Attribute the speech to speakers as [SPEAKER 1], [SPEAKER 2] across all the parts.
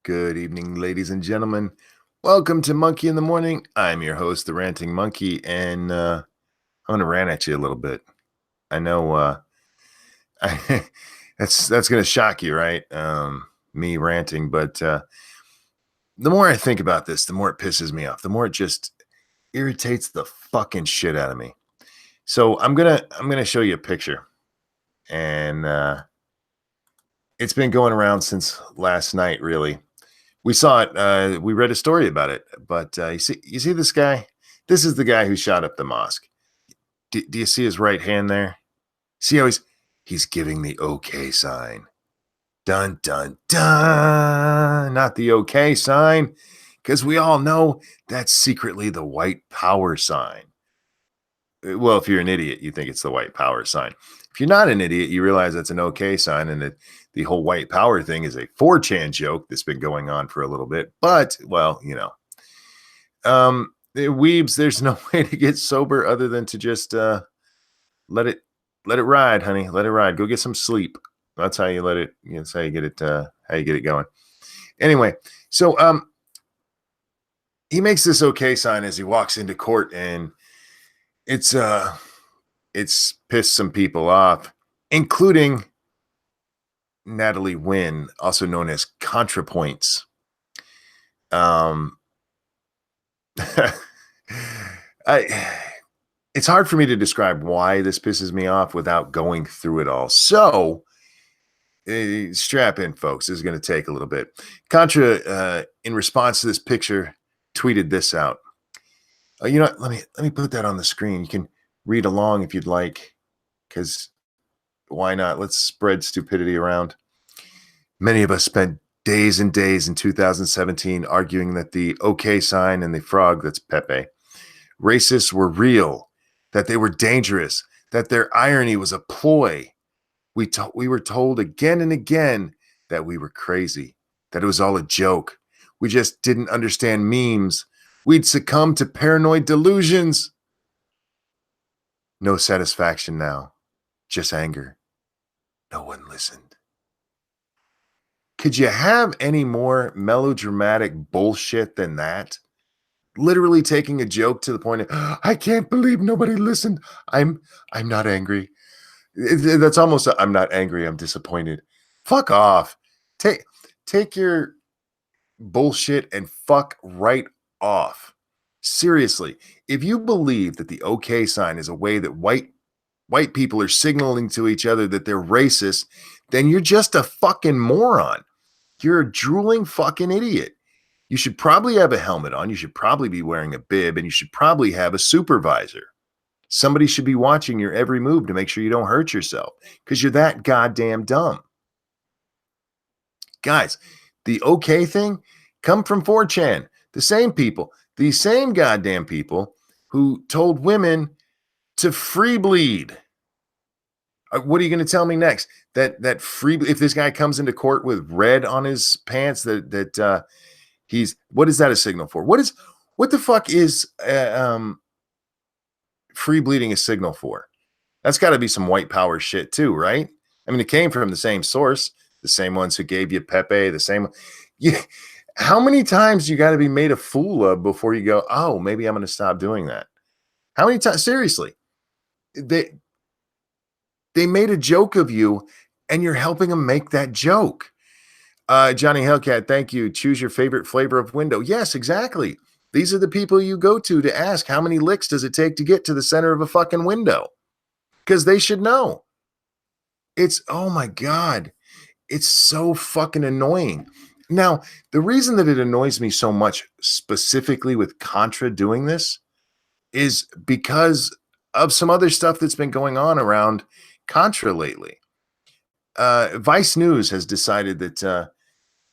[SPEAKER 1] Good evening, ladies and gentlemen. Welcome to Monkey in the Morning. I'm your host, the Ranting Monkey, and I'm going to rant at you a little bit. I know I, that's going to shock you, right? Me ranting, but the more I think about this, the more it pisses me off. The more it just irritates the fucking shit out of me. So I'm gonna show you a picture, and it's been going around since last night, really. We saw it. We read a story about it. But you see this guy. This is the guy who shot up the mosque. Do you see his right hand there? See how he's giving the okay sign. Dun dun dun. Not the okay sign, because we all know that's secretly the white power sign. Well, if you're an idiot, you think it's the white power sign. If you're not an idiot, you realize that's an okay sign, and that the whole white power thing is a 4chan joke that's been going on for a little bit. But, well, weebs, there's no way to get sober other than to just let it let it ride, honey. Let it ride. Go get some sleep. That's how you let it. That's how you get it. How you get it going. Anyway, so he makes this okay sign as he walks into court, and it's pissed some people off, including Natalie Wynn, also known as ContraPoints. Um, I it's hard for me to describe why this pisses me off without going through it all. So, strap in, folks. This is going to take a little bit. Contra, in response to this picture, tweeted this out. Let me put that on the screen. You can read along if you'd like, because why not? Let's spread stupidity around. Many of us spent days and days in 2017 arguing that the okay sign and the frog, that's Pepe, racists were real, that they were dangerous, that their irony was a ploy. We were told again and again that we were crazy, that it was all a joke. We just didn't understand memes. We'd succumb to paranoid delusions. No satisfaction now, just anger. No one listened. Could you have any more melodramatic bullshit than that? Literally taking a joke to the point of, I can't believe nobody listened. I'm not angry. That's almost I'm not angry, I'm disappointed. Fuck off. Take your bullshit and fuck right off. Seriously, if you believe that the okay sign is a way that white people are signaling to each other that they're racist, then you're just a fucking moron. You're a drooling fucking idiot. You should probably have a helmet on. You should probably be wearing a bib, and you should probably have a supervisor. Somebody should be watching your every move to make sure you don't hurt yourself, because you're that goddamn dumb. Guys, the okay thing come from 4chan. The same goddamn people who told women to free bleed. What are you going to tell me next? That free, if this guy comes into court with red on his pants, that he's, what is that a signal for? What the fuck is free bleeding a signal for? That's got to be some white power shit too, right? I mean, it came from the same source, the same ones who gave you Pepe, the same. Yeah. How many times you got to be made a fool of before you go, oh, maybe I'm going to stop doing that? How many times? Seriously, they made a joke of you, and you're helping them make that joke. Johnny Hellcat, thank you. Choose your favorite flavor of window. Yes, exactly. These are the people you go to ask how many licks does it take to get to the center of a fucking window, because they should know. It's, oh my God, it's so fucking annoying. Now, the reason that it annoys me so much, specifically with Contra doing this, is because of some other stuff that's been going on around Contra lately. Vice News has decided that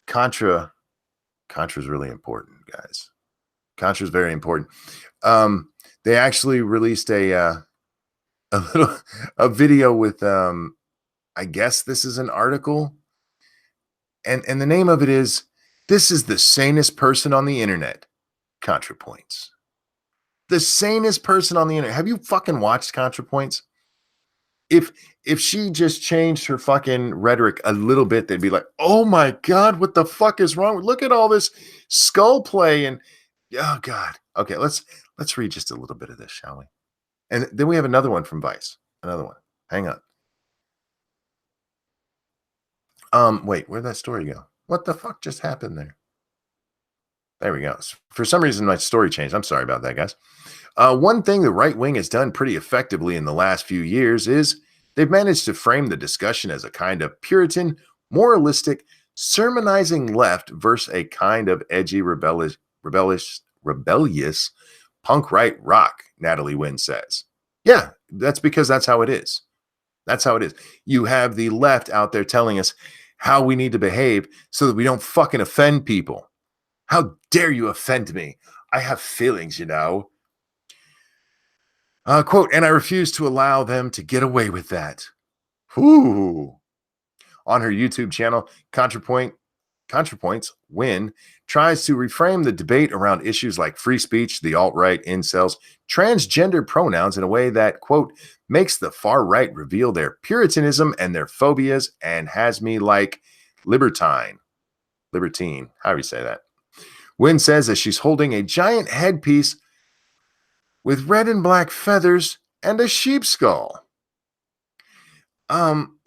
[SPEAKER 1] Contra is really important, guys. Contra is very important. They actually released a video with I guess this is an article, and the name of it is, "This is the sanest person on the internet." ContraPoints. The sanest person on the internet. Have you fucking watched ContraPoints? If if she just changed her fucking rhetoric a little bit, they'd be like, "Oh my god, what the fuck is wrong? Look at all this skull play and oh god." Okay, let's read just a little bit of this, shall we? And then we have another one from Vice. Another one. Hang on. Wait, where'd that story go? What the fuck just happened there? There we go. For some reason, my story changed. I'm sorry about that, guys. One thing the right wing has done pretty effectively in the last few years is they've managed to frame the discussion as a kind of Puritan, moralistic, sermonizing left versus a kind of edgy, rebellious punk right rock, Natalie Wynn says. Yeah, that's because that's how it is. That's how it is. You have the left out there telling us how we need to behave so that we don't fucking offend people. How dare you offend me? I have feelings, you know. Quote, and I refuse to allow them to get away with that. Ooh. On her YouTube channel, ContraPoints, Win tries to reframe the debate around issues like free speech, the alt-right, incels, transgender pronouns in a way that, quote, makes the far right reveal their puritanism and their phobias and has me like libertine, however you say that. Wynn says that she's holding a giant headpiece with red and black feathers and a sheep skull. Can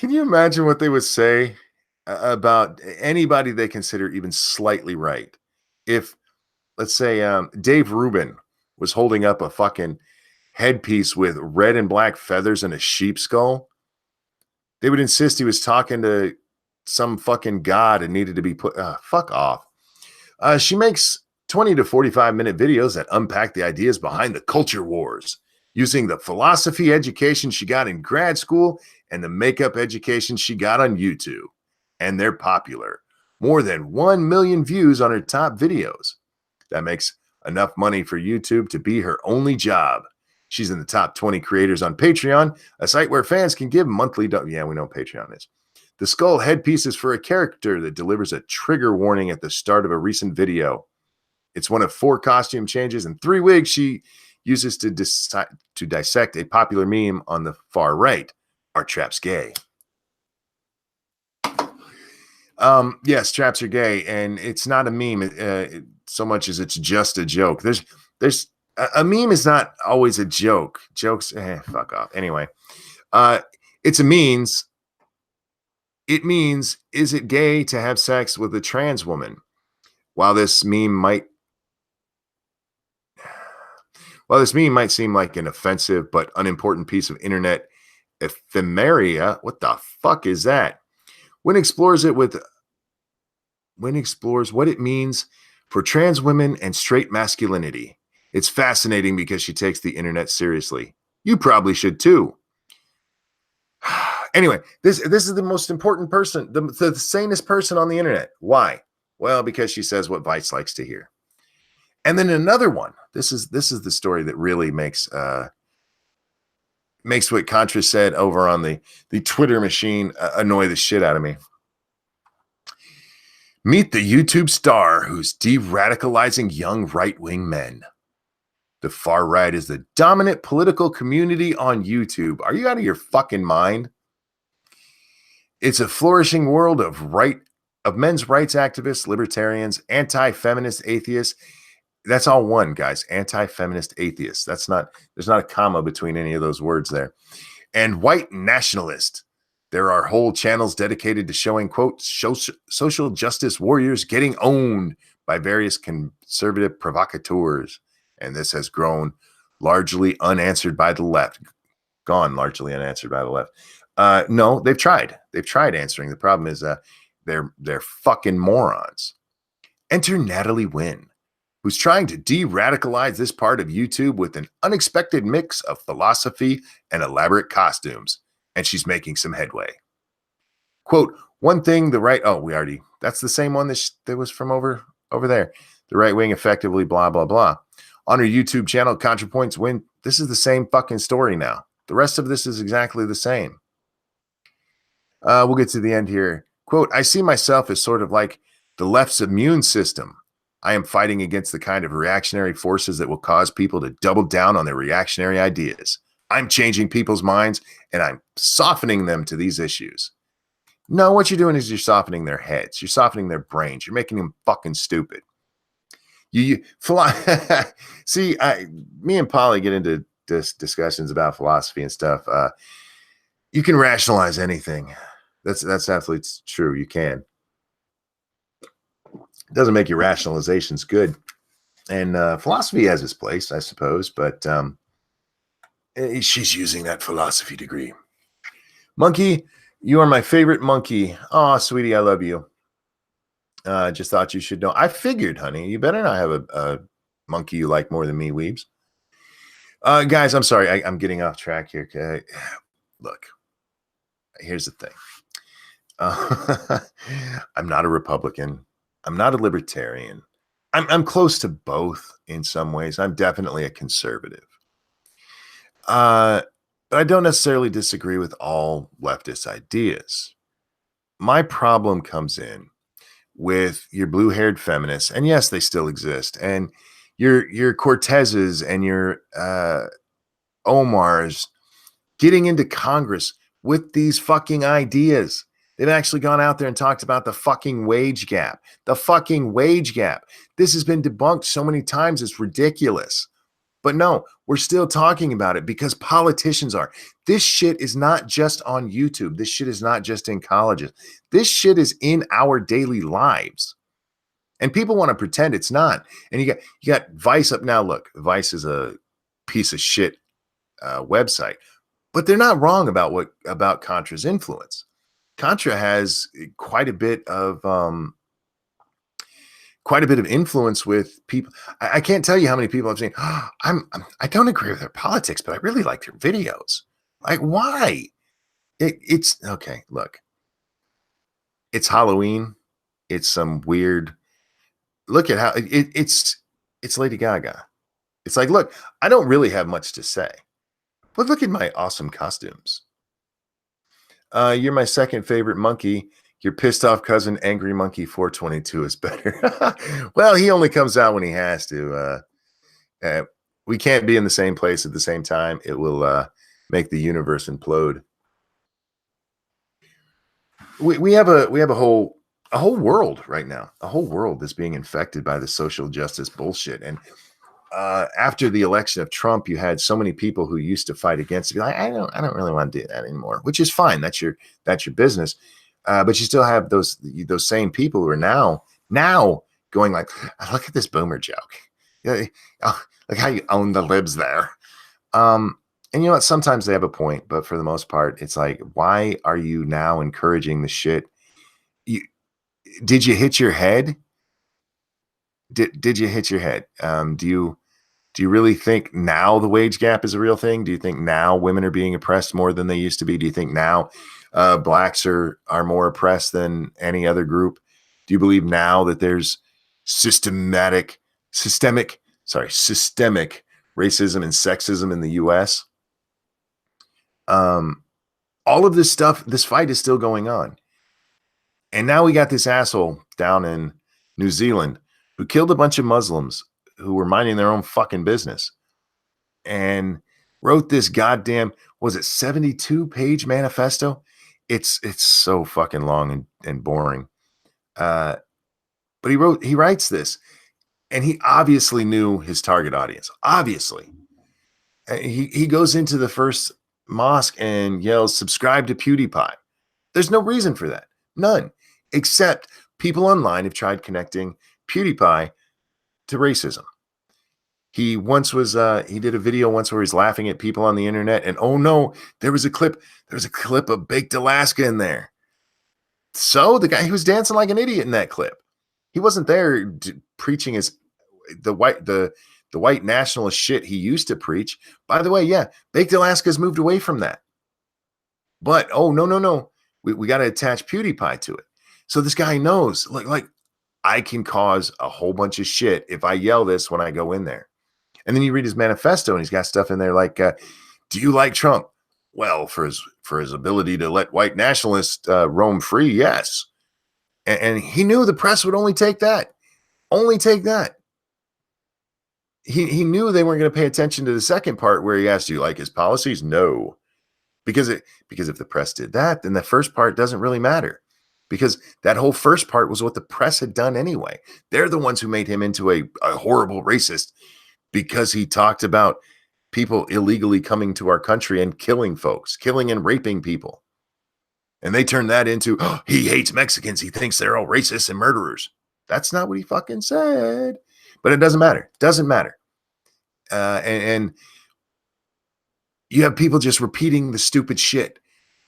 [SPEAKER 1] you imagine what they would say about anybody they consider even slightly right? If, let's say, Dave Rubin was holding up a fucking headpiece with red and black feathers and a sheep skull, they would insist he was talking to some fucking god and needed to be put, fuck off. She makes 20 to 45-minute videos that unpack the ideas behind the culture wars, using the philosophy education she got in grad school and the makeup education she got on YouTube. And they're popular. More than 1 million views on her top videos. That makes enough money for YouTube to be her only job. She's in the top 20 creators on Patreon, a site where fans can give monthly yeah, we know what Patreon is. The skull headpiece is for a character that delivers a trigger warning at the start of a recent video. It's one of 4 costume changes and 3 wigs she uses to dissect a popular meme on the far right. Are traps gay? Yes, traps are gay, and it's not a meme so much as it's just a joke. There's a meme is not always a joke. Jokes, fuck off. Anyway, it's a means. It means, is it gay to have sex with a trans woman? While this meme might seem like an offensive but unimportant piece of internet ephemeria, what the fuck is that? Wynn explores what it means for trans women and straight masculinity. It's fascinating because she takes the internet seriously. You probably should too. Anyway, this is the most important person, the sanest person on the internet. Why? Well, because she says what Vice likes to hear. And then another one. This is the story that really makes what Contra said over on the Twitter machine annoy the shit out of me. Meet the YouTube star who's de-radicalizing young right-wing men. The far right is the dominant political community on YouTube. Are you out of your fucking mind? It's a flourishing world of men's rights activists, libertarians, anti-feminist atheists. That's all one, guys. Anti-feminist atheists. There's not a comma between any of those words there. And white nationalist. There are whole channels dedicated to showing, quote, social justice warriors getting owned by various conservative provocateurs. And this has gone largely unanswered by the left. No, they've tried. They've tried answering. The problem is they're fucking morons. Enter Natalie Wynn, who's trying to de-radicalize this part of YouTube with an unexpected mix of philosophy and elaborate costumes. And she's making some headway. Quote, one thing the right, that's the same one that was from over there. The right wing effectively blah, blah, blah. On her YouTube channel, ContraPoints Win, this is the same fucking story now. The rest of this is exactly the same. We'll get to the end here. Quote, I see myself as sort of like the left's immune system. I am fighting against the kind of reactionary forces that will cause people to double down on their reactionary ideas. I'm changing people's minds and I'm softening them to these issues. No, what you're doing is you're softening their heads. You're softening their brains. You're making them fucking stupid. See, me and Polly get into discussions about philosophy and stuff. You can rationalize anything. That's absolutely true. You can. It doesn't make your rationalizations good. And philosophy has its place, I suppose, but she's using that philosophy degree. Monkey, you are my favorite monkey. Oh, sweetie, I love you. Just thought you should know. I figured, honey, you better not have a monkey you like more than me, Weebs. Guys, I'm sorry. I'm getting off track here. Okay? Look, here's the thing. I'm not a Republican. I'm not a libertarian. I'm close to both in some ways. I'm definitely a conservative. But I don't necessarily disagree with all leftist ideas. My problem comes in with your blue-haired feminists, and yes, they still exist, and your Cortezes and your Omars getting into Congress with these fucking ideas. They've actually gone out there and talked about the fucking wage gap. The fucking wage gap. This has been debunked so many times, it's ridiculous. But no, we're still talking about it because politicians are. This shit is not just on YouTube. This shit is not just in colleges. This shit is in our daily lives. And people want to pretend it's not. And you got Vice up now. Look, Vice is a piece of shit website, but they're not wrong about Contra's influence. Contra has quite a bit of influence with people. I can't tell you how many people I've seen. Oh, I don't agree with their politics, but I really like their videos. Like, why? It's okay. Look, it's Halloween. It's some weird. Look at how it's Lady Gaga. It's like, look, I don't really have much to say, but look at my awesome costumes. You're my second favorite monkey. Your pissed off cousin, Angry Monkey 422 is better. Well, he only comes out when he has to. We can't be in the same place at the same time. It will make the universe implode. We have a whole world right now. A whole world that's being infected by the social justice bullshit. And after the election of Trump, you had so many people who used to fight against it. Be like, I don't really want to do that anymore, which is fine. That's your business. But you still have those same people who are now going like, look at this boomer joke. Yeah, look how you own the libs there. And you know what? Sometimes they have a point, but for the most part, it's like, why are you now encouraging the shit? Did you hit your head? Did you hit your head? Do you really think now the wage gap is a real thing? Do you think now women are being oppressed more than they used to be? Do you think now blacks are more oppressed than any other group? Do you believe now that there's systemic racism and sexism in the U.S.? All of this stuff, this fight is still going on. And now we got this asshole down in New Zealand who killed a bunch of Muslims who were minding their own fucking business and wrote this goddamn, was it 72-page manifesto? It's so fucking long and boring. But he writes this, and he obviously knew his target audience. Obviously. He goes into the first mosque and yells, subscribe to PewDiePie. There's no reason for that. None. Except people online have tried connecting PewDiePie to racism. He once was he did a video once where he's laughing at people on the internet, and oh no, there was a clip of Baked Alaska in there. So the guy, he was dancing like an idiot in that clip. He wasn't there preaching the white nationalist shit he used to preach. By the way, yeah, Baked Alaska's moved away from that. But oh no. We got to attach PewDiePie to it. So this guy knows, like I can cause a whole bunch of shit if I yell this when I go in there. And then you read his manifesto, and he's got stuff in there like, "Do you like Trump? Well, for his ability to let white nationalists roam free, yes." And he knew the press would only take that. he knew they weren't going to pay attention to the second part where he asked, "Do you like his policies?" No, because if the press did that, then the first part doesn't really matter, because that whole first part was what the press had done anyway. They're the ones who made him into a horrible racist because he talked about people illegally coming to our country and killing folks, killing and raping people. And they turned that into, oh, he hates Mexicans. He thinks they're all racists and murderers. That's not what he fucking said. But it doesn't matter. Doesn't matter. And you have people just repeating the stupid shit.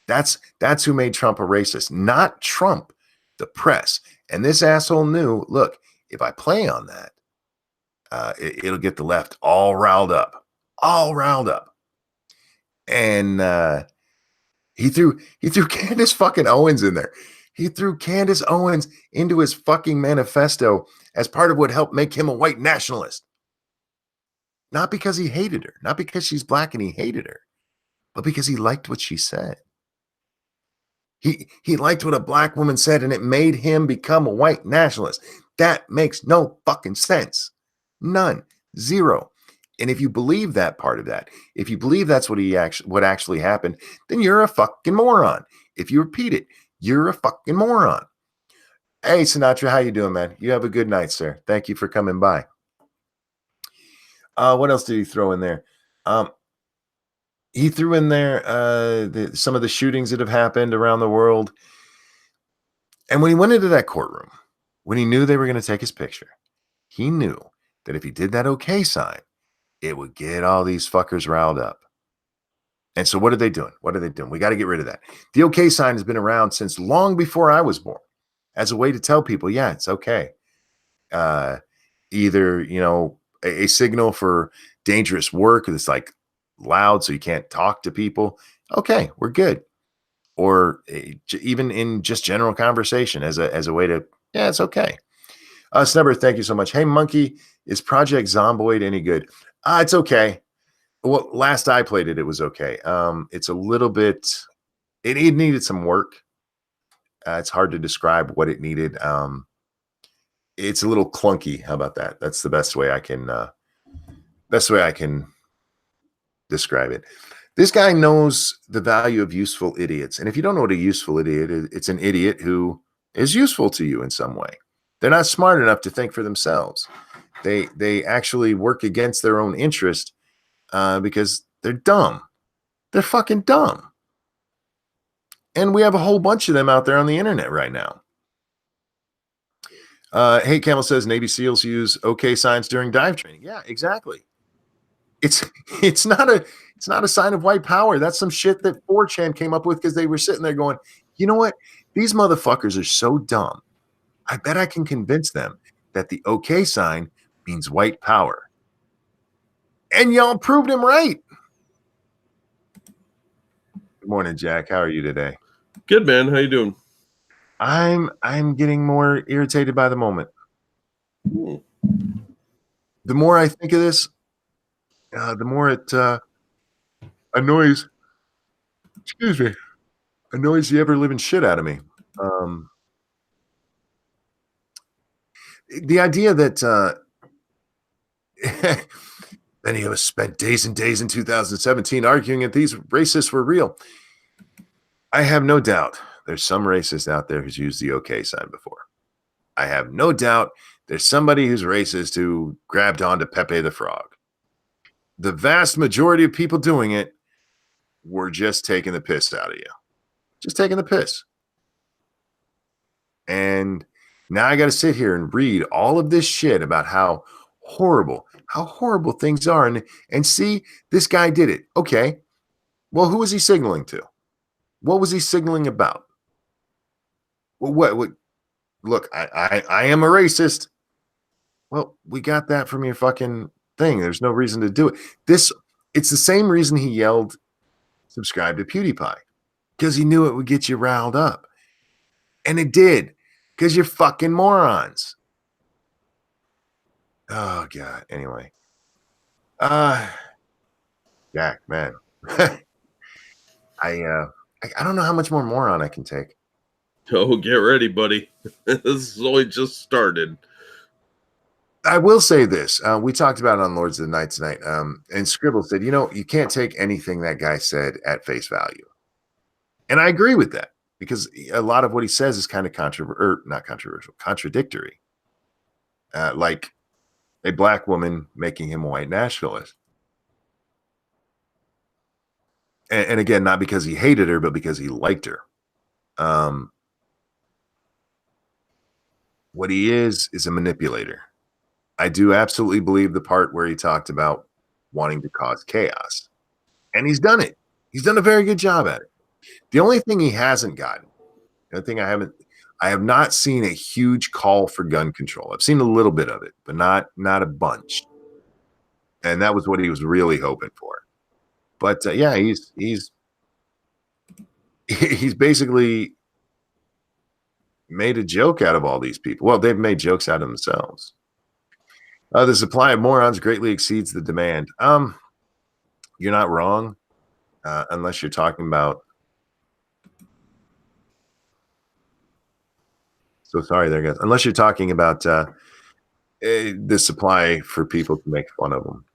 [SPEAKER 1] That's who made Trump a racist, not Trump, the press. And this asshole knew, look, if I play on that, it'll get the left all riled up, all riled up. And he threw Candace fucking Owens in there. He threw Candace Owens into his fucking manifesto as part of what helped make him a white nationalist. Not because he hated her, not because she's black and he hated her, but because he liked what she said. He liked what a black woman said, and it made him become a white nationalist. That makes no fucking sense. None. Zero. And if you believe that part of that, if you believe that's what actually happened, then you're a fucking moron. If you repeat it, you're a fucking moron. Hey, Sinatra, how you doing, man? You have a good night, sir. Thank you for coming by. What else did he throw in there? He threw in there some of the shootings that have happened around the world. And when he went into that courtroom, when he knew they were going to take his picture, he knew that if he did that okay sign, it would get all these fuckers riled up. And so what are they doing? What are they doing? We got to get rid of that. The okay sign has been around since long before I was born as a way to tell people, yeah, it's okay. Either, a signal for dangerous work that's like loud so you can't talk to people. Okay, we're good. Or even in just general conversation as a way to, yeah, it's okay. Snubber, thank you so much. Hey, Monkey, is Project Zomboid any good? It's okay. Well, last I played it, it was okay. It's a little bit, it needed some work. It's hard to describe what it needed. It's a little clunky. How about that? That's the best way I can describe it. This guy knows the value of useful idiots. And if you don't know what a useful idiot is, it's an idiot who is useful to you in some way. They're not smart enough to think for themselves. They actually work against their own interest because they're dumb. They're fucking dumb. And we have a whole bunch of them out there on the internet right now. Hey, Camel says Navy SEALs use okay signs during dive training. Yeah, exactly. It's not a sign of white power. That's some shit that 4chan came up with because they were sitting there going, you know what? These motherfuckers are so dumb. I bet I can convince them that the okay sign means white power. And y'all proved him right. Good morning, Jack. How are you today?
[SPEAKER 2] Good, man. How you doing?
[SPEAKER 1] I'm getting more irritated by the moment. The more I think of this, the more it annoys. Excuse me, annoys the ever living shit out of me. The idea that many of us spent days and days in 2017 arguing that these racists were real. I have no doubt there's some racist out there who's used the okay sign before. I have no doubt there's somebody who's racist who grabbed onto Pepe the Frog. The vast majority of people doing it were just taking the piss out of you. Just taking the piss. And now I got to sit here and read all of this shit about how horrible things are. And see, this guy did it. Okay. Well, who was he signaling to? What was he signaling about? Well, what look, I am a racist. Well, we got that from your fucking thing. There's no reason to do it. It's the same reason he yelled, subscribe to PewDiePie, because he knew it would get you riled up. And it did, because you're fucking morons. Oh, God. Anyway. Jack, man. I don't know how much more moron I can take.
[SPEAKER 2] Oh, get ready, buddy. This is only just started.
[SPEAKER 1] I will say this. We talked about it on Lords of the Night tonight. And Scribble said, you can't take anything that guy said at face value. And I agree with that because a lot of what he says is kind of not controversial, contradictory. Like a black woman making him a white nationalist. And again, not because he hated her, but because he liked her. What he is a manipulator. I do absolutely believe the part where he talked about wanting to cause chaos. And he's done it. He's done a very good job at it. The only thing he hasn't gotten, the thing I have not seen a huge call for gun control. I've seen a little bit of it, but not a bunch. And that was what he was really hoping for. But yeah, he's basically made a joke out of all these people. Well, they've made jokes out of themselves. The supply of morons greatly exceeds the demand. You're not wrong, unless you're talking about. So sorry there, guys. Unless you're talking about the supply for people to make fun of them.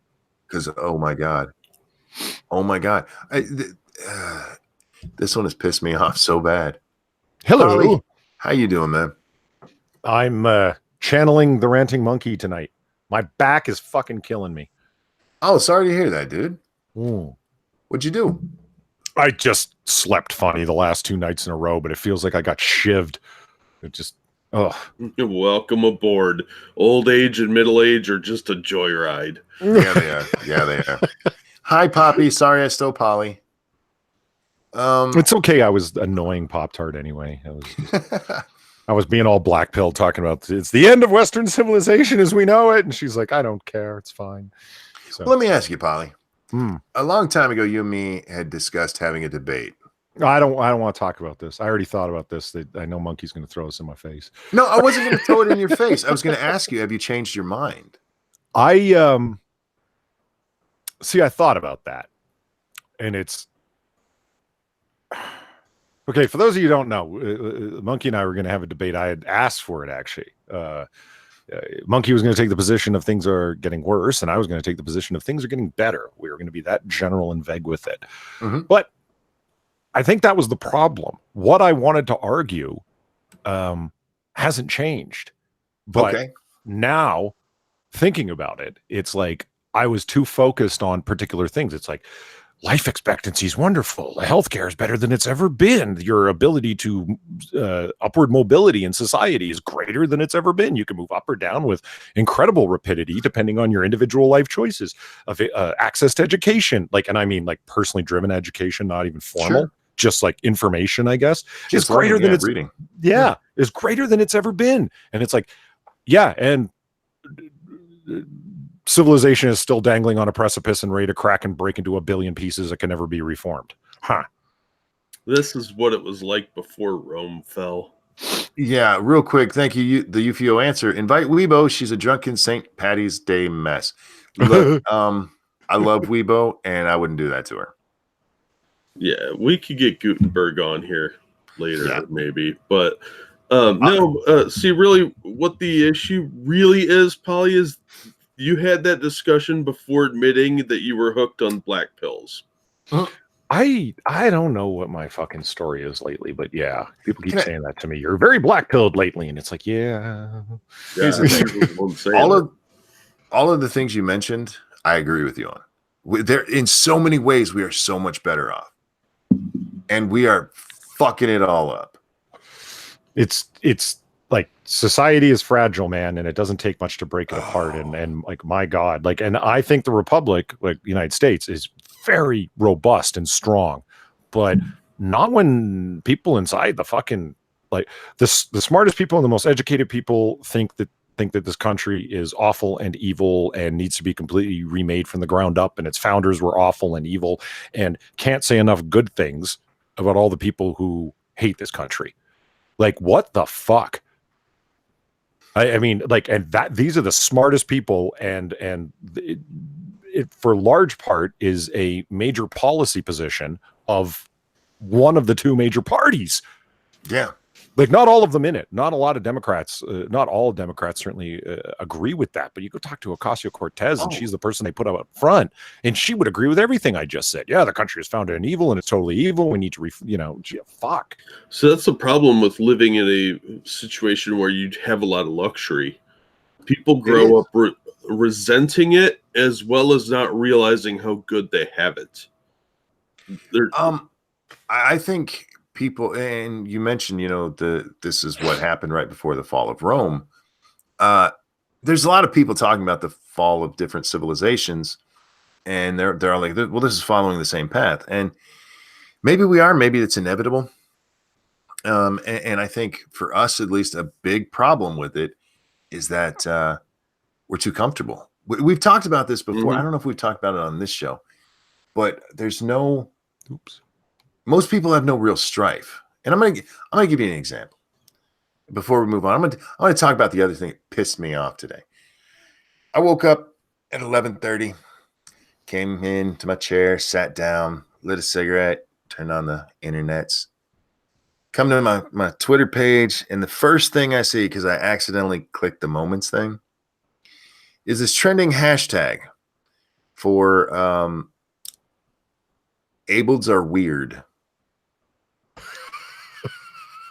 [SPEAKER 1] Because, oh my God. This one has pissed me off so bad.
[SPEAKER 2] Hello.
[SPEAKER 1] Polly, how you doing, man?
[SPEAKER 2] I'm channeling the ranting monkey tonight. My back is fucking killing me.
[SPEAKER 1] Oh, sorry to hear that, dude.
[SPEAKER 2] Ooh.
[SPEAKER 1] What'd you do?
[SPEAKER 2] I just slept funny the last 2 nights in a row, but it feels like I got shivved. It just,
[SPEAKER 3] Welcome aboard. Old age and middle age are just a joyride.
[SPEAKER 1] Yeah, they are. Hi, Poppy. Sorry I stole Polly.
[SPEAKER 2] It's okay. I was annoying Pop-Tart anyway. I was being all black pill talking about it's the end of Western civilization as we know it. And she's like, I don't care. It's fine. So,
[SPEAKER 1] let me ask you, Polly. A long time ago, you and me had discussed having a debate.
[SPEAKER 2] I don't want to talk about this. I already thought about this. I know Monkey's going to throw this in my face.
[SPEAKER 1] No, I wasn't going to throw it in your face. I was going to ask you, have you changed your mind?
[SPEAKER 2] I thought about that. And it's okay. For those of you who don't know, Monkey and I were going to have a debate. I had asked for it, actually. Monkey was going to take the position of things are getting worse, and I was going to take the position of things are getting better. We were going to be that general and vague with it. Mm-hmm. But I think that was the problem. What I wanted to argue hasn't changed. But now, thinking about it, it's like I was too focused on particular things. It's like life expectancy is wonderful. Healthcare is better than it's ever been. Your ability to upward mobility in society is greater than it's ever been. You can move up or down with incredible rapidity depending on your individual life choices. Access to education, and I mean personally driven education, not even formal. Sure. Just like information, I guess, is greater than it's reading. Yeah, is greater than it's ever been. And it's like, yeah, and civilization is still dangling on a precipice and ready to crack and break into a billion pieces that can never be reformed. Huh.
[SPEAKER 3] This is what it was like before Rome fell.
[SPEAKER 1] Yeah, real quick. Thank you. The UFO answer. Invite Weibo. She's a drunken St. Patty's Day mess. Look, I love Weibo, and I wouldn't do that to her.
[SPEAKER 3] Yeah, we could get Gutenberg on here later, maybe. But see, really, what the issue really is, Polly, is you had that discussion before admitting that you were hooked on black pills.
[SPEAKER 2] I don't know what my fucking story is lately, but yeah, people keep saying that to me. You're very black pilled lately, and it's like, yeah.
[SPEAKER 1] Here's the thing. All of the things you mentioned, I agree with you on. There, in so many ways, we are so much better off, and we are fucking it all up.
[SPEAKER 2] It's like society is fragile, man, and it doesn't take much to break it apart. And like, my God, and I think the Republic, like the United States, is very robust and strong, but not when people inside the fucking the smartest people and the most educated people think that this country is awful and evil and needs to be completely remade from the ground up, and its founders were awful and evil and can't say enough good things about all the people who hate this country. Like, what the fuck? I mean, and that these are the smartest people, and it for large part is a major policy position of one of the two major parties.
[SPEAKER 1] Yeah.
[SPEAKER 2] Like, not all of them in it. Not a lot of Democrats, not all Democrats certainly agree with that. But you go talk to Ocasio-Cortez, and she's the person they put up front, and she would agree with everything I just said. Yeah, the country is founded in evil, and it's totally evil. We need to, fuck.
[SPEAKER 3] So that's the problem with living in a situation where you have a lot of luxury. People grow up resenting it, as well as not realizing how good they have it.
[SPEAKER 1] I think people, and you mentioned, this is what happened right before the fall of Rome. There's a lot of people talking about the fall of different civilizations, and they're all like, well, this is following the same path, and maybe we are, maybe it's inevitable. And I think for us, at least, a big problem with it is that we're too comfortable. We've talked about this before. I don't know if we've talked about it on this show, but there's no. Most people have no real strife, and I'm gonna give you an example before we move on. I'm gonna talk about the other thing that pissed me off today. I woke up at 11:30, came into my chair, sat down, lit a cigarette, turned on the internets, come to my Twitter page, and the first thing I see, because I accidentally clicked the moments thing, is this trending hashtag for Ableds are weird.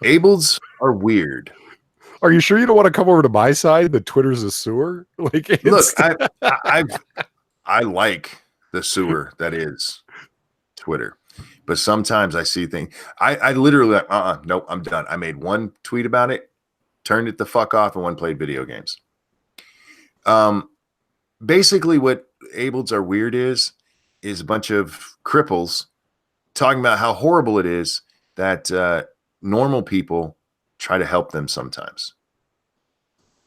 [SPEAKER 1] Ableds are weird.
[SPEAKER 2] Are you sure you don't want to come over to my side? The Twitter's a sewer. Like,
[SPEAKER 1] look, I like the sewer that is Twitter, but sometimes I see things. I literally nope, I'm done. I made one tweet about it, turned it the fuck off, and one played video games. Basically, what Ableds are weird is a bunch of cripples talking about how horrible it is that normal people try to help them sometimes.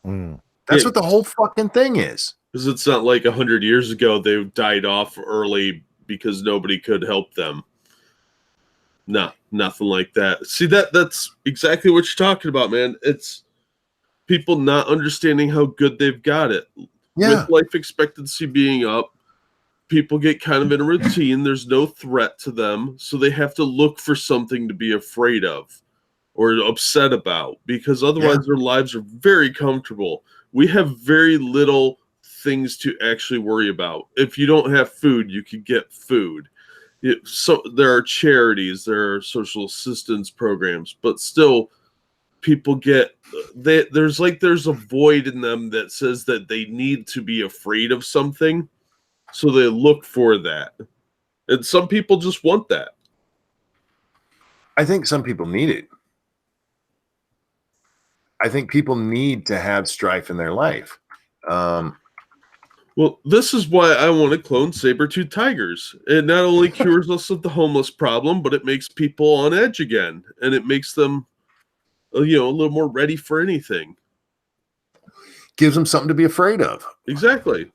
[SPEAKER 1] That's what the whole fucking thing is.
[SPEAKER 3] Because it's not like 100 years ago they died off early because nobody could help them. No, nothing like that. See, that's exactly what you're talking about, man. It's people not understanding how good they've got it.
[SPEAKER 1] Yeah.
[SPEAKER 3] With life expectancy being up, people get kind of in a routine. There's no threat to them, so they have to look for something to be afraid of or upset about, because otherwise their lives are very comfortable. We have very little things to actually worry about. If you don't have food, you can get food. So there are charities, there are social assistance programs, but still people get there's a void in them that says that they need to be afraid of something. So they look for that. And some people just want that.
[SPEAKER 1] I think some people need it. I think people need to have strife in their life.
[SPEAKER 3] Well, this is why I want to clone saber-toothed tigers. It not only cures us of the homeless problem, but it makes people on edge again. And it makes them, a little more ready for anything.
[SPEAKER 1] Gives them something to be afraid of.
[SPEAKER 3] Exactly.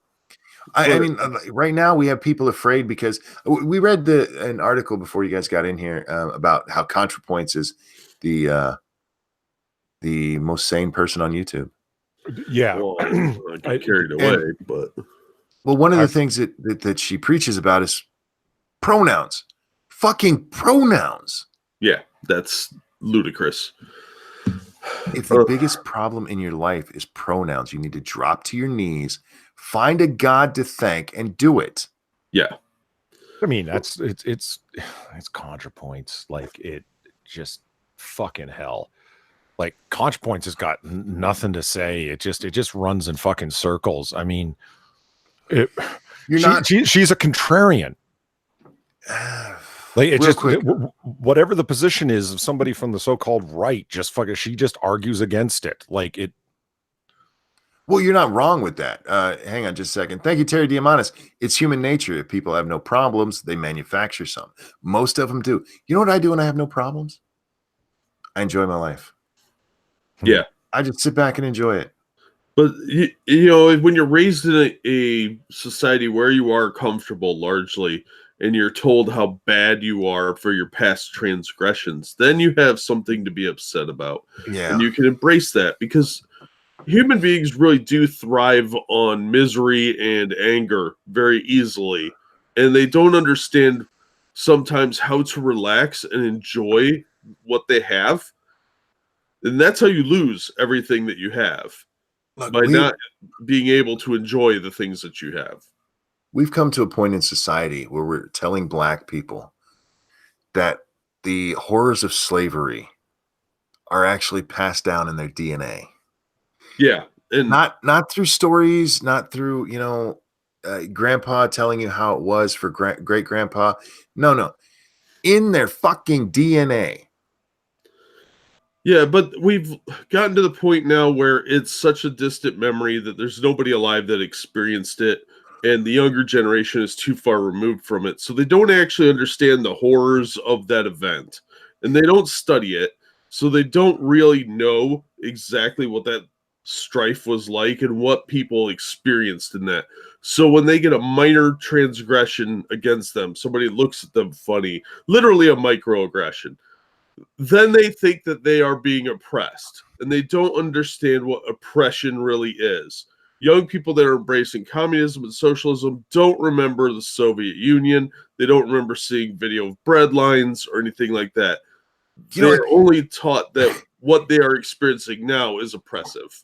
[SPEAKER 1] I mean, right now we have people afraid because we read an article before you guys got in here about how ContraPoints is the most sane person on YouTube.
[SPEAKER 2] Yeah,
[SPEAKER 3] well, I get carried away, but
[SPEAKER 1] one of the things that she preaches about is pronouns, fucking pronouns.
[SPEAKER 3] Yeah, that's ludicrous.
[SPEAKER 1] If the biggest problem in your life is pronouns, you need to drop to your knees, find a God to thank, and do it.
[SPEAKER 3] Yeah.
[SPEAKER 2] I mean, it's ContraPoints. Like, it just fucking hell. Like, ContraPoints has got nothing to say. It just runs in fucking circles. I mean, she's a contrarian. Like, whatever the position is of somebody from the so-called right, she just argues against it. Like it.
[SPEAKER 1] Well, you're not wrong with that. Hang on just a second. Thank you, Terry Diamandis. It's human nature. If people have no problems, they manufacture some. Most of them do. You know what I do when I have no problems? I enjoy my life.
[SPEAKER 3] Yeah.
[SPEAKER 1] I just sit back and enjoy it.
[SPEAKER 3] But, when you're raised in a society where you are comfortable largely, and you're told how bad you are for your past transgressions, then you have something to be upset about.
[SPEAKER 1] Yeah.
[SPEAKER 3] And you can embrace that, because human beings really do thrive on misery and anger very easily. And they don't understand sometimes how to relax and enjoy what they have. And that's how you lose everything that you have.
[SPEAKER 1] Look,
[SPEAKER 3] By not being able to enjoy the things that you have.
[SPEAKER 1] We've come to a point in society where we're telling Black people that the horrors of slavery are actually passed down in their DNA.
[SPEAKER 3] Yeah. And
[SPEAKER 1] not through stories, not through, grandpa telling you how it was for great grandpa. No. In their fucking DNA.
[SPEAKER 3] yeah, but we've gotten to the point now where it's such a distant memory that there's nobody alive that experienced it, and the younger generation is too far removed from it. So they don't actually understand the horrors of that event, and they don't study it. So they don't really know exactly what that strife was like and what people experienced in that. So when they get a minor transgression against them, somebody looks at them funny, literally a microaggression, then they think that they are being oppressed, and they don't understand what oppression really is. Young people that are embracing communism and socialism don't remember the Soviet Union. They don't remember seeing video of bread lines or anything like that. They're only taught that what they are experiencing now is oppressive.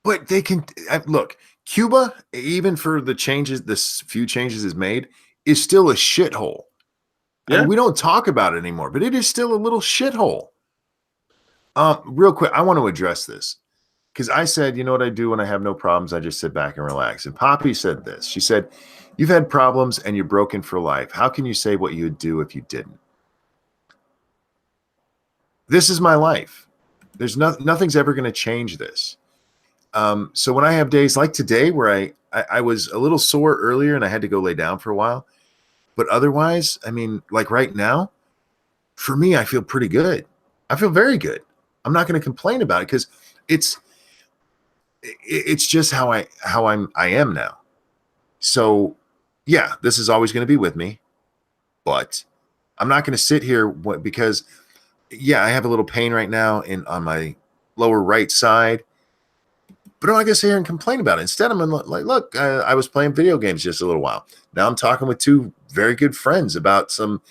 [SPEAKER 1] But they can look, Cuba, even for the changes, this few changes is made, is still a shithole.
[SPEAKER 3] Yeah.
[SPEAKER 1] I mean, we don't talk about it anymore, but it is still a little shithole. Real quick, I want to address this because I said, you know what I do when I have no problems? I just sit back and relax. And Poppy said this. She said, you've had problems and you're broken for life. How can you say what you would do if you didn't? This is my life. There's nothing's ever going to change this. So when I have days like today where I was a little sore earlier and I had to go lay down for a while, but otherwise, I mean, like right now, for me, I feel pretty good. I feel very good. I'm not going to complain about it because it's just how I am now. So yeah, this is always going to be with me, but I'm not going to sit here because yeah, I have a little pain right now on my lower right side. But I'm not going to sit here and complain about it. Instead, I'm like, look, I was playing video games just a little while. Now I'm talking with two very good friends about some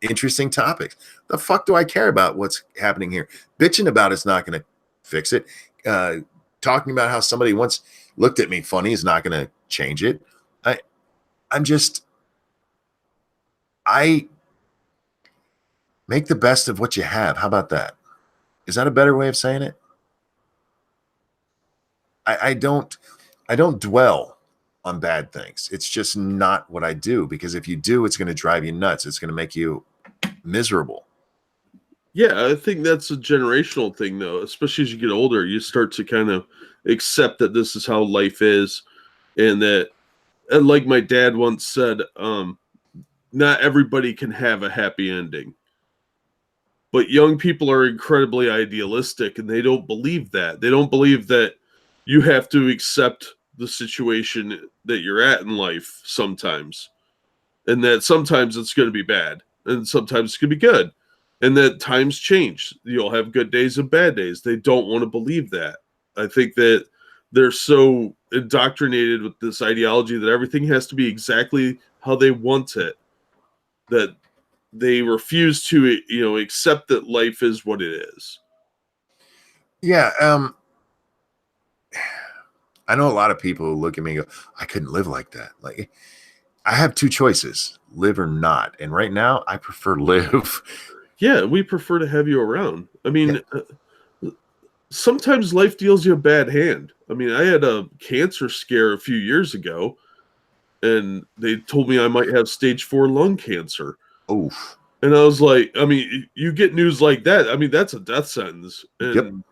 [SPEAKER 1] interesting topics. The fuck do I care about what's happening here? Bitching about it's not going to fix it. Talking about how somebody once looked at me funny is not going to change it. I make the best of what you have. How about that? Is that a better way of saying it? I don't dwell on bad things. It's just not what I do, because if you do, it's going to drive you nuts. It's going to make you miserable.
[SPEAKER 3] Yeah, I think that's a generational thing, though. Especially as you get older, you start to kind of accept that this is how life is, and that, and like my dad once said, not everybody can have a happy ending. But young people are incredibly idealistic, and they don't believe that. They don't believe that you have to accept the situation that you're at in life sometimes, and that sometimes it's going to be bad, and sometimes it's going to be good, and that times change. You'll have good days and bad days. They don't want to believe that. I think that they're so indoctrinated with this ideology that everything has to be exactly how they want it, that they refuse to, accept that life is what it is.
[SPEAKER 1] Yeah. I know a lot of people who look at me and go, I couldn't live like that. Like, I have two choices, live or not. And right now I prefer live.
[SPEAKER 3] Yeah, we prefer to have you around. I mean, sometimes life deals you a bad hand. I mean, I had a cancer scare a few years ago, and they told me I might have stage 4 lung cancer.
[SPEAKER 1] Oof.
[SPEAKER 3] And I was like, I mean, you get news like that. I mean, that's a death sentence. And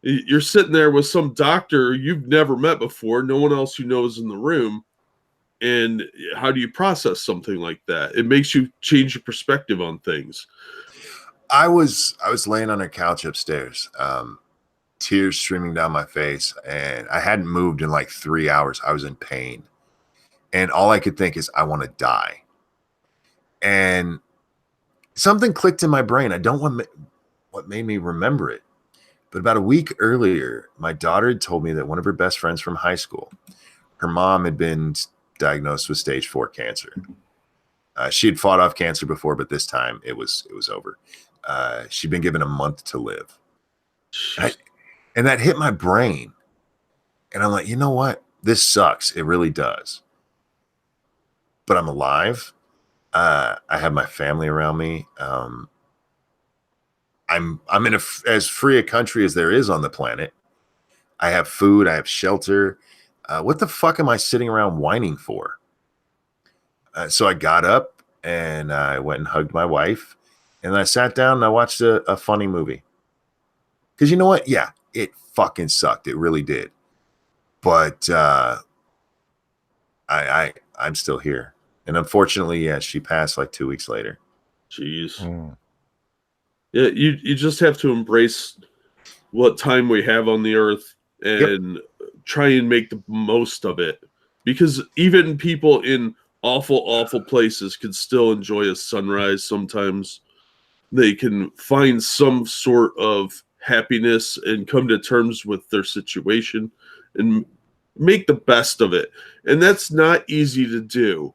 [SPEAKER 3] you're sitting there with some doctor you've never met before, no one else you know is in the room. And how do you process something like that? It makes you change your perspective on things.
[SPEAKER 1] I was laying on a couch upstairs, tears streaming down my face, and I hadn't moved in like 3 hours. I was in pain. And all I could think is, I want to die. And something clicked in my brain. I don't want what made me remember it. But about a week earlier, my daughter had told me that one of her best friends from high school, her mom had been diagnosed with stage 4 cancer. She had fought off cancer before, but this time it was over. She'd been given a month to live. And that hit my brain. And I'm like, you know what? This sucks. It really does. But I'm alive. I have my family around me. I'm in as free a country as there is on the planet. I have food. I have shelter. What the fuck am I sitting around whining for? So I got up and I went and hugged my wife, and I sat down and I watched a funny movie. Because you know what? Yeah, it fucking sucked. It really did. But I'm still here. And unfortunately, yeah, she passed like 2 weeks later.
[SPEAKER 3] Jeez. Yeah, you just have to embrace what time we have on the earth and try and make the most of it. Because even people in awful places can still enjoy a sunrise sometimes. They can find some sort of happiness and come to terms with their situation and make the best of it. And that's not easy to do.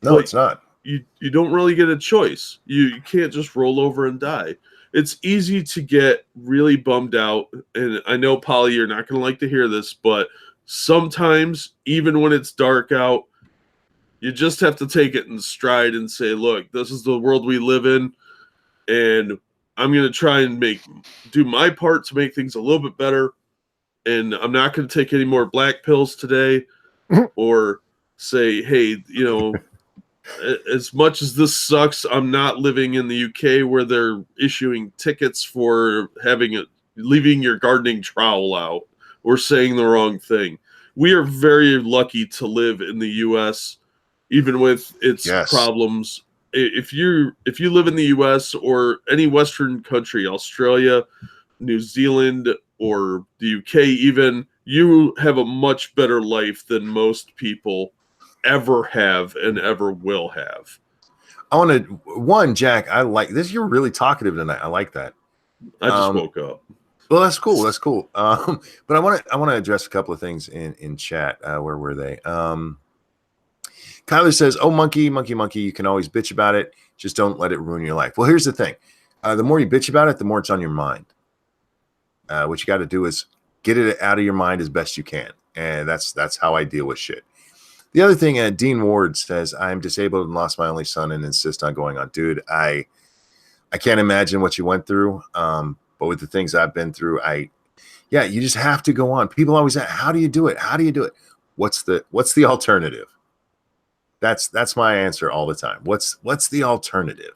[SPEAKER 1] No, it's not.
[SPEAKER 3] You don't really get a choice. You can't just roll over and die. It's easy to get really bummed out. And I know, Polly, you're not going to like to hear this, but sometimes, even when it's dark out, you just have to take it in stride and say, look, this is the world we live in, and I'm going to try and do my part to make things a little bit better. And I'm not going to take any more black pills today or say, hey, as much as this sucks, I'm not living in the UK where they're issuing tickets for leaving your gardening trowel out or saying the wrong thing. We are very lucky to live in the US, even with its problems. If you live in the US or any Western country, Australia, New Zealand, or the UK even, you have a much better life than most people ever have and ever will have.
[SPEAKER 1] I want to, Jack, I like this. You're really talkative tonight. I like that.
[SPEAKER 3] I just woke up.
[SPEAKER 1] Well, that's cool. That's cool. But I want to address a couple of things in chat. Where were they? Kyler says, oh, monkey, you can always bitch about it. Just don't let it ruin your life. Well, here's the thing. The more you bitch about it, the more it's on your mind. What you got to do is get it out of your mind as best you can. And that's how I deal with shit. The other thing, Dean Ward says, I'm disabled and lost my only son and insist on going on. Dude, I can't imagine what you went through. But with the things I've been through, you just have to go on. People always ask, how do you do it? How do you do it? What's the alternative? That's my answer all the time. What's the alternative?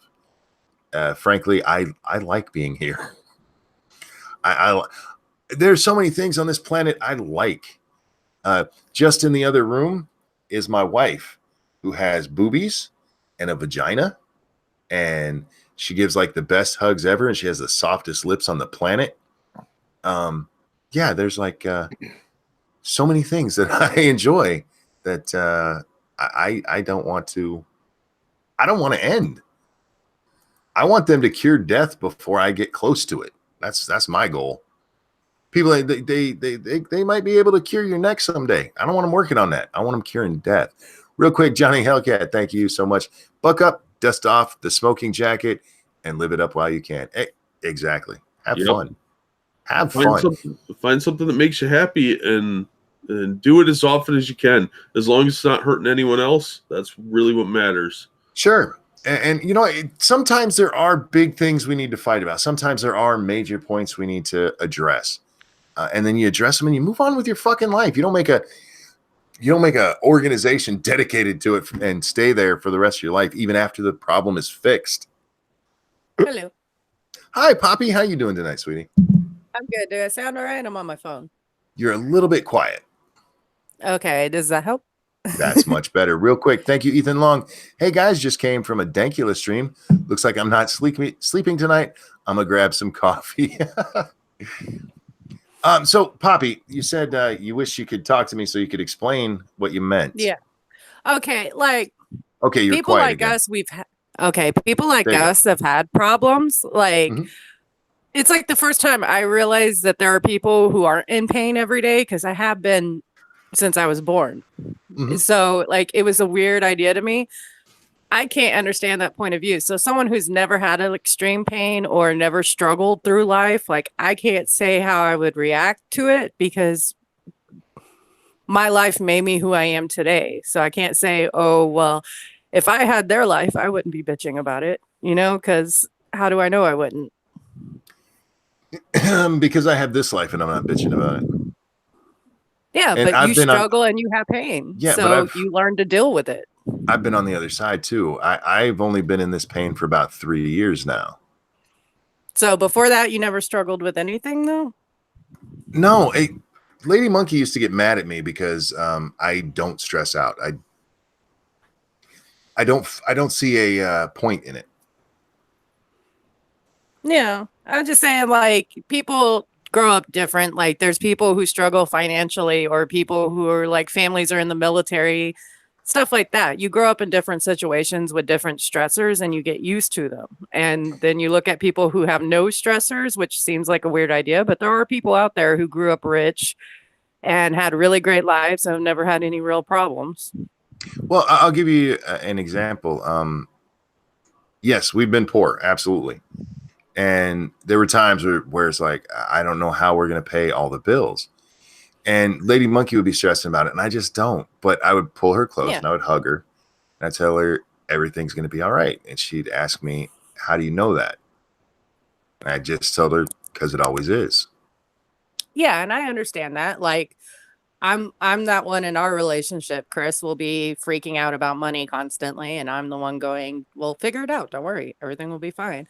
[SPEAKER 1] Frankly, I like being here. There's so many things on this planet I like. Just in the other room is my wife, who has boobies and a vagina, and she gives like the best hugs ever, and she has the softest lips on the planet. There's like so many things that I enjoy that I don't want to end. I want them to cure death before I get close to it. That's my goal. People, they might be able to cure your neck someday. I don't want them working on that. I want them curing death. Real quick, Johnny Hellcat, thank you so much. Buck up, dust off the smoking jacket, and live it up while you can. Hey, exactly. Have fun. Have fun.
[SPEAKER 3] Find something that makes you happy and do it as often as you can. As long as it's not hurting anyone else, that's really what matters.
[SPEAKER 1] Sure. And sometimes there are big things we need to fight about. Sometimes there are major points we need to address. And then you address them and you move on with your fucking life. You don't make a organization dedicated to it and stay there for the rest of your life, even after the problem is fixed.
[SPEAKER 4] Hello.
[SPEAKER 1] Hi, Poppy. How you doing tonight, sweetie?
[SPEAKER 4] I'm good. Do I sound all right? I'm on my phone.
[SPEAKER 1] You're a little bit quiet.
[SPEAKER 4] Okay. Does that help?
[SPEAKER 1] That's much better. Real quick. Thank you, Ethan Long. Hey, guys, just came from a Dankula stream. Looks like I'm not sleeping tonight. I'm going to grab some coffee. So, Poppy, you said you wish you could talk to me so you could explain what you meant.
[SPEAKER 4] Yeah. Okay.
[SPEAKER 1] Okay, you're
[SPEAKER 4] people
[SPEAKER 1] quiet
[SPEAKER 4] like
[SPEAKER 1] again.
[SPEAKER 4] us, people like us have had problems. It's like the first time I realized that there are people who aren't in pain every day, because I have been since I was born. So it was a weird idea to me. I can't understand that point of view. So someone who's never had an extreme pain or never struggled through life, like I can't say how I would react to it because my life made me who I am today. So I can't say, oh, well, if I had their life, I wouldn't be bitching about it, because how do I know I wouldn't?
[SPEAKER 1] Because I have this life and I'm not bitching about it.
[SPEAKER 4] Yeah,
[SPEAKER 1] And
[SPEAKER 4] but you struggle and you have pain.
[SPEAKER 1] Yeah,
[SPEAKER 4] so
[SPEAKER 1] but
[SPEAKER 4] you learn to deal with it.
[SPEAKER 1] I've been on the other side too. I've only been in this pain for about 3 years now.
[SPEAKER 4] So before that, you never struggled with anything though?
[SPEAKER 1] No, Lady Monkey used to get mad at me because I don't stress out. I don't see a point in it.
[SPEAKER 4] Yeah, I'm just saying, like, people grow up different. Like, there's people who struggle financially, or people who are like families are in the military, stuff like that. You grow up in different situations with different stressors and you get used to them. And then you look at people who have no stressors, which seems like a weird idea, but there are people out there who grew up rich and had really great lives and have never had any real problems.
[SPEAKER 1] Well, I'll give you an example. Yes, we've been poor, absolutely. And there were times where it's like, I don't know how we're going to pay all the bills. And Lady Monkey would be stressing about it. And I just don't. But I would pull her close and I would hug her. And I'd tell her everything's going to be all right. And she'd ask me, how do you know that? And I just told her, because it always is.
[SPEAKER 4] Yeah. And I understand that. Like, I'm that one in our relationship. Chris will be freaking out about money constantly. And I'm the one going, well, figure it out. Don't worry. Everything will be fine.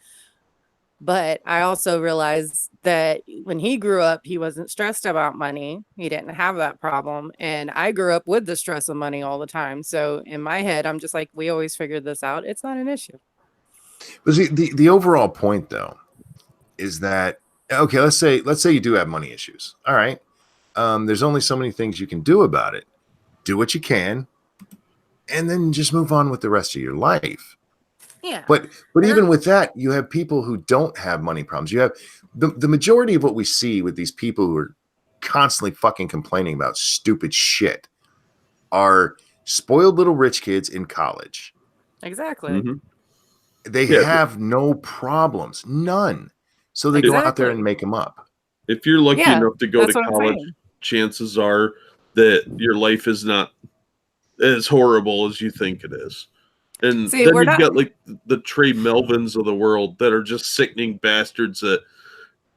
[SPEAKER 4] But I also realized that when he grew up, he wasn't stressed about money. He didn't have that problem. And I grew up with the stress of money all the time. So in my head, I'm just like, we always figured this out. It's not an issue.
[SPEAKER 1] But see, the overall point, though, is that, okay, let's say you do have money issues. All right. There's only so many things you can do about it. Do what you can, and then just move on with the rest of your life.
[SPEAKER 4] Yeah.
[SPEAKER 1] But even with that, you have people who don't have money problems. You have the majority of what we see with these people who are constantly fucking complaining about stupid shit are spoiled little rich kids in college.
[SPEAKER 4] Exactly.
[SPEAKER 3] Mm-hmm.
[SPEAKER 1] They have no problems, none. So they go out there and make them up.
[SPEAKER 3] If you're lucky enough to go to college, chances are that your life is not as horrible as you think it is. And then you've got like the Trey Melvins of the world that are just sickening bastards that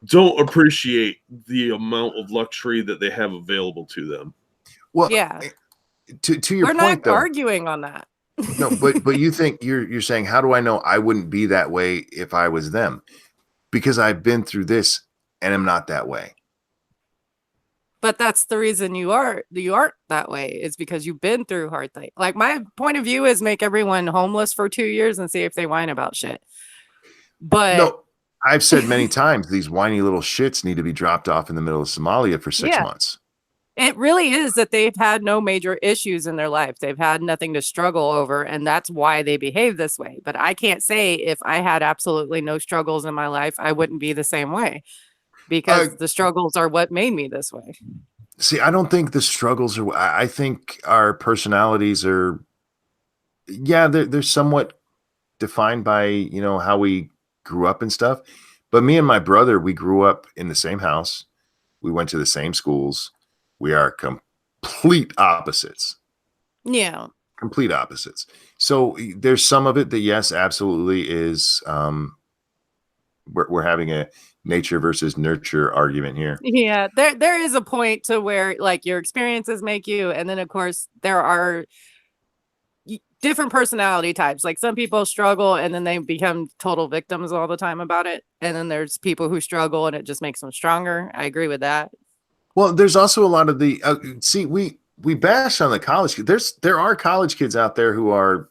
[SPEAKER 3] don't appreciate the amount of luxury that they have available to them.
[SPEAKER 1] Well, yeah. To your point,
[SPEAKER 4] we're not arguing on that.
[SPEAKER 1] No, but you think you're saying, how do I know I wouldn't be that way if I was them? Because I've been through this and I'm not that way.
[SPEAKER 4] But that's the reason you aren't that way, is because you've been through hard things. Like, my point of view is make everyone homeless for 2 years and see if they whine about shit. But
[SPEAKER 1] no, I've said many times these whiny little shits need to be dropped off in the middle of Somalia for 6 months.
[SPEAKER 4] It really is that they've had no major issues in their life. They've had nothing to struggle over, and that's why they behave this way. But I can't say if I had absolutely no struggles in my life, I wouldn't be the same way. Because the struggles are what made me this way.
[SPEAKER 1] See, I don't think the struggles are. I think our personalities are. Yeah, they're somewhat defined by how we grew up and stuff. But me and my brother, we grew up in the same house. We went to the same schools. We are complete opposites.
[SPEAKER 4] Yeah,
[SPEAKER 1] complete opposites. So there's some of it that yes, absolutely is. We're having a nature versus nurture argument here.
[SPEAKER 4] Yeah, there is a point to where like your experiences make you, and then of course there are different personality types. Like some people struggle and then they become total victims all the time about it, and then there's people who struggle and it just makes them stronger. I agree with that.
[SPEAKER 1] Well, there's also a lot of the see we bash on the college. There are college kids out there who are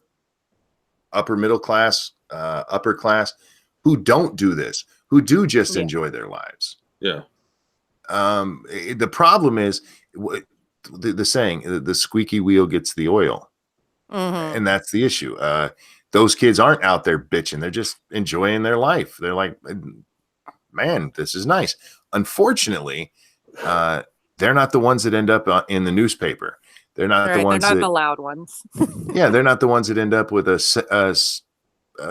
[SPEAKER 1] upper middle class, upper class, who don't do this, who do just enjoy their lives.
[SPEAKER 3] Yeah.
[SPEAKER 1] The problem is the saying, the squeaky wheel gets the oil.
[SPEAKER 4] Mm-hmm.
[SPEAKER 1] And that's the issue. Those kids aren't out there bitching. They're just enjoying their life. They're like, man, this is nice. Unfortunately, they're not the ones that end up in the newspaper. They're not the
[SPEAKER 4] Right, they're
[SPEAKER 1] ones
[SPEAKER 4] not
[SPEAKER 1] that,
[SPEAKER 4] the loud ones.
[SPEAKER 1] yeah, they're not the ones that end up with a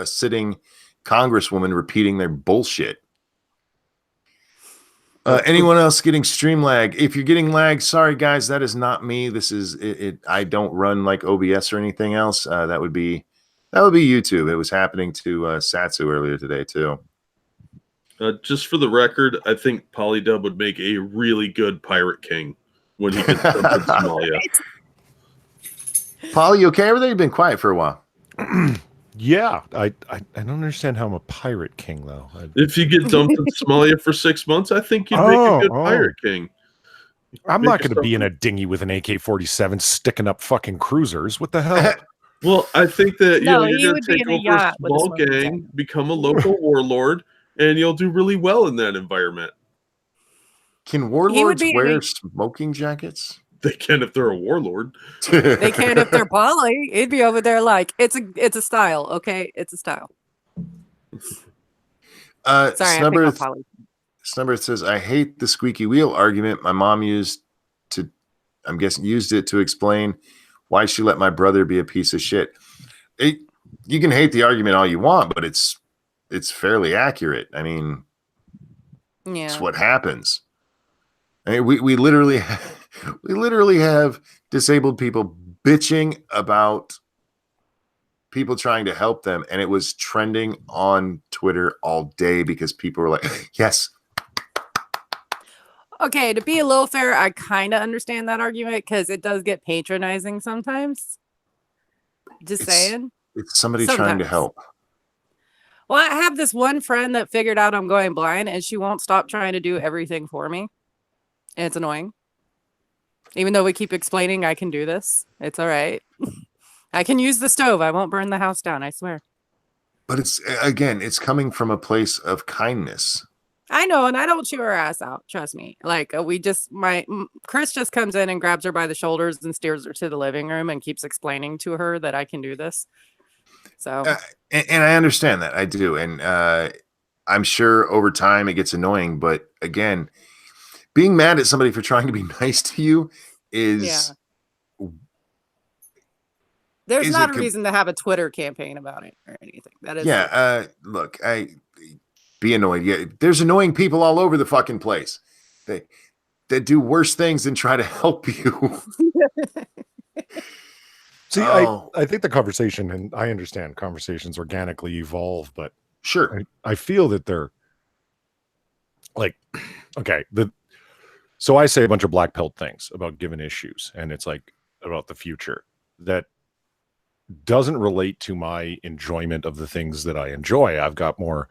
[SPEAKER 1] sitting congresswoman repeating their bullshit. Anyone else getting stream lag? If you're getting lag, sorry guys, that is not me. This is it. I don't run like OBS or anything else. That would be YouTube. It was happening to Satsu earlier today too.
[SPEAKER 3] Just for the record, I think Polydub would make a really good pirate king when he gets dumped in Somalia.
[SPEAKER 1] Polly, you okay over there? You've been quiet for a while.
[SPEAKER 2] Yeah, I don't understand how I'm a pirate king though.
[SPEAKER 3] If you get dumped in Somalia for 6 months, I think you'd make a good pirate king.
[SPEAKER 2] I'm
[SPEAKER 3] Make
[SPEAKER 2] not going to
[SPEAKER 3] yourself
[SPEAKER 2] be in a dinghy with an AK-47 sticking up fucking cruisers. What the hell?
[SPEAKER 3] Well, I think that
[SPEAKER 4] No,
[SPEAKER 3] you're
[SPEAKER 4] he
[SPEAKER 3] going
[SPEAKER 4] would
[SPEAKER 3] to
[SPEAKER 4] be
[SPEAKER 3] take
[SPEAKER 4] in a
[SPEAKER 3] over a
[SPEAKER 4] yacht with a
[SPEAKER 3] small
[SPEAKER 4] smoking
[SPEAKER 3] gang,
[SPEAKER 4] gun.
[SPEAKER 3] become a local warlord, and you'll do really well in that environment.
[SPEAKER 1] Can warlords
[SPEAKER 4] be in
[SPEAKER 1] wear
[SPEAKER 4] a-
[SPEAKER 1] smoking jackets?
[SPEAKER 3] They can if they're a warlord.
[SPEAKER 4] They can if they're Polly. He'd be over there like it's a style, okay? It's a style. Sorry, I pick on Polly.
[SPEAKER 1] Snubber says, I hate the squeaky wheel argument my mom used it to explain why she let my brother be a piece of shit. You can hate the argument all you want, but it's fairly accurate. I mean,
[SPEAKER 4] Yeah.
[SPEAKER 1] it's what happens. I mean, we literally have disabled people bitching about people trying to help them, and it was trending on Twitter all day because people were like, yes.
[SPEAKER 4] Okay, to be a little fair, I kind of understand that argument because it does get patronizing sometimes. Just saying.
[SPEAKER 1] It's somebody trying to help.
[SPEAKER 4] Well, I have this one friend that figured out I'm going blind, and she won't stop trying to do everything for me. And it's annoying. Even though we keep explaining I can do this, it's all right. I can use the stove. I won't burn the house down, I swear.
[SPEAKER 1] But it's coming from a place of kindness.
[SPEAKER 4] I know, and I don't chew her ass out. Trust me. Like Chris just comes in and grabs her by the shoulders and steers her to the living room and keeps explaining to her that I can do this. So,
[SPEAKER 1] and I understand that. I do, and I'm sure over time it gets annoying. But again, being mad at somebody for trying to be nice to you is.
[SPEAKER 4] Yeah. There's not a reason to have a Twitter campaign about it or anything. That is.
[SPEAKER 1] Look, be annoyed. Yeah, there's annoying people all over the fucking place. They do worse things than try to help you.
[SPEAKER 2] See, I think the conversation, and I understand conversations organically evolve, but
[SPEAKER 1] sure,
[SPEAKER 2] I feel that they're like, okay, so I say a bunch of black pilled things about given issues, and it's like about the future that doesn't relate to my enjoyment of the things that I enjoy. I've got more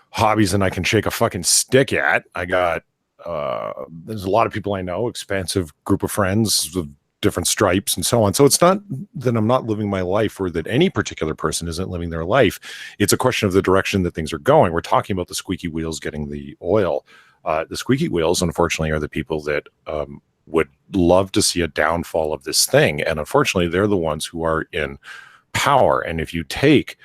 [SPEAKER 2] hobbies than I can shake a fucking stick at. I got there's a lot of people I know, expansive group of friends of different stripes and so on. So it's not that I'm not living my life or that any particular person isn't living their life. It's a question of the direction that things are going. We're talking about the squeaky wheels getting the oil. The squeaky wheels, unfortunately, are the people that would love to see a downfall of this thing. And unfortunately, they're the ones who are in power. And if you take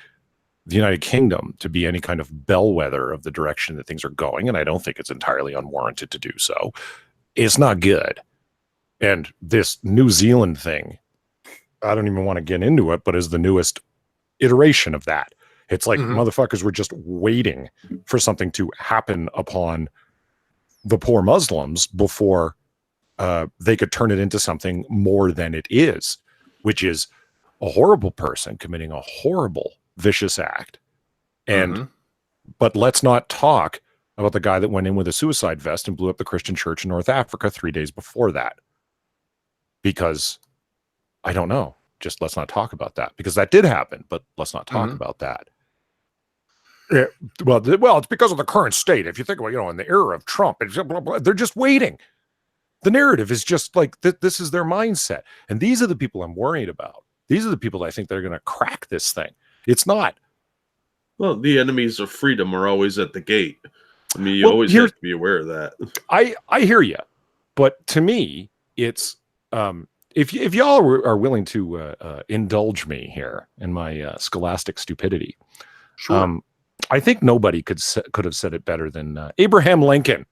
[SPEAKER 2] the United Kingdom to be any kind of bellwether of the direction that things are going, and I don't think it's entirely unwarranted to do so, it's not good. And this New Zealand thing, I don't even want to get into it, but is the newest iteration of that. It's like motherfuckers were just waiting for something to happen upon the poor Muslims before they could turn it into something more than it is, which is a horrible person committing a horrible, vicious act. And but let's not talk about the guy that went in with a suicide vest and blew up the Christian church in North Africa 3 days before that. Because I don't know. Just let's not talk about that, because that did happen, but let's not talk about that. Yeah, well, it's because of the current state. If you think about, in the era of Trump, it's blah, blah, blah, they're just waiting. The narrative is just like this is their mindset. And these are the people I'm worried about. These are the people that I think they're going to crack this thing. It's not.
[SPEAKER 3] Well, the enemies of freedom are always at the gate. I mean, you always have to be aware of that.
[SPEAKER 2] I hear you. But to me, it's if y'all are willing to indulge me here in my scholastic stupidity,
[SPEAKER 1] sure.
[SPEAKER 2] I think nobody could have said it better than Abraham Lincoln,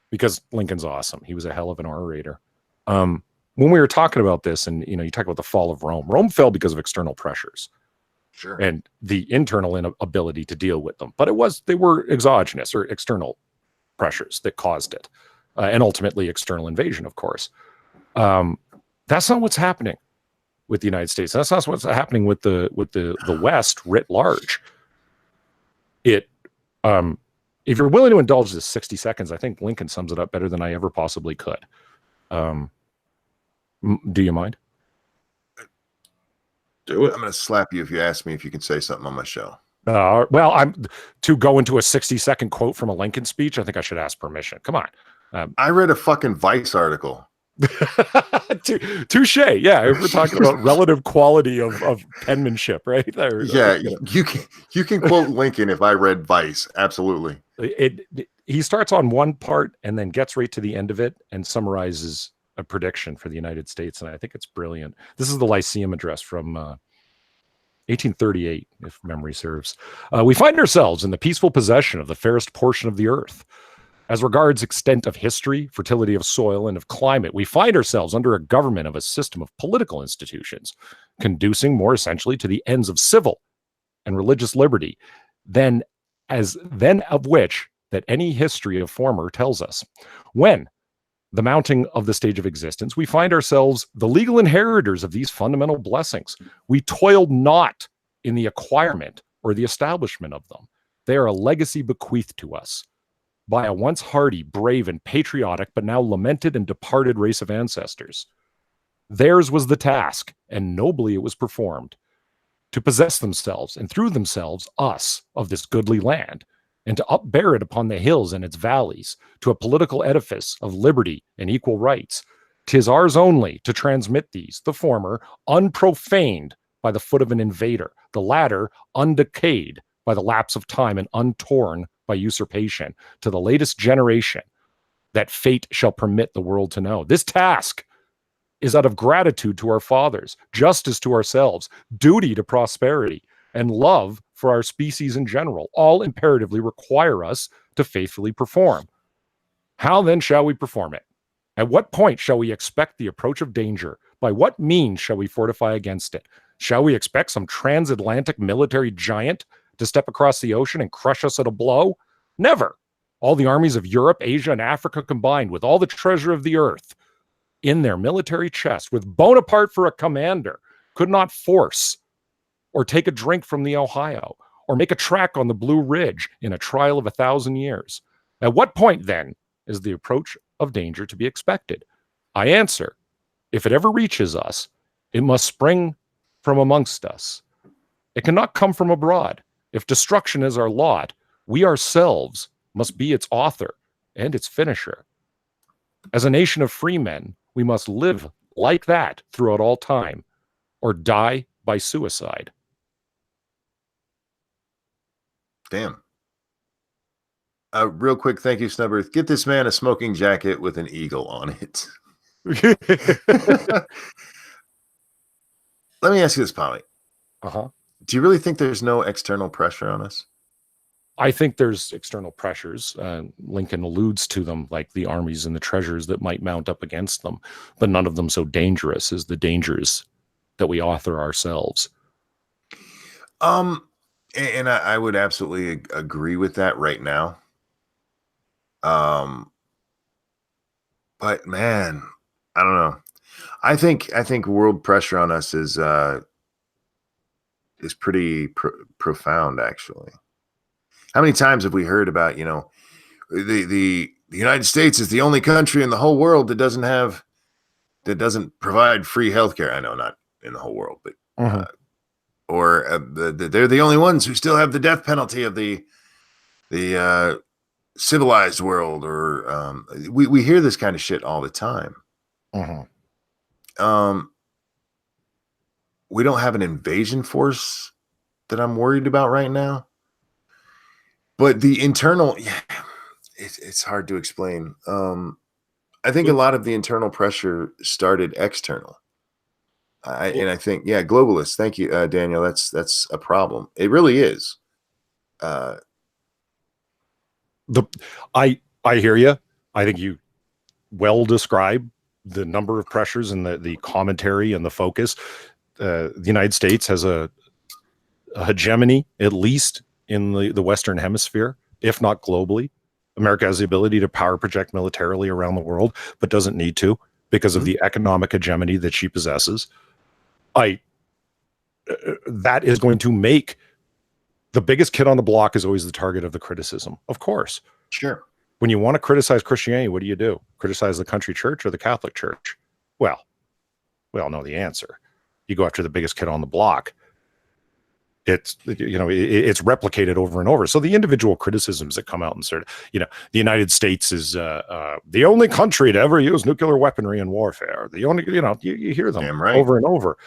[SPEAKER 2] because Lincoln's awesome. He was a hell of an orator. When when we were talking about this, and you talk about the fall of Rome. Rome fell because of external pressures.
[SPEAKER 1] Sure.
[SPEAKER 2] And the internal inability to deal with them. But they were exogenous or external pressures that caused it. And ultimately external invasion, of course. That's not what's happening with the United States. That's not what's happening with the West writ large. If you're willing to indulge this 60 seconds, I think Lincoln sums it up better than I ever possibly could. Do you mind?
[SPEAKER 3] Do it.
[SPEAKER 1] I'm going to slap you if you ask me if you can say something on my show.
[SPEAKER 2] Well, I'm to go into a 60-second quote from a Lincoln speech. I think I should ask permission. Come on.
[SPEAKER 1] I read a fucking Vice article.
[SPEAKER 2] Touche. Yeah, we're talking about relative quality of penmanship, right?
[SPEAKER 1] You can quote Lincoln if I read Vice. Absolutely.
[SPEAKER 2] He starts on one part and then gets right to the end of it and summarizes a prediction for the United States, and I think it's brilliant. This is the Lyceum address from 1838, if memory serves. We find ourselves in the peaceful possession of the fairest portion of the earth. As regards extent of history, fertility of soil, and of climate, we find ourselves under a government of a system of political institutions, conducing more essentially to the ends of civil and religious liberty than of which that any history of former tells us. When the mounting of the stage of existence, we find ourselves the legal inheritors of these fundamental blessings. We toiled not in the acquirement or the establishment of them. They are a legacy bequeathed to us by a once hardy, brave, and patriotic, but now lamented and departed race of ancestors. Theirs was the task, and nobly it was performed, to possess themselves, and through themselves us, of this goodly land, and to upbear it upon the hills and its valleys, to a political edifice of liberty and equal rights. 'Tis ours only to transmit these, the former, unprofaned by the foot of an invader, the latter, undecayed by the lapse of time and untorn by usurpation, to the latest generation, that fate shall permit the world to know. This task is out of gratitude to our fathers, justice to ourselves, duty to prosperity, and love for our species in general, all imperatively require us to faithfully perform. How then shall we perform it? At what point shall we expect the approach of danger? By what means shall we fortify against it? Shall we expect some transatlantic military giant to step across the ocean and crush us at a blow? Never. All the armies of Europe, Asia, and Africa combined, with all the treasure of the earth in their military chest, with Bonaparte for a commander, could not force or take a drink from the Ohio, or make a track on the Blue Ridge in a trial of 1,000 years. At what point, then, is the approach of danger to be expected? I answer, if it ever reaches us, it must spring from amongst us. It cannot come from abroad. If destruction is our lot, we ourselves must be its author and its finisher. As a nation of free men, we must live like that throughout all time, or die by suicide.
[SPEAKER 1] Damn. Real quick, thank you, Snubberth. Get this man a smoking jacket with an eagle on it. Let me ask you this, Polly. Do you really think there's no external pressure on us?
[SPEAKER 2] I think there's external pressures. Lincoln alludes to them, like the armies and the treasures that might mount up against them, but none of them so dangerous as the dangers that we author ourselves.
[SPEAKER 1] And I would absolutely agree with that right now. But man, I don't know. I think world pressure on us is pretty profound, actually. How many times have we heard about, the United States is the only country in the whole world that doesn't provide free healthcare? I know not in the whole world, but they're the only ones who still have the death penalty of the civilized world, or we hear this kind of shit all the time. We don't have an invasion force that I'm worried about right now, but the internal, it's hard to explain. I think a lot of the internal pressure started external. And I think, globalists. Thank you, Daniel. That's a problem. It really is.
[SPEAKER 2] I hear you. I think you well describe the number of pressures and the commentary and the focus. The United States has a hegemony, at least in the Western Hemisphere, if not globally. America has the ability to power project militarily around the world, but doesn't need to because of the economic hegemony that she possesses. That is going to make the biggest kid on the block is always the target of the criticism. Of course.
[SPEAKER 1] Sure.
[SPEAKER 2] When you want to criticize Christianity, what do? Criticize the country church or the Catholic Church? Well, we all know the answer. You go after the biggest kid on the block. It's replicated over and over. So the individual criticisms that come out and sort of, the United States is the only country to ever use nuclear weaponry in warfare. The only, you hear them over and over.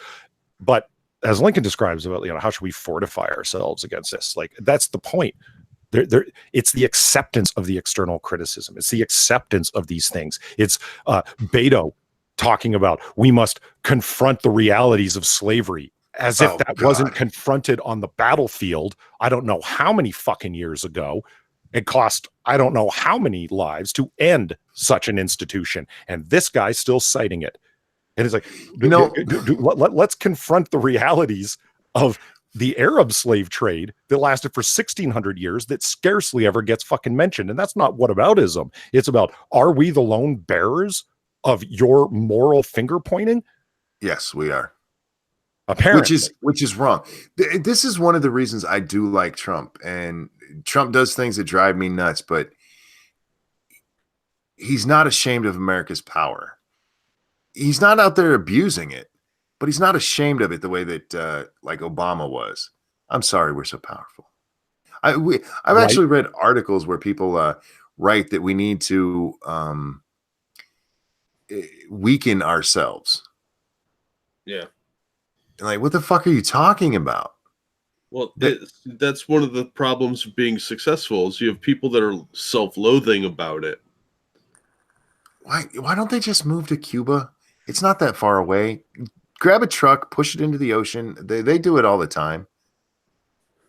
[SPEAKER 2] But as Lincoln describes about, how should we fortify ourselves against this? Like, that's the point. It's the acceptance of the external criticism. It's the acceptance of these things. It's Beto talking about we must confront the realities of slavery, as if that wasn't confronted on the battlefield. I don't know how many fucking years ago. It cost I don't know how many lives to end such an institution, and this guy's still citing it. And it's like, let's confront the realities of the Arab slave trade that lasted for 1,600 years that scarcely ever gets fucking mentioned. And that's not whataboutism. It's about, are we the lone bearers of your moral finger pointing?
[SPEAKER 1] Yes, we are.
[SPEAKER 2] Apparently.
[SPEAKER 1] Which is wrong. This is one of the reasons I do like Trump. And Trump does things that drive me nuts, but he's not ashamed of America's power. He's not out there abusing it, but he's not ashamed of it the way that like Obama was. I'm sorry, we're so powerful. I've actually read articles where people write that we need to weaken ourselves.
[SPEAKER 3] Yeah.
[SPEAKER 1] Like, what the fuck are you talking about?
[SPEAKER 3] Well, that's one of the problems of being successful is you have people that are self-loathing about it.
[SPEAKER 1] Why don't they just move to Cuba? It's not that far away. Grab a truck, push it into the ocean. They do it all the time.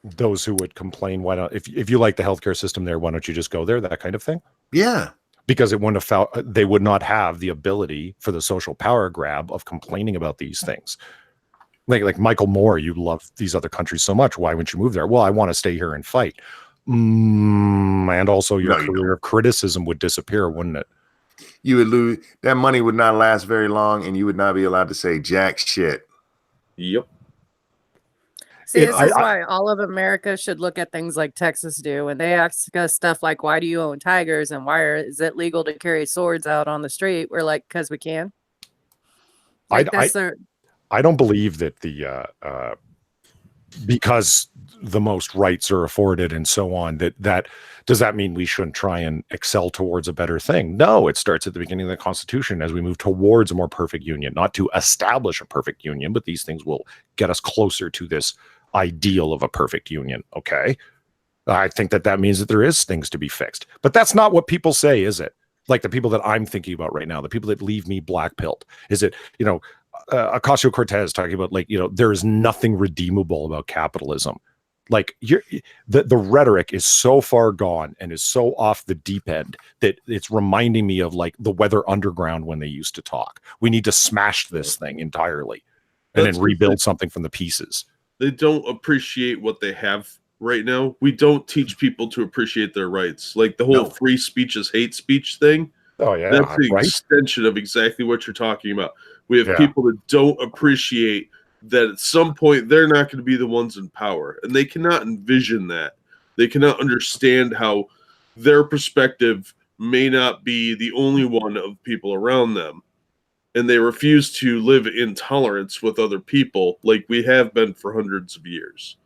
[SPEAKER 2] Those who would complain, why not? If you like the healthcare system there, why don't you just go there? That kind of thing.
[SPEAKER 1] Yeah. Because
[SPEAKER 2] it wouldn't have they would not have the ability for the social power grab of complaining about these things. Like Michael Moore, you love these other countries so much. Why wouldn't you move there? Well, I want to stay here and fight. And also your career of criticism would disappear, wouldn't it?
[SPEAKER 1] You would lose. That money would not last very long, and you would not be allowed to say jack shit.
[SPEAKER 3] Yep.
[SPEAKER 4] See, this is why all of America should look at things like Texas do. When they ask us stuff like, why do you own tigers and is it legal to carry swords out on the street? We're like, because we can. Like,
[SPEAKER 2] I don't believe that because the most rights are afforded and so on, that does that mean we shouldn't try and excel towards a better thing? No, it starts at the beginning of the Constitution as we move towards a more perfect union, not to establish a perfect union, but these things will get us closer to this ideal of a perfect union. Okay. I think that means that there is things to be fixed, but that's not what people say, is it? Like the people that I'm thinking about right now, the people that leave me black-pilled, is it, Ocasio-Cortez talking about there is nothing redeemable about capitalism. Like the rhetoric is so far gone and is so off the deep end that it's reminding me of like the Weather Underground when they used to talk. We need to smash this thing entirely and then rebuild something from the pieces.
[SPEAKER 3] They don't appreciate what they have right now. We don't teach people to appreciate their rights. Like the whole free speech is hate speech thing.
[SPEAKER 2] Oh yeah,
[SPEAKER 3] that's the extension of exactly what you're talking about. We have people that don't appreciate that at some point they're not going to be the ones in power, and they cannot envision that. They cannot understand how their perspective may not be the only one of people around them, and they refuse to live in tolerance with other people like we have been for hundreds of years.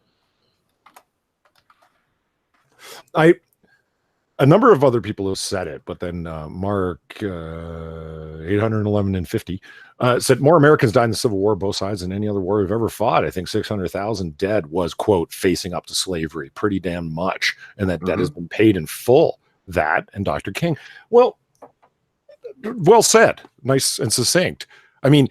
[SPEAKER 2] A number of other people have said it, but then Mark 811 and 50 said more Americans died in the Civil War, both sides, than any other war we've ever fought. I think 600,000 dead was, quote, facing up to slavery. Pretty damn much. And that debt has been paid in full. That and Dr. King. Well said. Nice and succinct. I mean,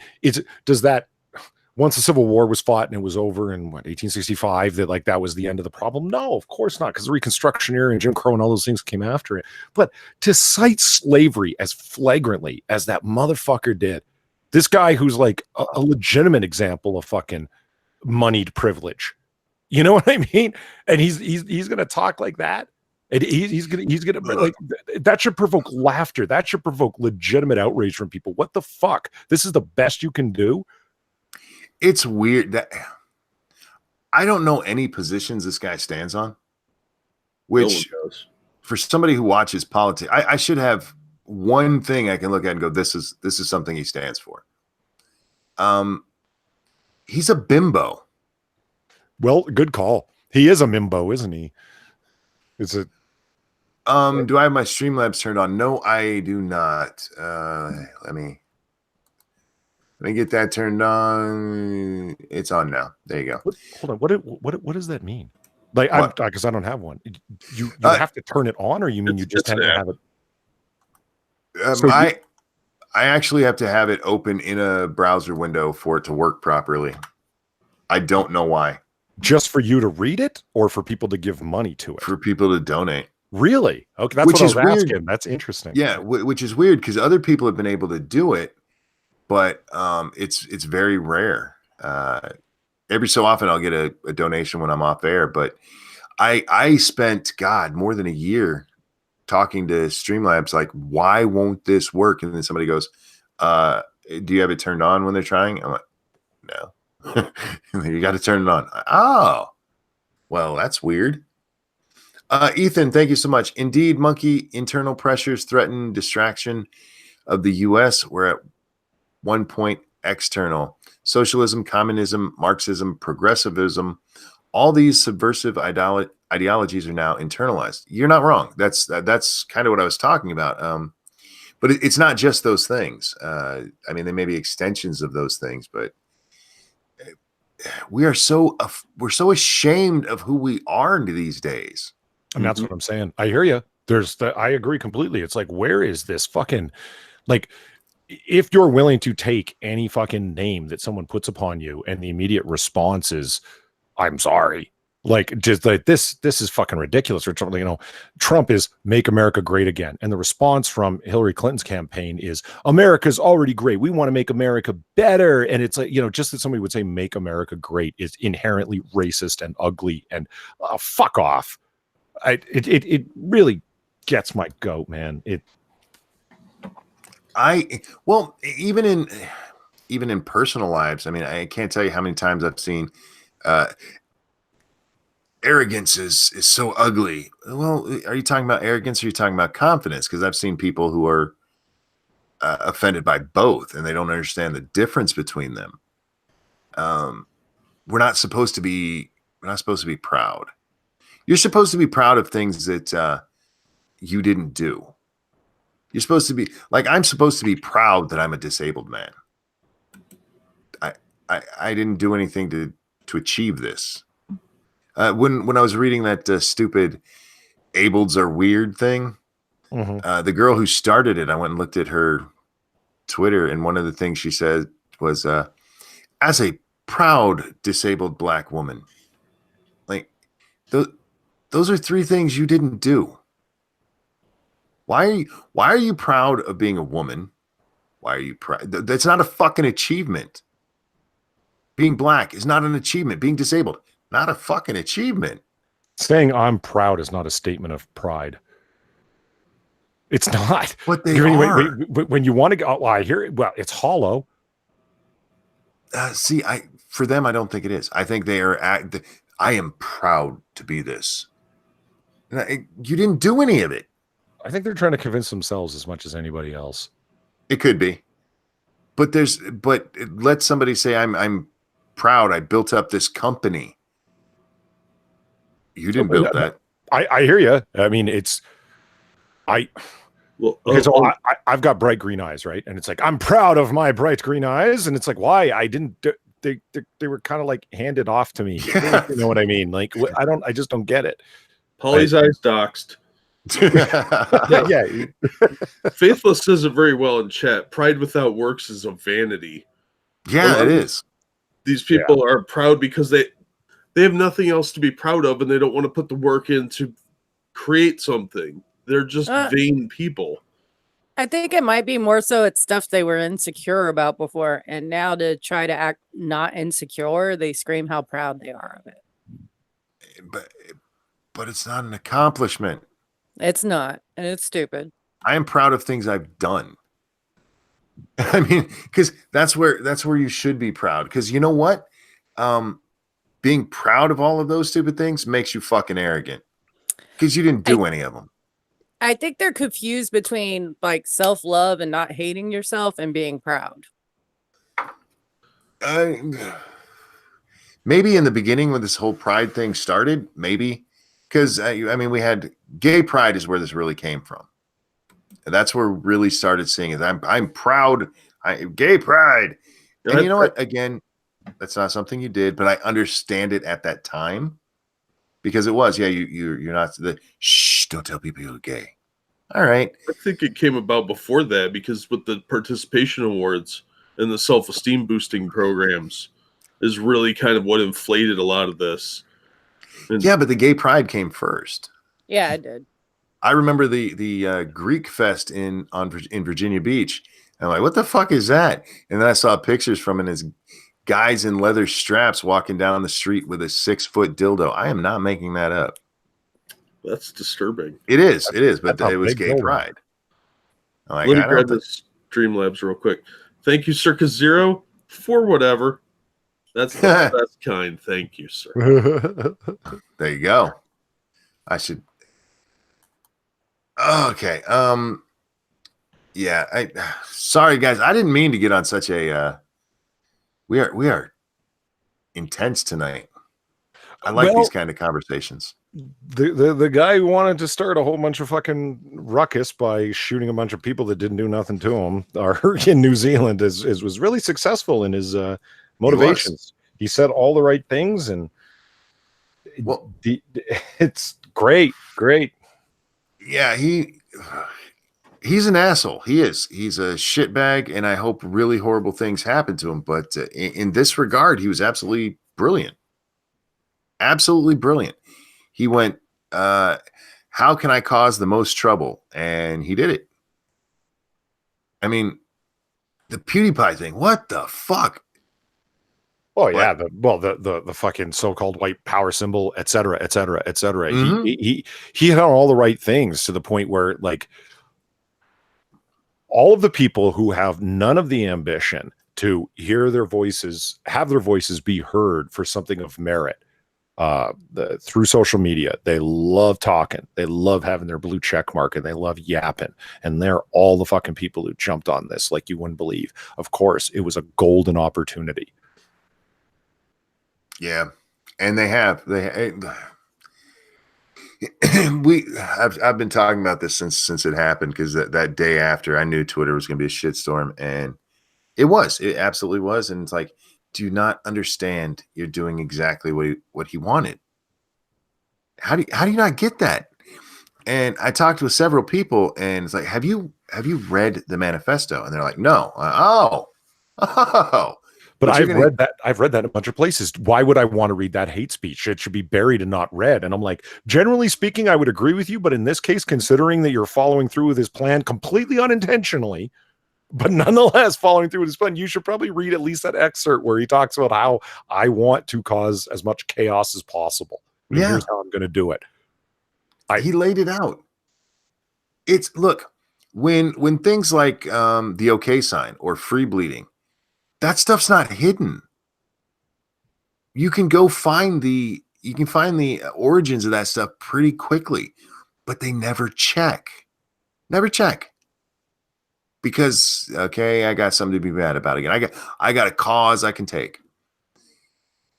[SPEAKER 2] once the Civil War was fought and it was over in 1865, that like that was the end of the problem? No, of course not, because the Reconstruction era and Jim Crow and all those things came after it. But to cite slavery as flagrantly as that motherfucker did, this guy who's like a legitimate example of fucking moneyed privilege, you know what I mean? And he's gonna talk like that. And he's gonna like that should provoke laughter. That should provoke legitimate outrage from people. What the fuck? This is the best you can do.
[SPEAKER 1] It's weird that I don't know any positions this guy stands on. Which, for somebody who watches politics, I should have one thing I can look at and go, this is something he stands for. He's a bimbo.
[SPEAKER 2] Well, good call. He is a mimbo, isn't he? Is it?
[SPEAKER 1] Do I have my Streamlabs turned on? No, I do not. Let me get that turned on. It's on now. There you go.
[SPEAKER 2] Hold on. What does that mean? Like, because I don't have one. You have to turn it on, or you mean you just have to have it?
[SPEAKER 1] I actually have to have it open in a browser window for it to work properly. I don't know why.
[SPEAKER 2] Just for you to read it, or for people to give money to it?
[SPEAKER 1] For people to donate.
[SPEAKER 2] Really? Okay, that's what I was asking. That's interesting.
[SPEAKER 1] Yeah, which is weird because other people have been able to do it, but it's very rare. Every so often I'll get a donation when I'm off air, but I spent more than a year talking to Streamlabs like, why won't this work? And then somebody goes, do you have it turned on when they're trying? I'm like, no. You got to turn it on. Oh, well, that's weird. Ethan, thank you so much. Indeed, monkey internal pressures threaten distraction of the U.S. We're at one point external. Socialism, communism, Marxism, progressivism, all these subversive ideologies are now internalized. You're not wrong. That's kind of what I was talking about. But it's not just those things. I mean, they may be extensions of those things, but we're so ashamed of who we are these days.
[SPEAKER 2] And that's what I'm saying. I hear you. I agree completely. It's like, where is this fucking, like, if you're willing to take any fucking name that someone puts upon you and the immediate response is, I'm sorry. Like, just like this is fucking ridiculous. Or something, you know, Trump is make America great again. And the response from Hillary Clinton's campaign is, America's already great. We want to make America better. And it's like, you know, just that somebody would say make America great is inherently racist and ugly and fuck off. It really gets my goat, man.
[SPEAKER 1] Even in personal lives, I mean, I can't tell you how many times I've seen arrogance is so ugly. Well, are you talking about arrogance or are you talking about confidence? Because I've seen people who are offended by both and they don't understand the difference between them. We're not supposed to be proud. You're supposed to be proud of things that you didn't do. You're supposed to be like, I'm supposed to be proud that I'm a disabled man. I didn't do anything to achieve this. When I was reading that stupid ableds are weird thing, the girl who started it, I went and looked at her Twitter, and one of the things she said was, as a proud disabled black woman, like those are three things you didn't do. Why are you proud of being a woman? Why are you proud? That's not a fucking achievement. Being black is not an achievement. Being disabled, not a fucking achievement.
[SPEAKER 2] Saying I'm proud is not a statement of pride. It's not.
[SPEAKER 1] What they are.
[SPEAKER 2] When you want to go, well, I hear it. Well, it's hollow.
[SPEAKER 1] For them, I don't think it is. I think they are. I am proud to be this. You didn't do any of it.
[SPEAKER 2] I think they're trying to convince themselves as much as anybody else.
[SPEAKER 1] It could be, but let somebody say I'm proud. I built up this company. You didn't build that.
[SPEAKER 2] I hear you. I mean, I've got bright green eyes, right? And it's like, I'm proud of my bright green eyes. And it's like, why? I didn't, they were kind of like handed off to me. Yeah. You know what I mean? Like, I just don't get it.
[SPEAKER 3] Polly's eyes doxed.
[SPEAKER 2] Yeah.
[SPEAKER 3] Faithless says it very well in chat. Pride without works is a vanity.
[SPEAKER 1] Yeah, it is.
[SPEAKER 3] These people are proud because they have nothing else to be proud of, and they don't want to put the work in to create something. They're just vain people.
[SPEAKER 4] I think it might be more so it's stuff they were insecure about before, and now to try to act not insecure, they scream how proud they are of it.
[SPEAKER 1] But it's not an accomplishment.
[SPEAKER 4] It's not, and it's stupid.
[SPEAKER 1] I am proud of things I've done. I mean, because that's where you should be proud. Because you know what? Being proud of all of those stupid things makes you fucking arrogant. Because you didn't do any of them.
[SPEAKER 4] I think they're confused between like self-love and not hating yourself and being proud.
[SPEAKER 1] Maybe in the beginning when this whole pride thing started, maybe. Because, I mean, we had gay pride is where this really came from. And that's where we really started seeing it. I'm proud. Gay pride. And you know what? Again, that's not something you did, but I understand it at that time. Because it was, you're not shh, don't tell people you're gay. All right.
[SPEAKER 3] I think it came about before that because with the participation awards and the self-esteem boosting programs is really kind of what inflated a lot of this. And
[SPEAKER 1] but the gay pride came first.
[SPEAKER 4] Yeah, it did.
[SPEAKER 1] I remember the Greek fest in Virginia Beach. And I'm like, what the fuck is that? And then I saw pictures from it as guys in leather straps walking down the street with a 6-foot dildo. I am not making that up.
[SPEAKER 3] That's disturbing.
[SPEAKER 1] It is, but it was gay pride.
[SPEAKER 3] Let me grab this Streamlabs real quick. Thank you, Circus Zero, for whatever. That's the best kind. Thank you, sir.
[SPEAKER 1] There you go. I should. Okay. Yeah. Sorry, guys. I didn't mean to get on such a. We are intense tonight. I like these kind of conversations.
[SPEAKER 2] The guy who wanted to start a whole bunch of fucking ruckus by shooting a bunch of people that didn't do nothing to him, or in New Zealand, was really successful in his motivations. He said all the right things, and it's great.
[SPEAKER 1] Yeah, he's an asshole. He is. He's a shitbag, and I hope really horrible things happen to him. But in this regard, he was absolutely brilliant. Absolutely brilliant. He went, how can I cause the most trouble? And he did it. I mean, the PewDiePie thing, what the fuck?
[SPEAKER 2] Oh yeah, the fucking so-called white power symbol, et cetera. Mm-hmm. He hit on all the right things to the point where, like, all of the people who have none of the ambition to hear their voices, have their voices be heard for something of merit, through social media, they love talking, they love having their blue check mark, and they love yapping, and they're all the fucking people who jumped on this like you wouldn't believe. Of course, it was a golden opportunity.
[SPEAKER 1] Yeah, and I've been talking about this since it happened, because that day after, I knew Twitter was going to be a shitstorm, and it absolutely was. And it's like, do you not understand you're doing exactly what he wanted? How do you not get that? And I talked with several people, and it's like, have you read the manifesto? And they're like, no.
[SPEAKER 2] But I've read that in a bunch of places. Why would I want to read that hate speech? It should be buried and not read. And I'm like, generally speaking, I would agree with you. But in this case, considering that you're following through with his plan completely unintentionally, but nonetheless following through with his plan, you should probably read at least that excerpt where he talks about how I want to cause as much chaos as possible. Here's how I'm going to do it.
[SPEAKER 1] He laid it out. Look, when things like the OK sign or free bleeding, that stuff's not hidden. You can go find the origins of that stuff pretty quickly, but they never check. Because, okay, I got something to be mad about again. I got a cause I can take.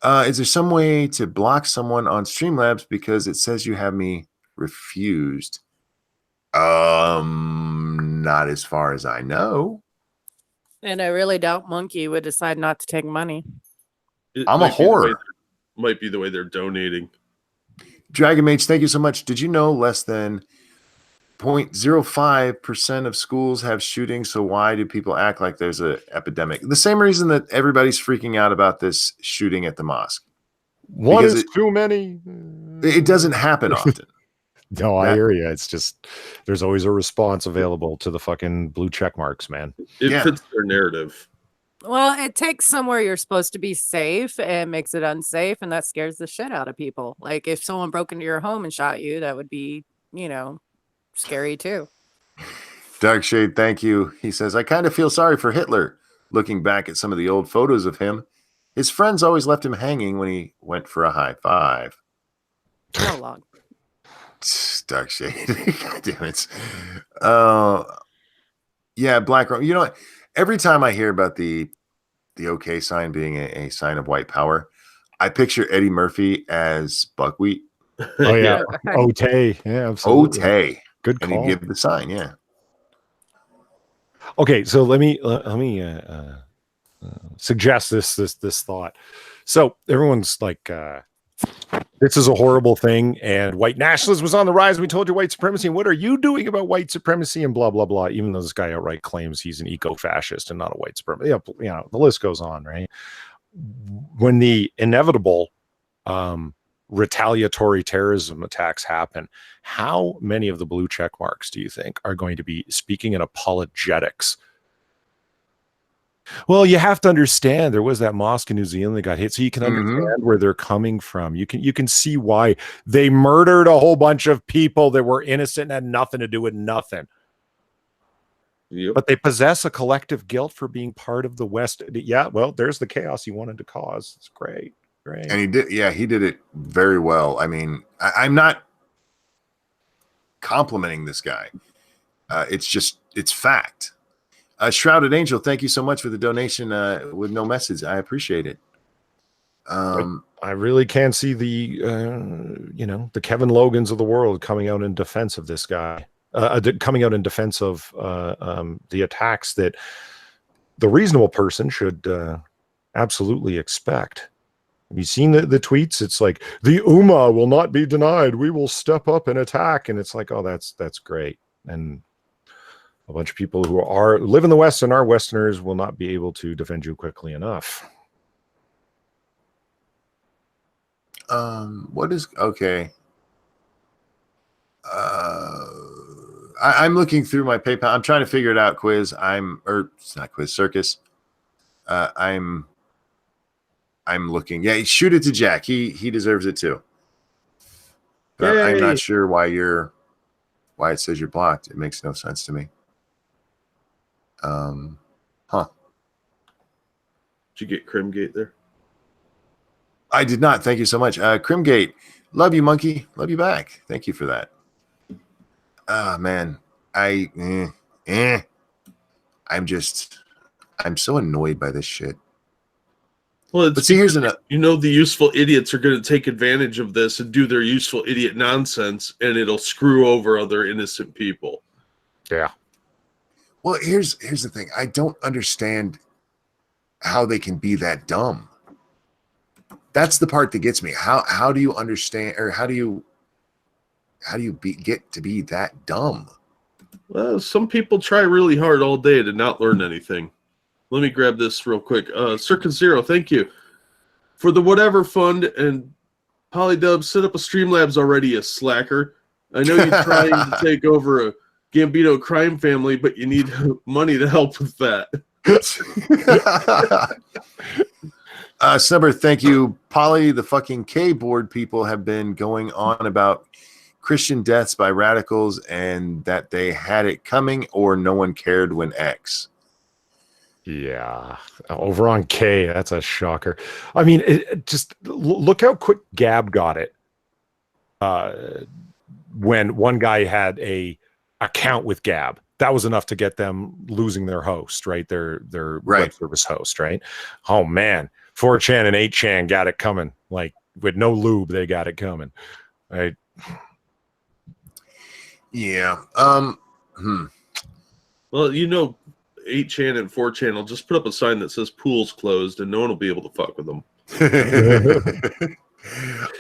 [SPEAKER 1] Is there some way to block someone on Streamlabs because it says you have me refused? Not as far as I know.
[SPEAKER 4] And I really doubt Monkey would decide not to take money.
[SPEAKER 1] I'm a whore.
[SPEAKER 3] Might be the way they're donating.
[SPEAKER 1] Dragon Mage, thank you so much. Did you know less than 0.05% of schools have shootings, so why do people act like there's an epidemic? The same reason that everybody's freaking out about this shooting at the mosque.
[SPEAKER 2] One
[SPEAKER 1] Because
[SPEAKER 2] is too many.
[SPEAKER 1] It doesn't happen often.
[SPEAKER 2] No, I
[SPEAKER 1] That-
[SPEAKER 2] hear you. It's just there's always a response available to the fucking blue check marks, man.
[SPEAKER 3] It
[SPEAKER 1] Yeah.
[SPEAKER 3] fits their narrative.
[SPEAKER 4] Well, it takes somewhere you're supposed to be safe and makes it unsafe, and that scares the shit out of people. Like if someone broke into your home and shot you, that would be, scary too.
[SPEAKER 1] Dark Shade, thank you. He says, I kind of feel sorry for Hitler. Looking back at some of the old photos of him, his friends always left him hanging when he went for a high five.
[SPEAKER 4] How long?
[SPEAKER 1] Dark Shade. God damn it. Yeah, Black Rome. You know what? Every time I hear about the OK sign being a sign of white power, I picture Eddie Murphy as buckwheat.
[SPEAKER 2] Oh yeah,
[SPEAKER 4] Okay.
[SPEAKER 2] Otay. Yeah, absolutely.
[SPEAKER 1] Otay.
[SPEAKER 2] Good
[SPEAKER 1] And
[SPEAKER 2] call.
[SPEAKER 1] he'd give the sign, yeah.
[SPEAKER 2] Okay, so let me suggest this thought. So everyone's like, this is a horrible thing, and white nationalism was on the rise. And we told you white supremacy, and what are you doing about white supremacy? And blah blah blah. Even though this guy outright claims he's an eco-fascist and not a white supremacist, the list goes on, right? When the inevitable retaliatory terrorism attacks happen, how many of the blue check marks do you think are going to be speaking in apologetics? Well, you have to understand there was that mosque in New Zealand that got hit, so you can understand where they're coming from. You can see why they murdered a whole bunch of people that were innocent and had nothing to do with nothing.
[SPEAKER 3] Yep.
[SPEAKER 2] But they possess a collective guilt for being part of the West. Yeah, well, there's the chaos he wanted to cause. It's great.
[SPEAKER 1] And he did it very well. I mean, I'm not complimenting this guy. It's fact. Shrouded Angel, thank you so much for the donation with no message. I appreciate it.
[SPEAKER 2] I really can't see the Kevin Logans of the world coming out in defense of this guy, coming out in defense of the attacks that the reasonable person should absolutely expect. Have you seen the tweets? It's like, the Ummah will not be denied. We will step up and attack. And it's like, oh, that's great. And a bunch of people who live in the West and are Westerners will not be able to defend you quickly enough.
[SPEAKER 1] Okay. I'm looking through my PayPal. I'm trying to figure it out, Quiz. It's not Quiz, Circus. I'm looking. Yeah, shoot it to Jack. He deserves it too. But I'm not sure why it says you're blocked. It makes no sense to me.
[SPEAKER 3] Did you get Crimgate there?
[SPEAKER 1] I did not. Thank you so much. Crimgate, love you, monkey. Love you back. Thank you for that. Man, I'm so annoyed by this shit.
[SPEAKER 3] Well,
[SPEAKER 1] but see, here's another.
[SPEAKER 3] The useful idiots are going to take advantage of this and do their useful idiot nonsense, and it'll screw over other innocent people.
[SPEAKER 2] Yeah.
[SPEAKER 1] Well, here's the thing. I don't understand how they can be that dumb. That's the part that gets me. How do you understand, or how do you get to be that dumb?
[SPEAKER 3] Well, some people try really hard all day to not learn anything. Let me grab this real quick. Circuit Zero, thank you for the whatever fund, and Polydub, set up a Streamlabs already, a slacker. I know you're trying to take over a Gambino crime family, but you need money to help with that.
[SPEAKER 1] Snubber, thank you. Polly, the fucking K-board people have been going on about Christian deaths by radicals and that they had it coming or no one cared when X.
[SPEAKER 2] Yeah, over on K, that's a shocker. I mean, just look how quick Gab got it. When one guy had a account with Gab, that was enough to get them losing their host, right? Their web service host, right? Oh man, 4chan and 8chan got it coming. Like with no lube, they got it coming, right?
[SPEAKER 1] Yeah.
[SPEAKER 3] Well, 8chan and 4chan will just put up a sign that says pool's closed and no one will be able to fuck with them.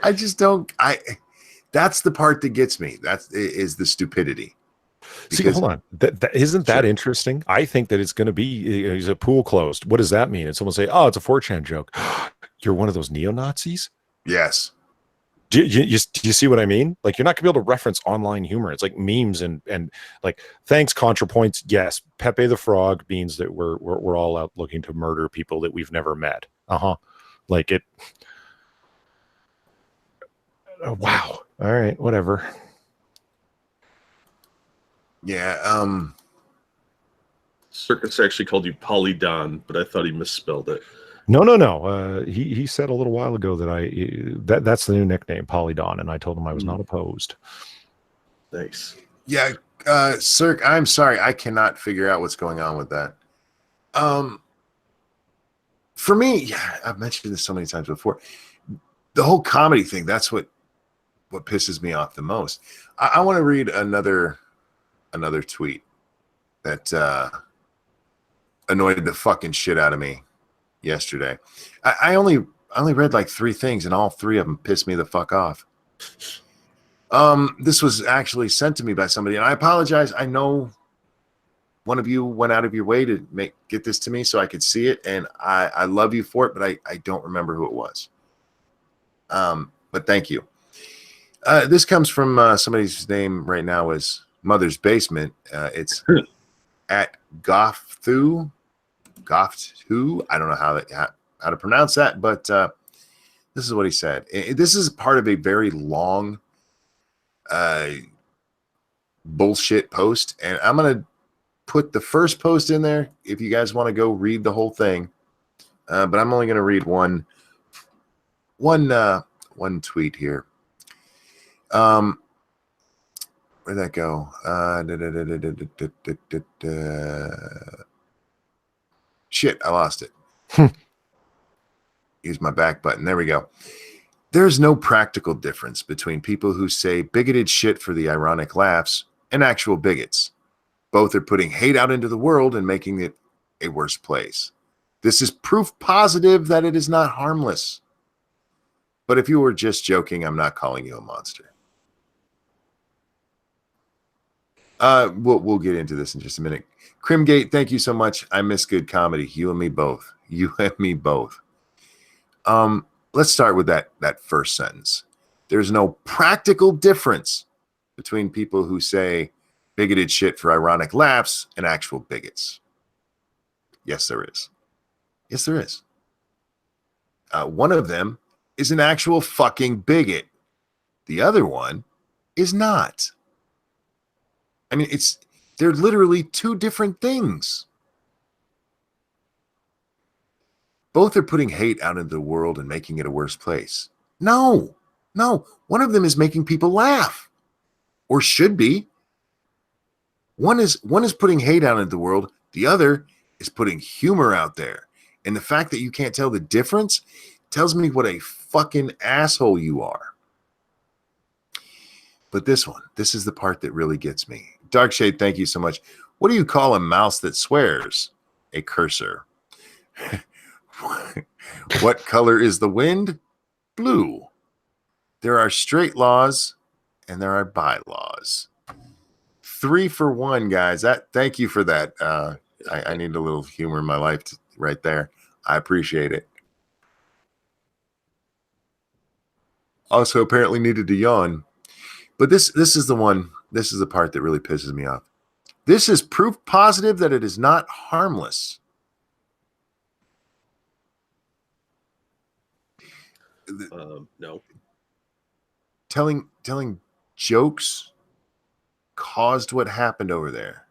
[SPEAKER 1] I just don't. That's the part that gets me. That is the stupidity.
[SPEAKER 2] See,
[SPEAKER 1] Because
[SPEAKER 2] hold on. Isn't that
[SPEAKER 1] Sure.
[SPEAKER 2] interesting? I think that it's going to be is a pool closed. What does that mean? And someone say, "Oh, it's a 4chan joke." You're one of those neo-Nazis?
[SPEAKER 1] yes,
[SPEAKER 2] Do you see what I mean? Like, you're not gonna be able to reference online humor. It's like memes and like, thanks, ContraPoints. Yes, Pepe the Frog means that we're all out looking to murder people that we've never met. Like it. Oh, wow. All right. Whatever.
[SPEAKER 1] yeah.
[SPEAKER 3] Circus actually called you Polydon, but I thought he misspelled it.
[SPEAKER 2] No. He said a little while ago that that's the new nickname, Polydon, and I told him I was not opposed.
[SPEAKER 3] Nice.
[SPEAKER 1] Yeah, Sir, I'm sorry, I cannot figure out what's going on with that. For me, yeah, I've mentioned this so many times before. The whole comedy thing, that's what pisses me off the most. I want to read another tweet that annoyed the fucking shit out of me yesterday. I only read like 3 things, and all 3 of them pissed me the fuck off. This was actually sent to me by somebody, and I apologize. I know one of you went out of your way to get this to me so I could see it, and I love you for it, but I don't remember who it was. But thank you. This comes from somebody's name right now is Mother's Basement. It's at Gofthu. I don't know how to pronounce that, but this is what he said. This is part of a very long bullshit post, and I'm gonna put the first post in there if you guys want to go read the whole thing, but I'm only gonna read one tweet here. Where'd that go? Shit, I lost it. Use my back button. There we go. There's no practical difference between people who say bigoted shit for the ironic laughs and actual bigots. Both are putting hate out into the world and making it a worse place. This is proof positive that it is not harmless. But if you were just joking, I'm not calling you a monster. We'll get into this in just a minute. Crimgate, thank you so much. I miss good comedy. You and me both. You and me both. Let's start with that first sentence. There's no practical difference between people who say bigoted shit for ironic laughs and actual bigots. Yes, there is. Yes, there is. One of them is an actual fucking bigot. The other one is not. I mean, they're literally 2 different things. Both are putting hate out into the world and making it a worse place. No. One of them is making people laugh, or should be. One is putting hate out into the world. The other is putting humor out there. And the fact that you can't tell the difference tells me what a fucking asshole you are. But this is the part that really gets me. Darkshade, thank you so much. What do you call a mouse that swears? A cursor. What color is the wind? Blue. There are straight laws and there are bylaws. 3 for 1, guys. Thank you for that. I need a little humor in my life right there. I appreciate it. Also, apparently needed to yawn. But this is the one. This is the part that really pisses me off. This is proof positive that it is not harmless.
[SPEAKER 3] No.
[SPEAKER 1] Telling jokes caused what happened over there.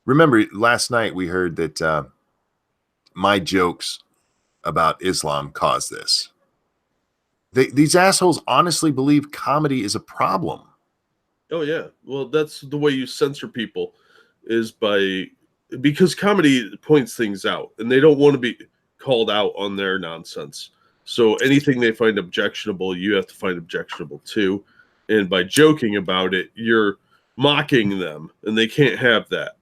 [SPEAKER 1] Remember, last night we heard that my jokes about Islam caused this. These assholes honestly believe comedy is a problem.
[SPEAKER 3] Oh yeah. Well, that's the way you censor people, is because comedy points things out, and they don't want to be called out on their nonsense. So anything they find objectionable, you have to find objectionable too. And by joking about it, you're mocking them, and they can't have that.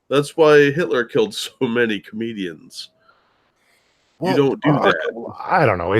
[SPEAKER 3] That's why Hitler killed so many comedians.
[SPEAKER 1] Well,
[SPEAKER 3] you don't do that.
[SPEAKER 2] I don't know.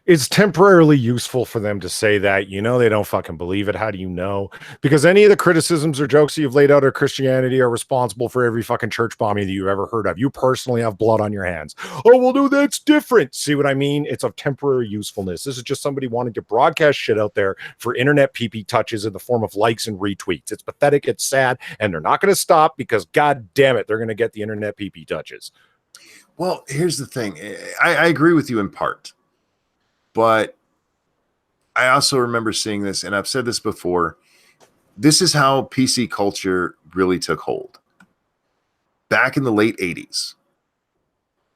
[SPEAKER 2] It's temporarily useful for them to say that. You know, they don't fucking believe it. How do you know? Because any of the criticisms or jokes you've laid out of Christianity are responsible for every fucking church bombing that you've ever heard of. You personally have blood on your hands. Oh, well, no, that's different. See what I mean? It's of temporary usefulness. This is just somebody wanting to broadcast shit out there for internet pee-pee touches in the form of likes and retweets. It's pathetic. It's sad. And they're not going to stop because, God damn it, they're going to get the internet pee-pee touches.
[SPEAKER 1] Well, here's the thing. I agree with you in part. But I also remember seeing this, and I've said this before. This is how PC culture really took hold. Back in the late 80s,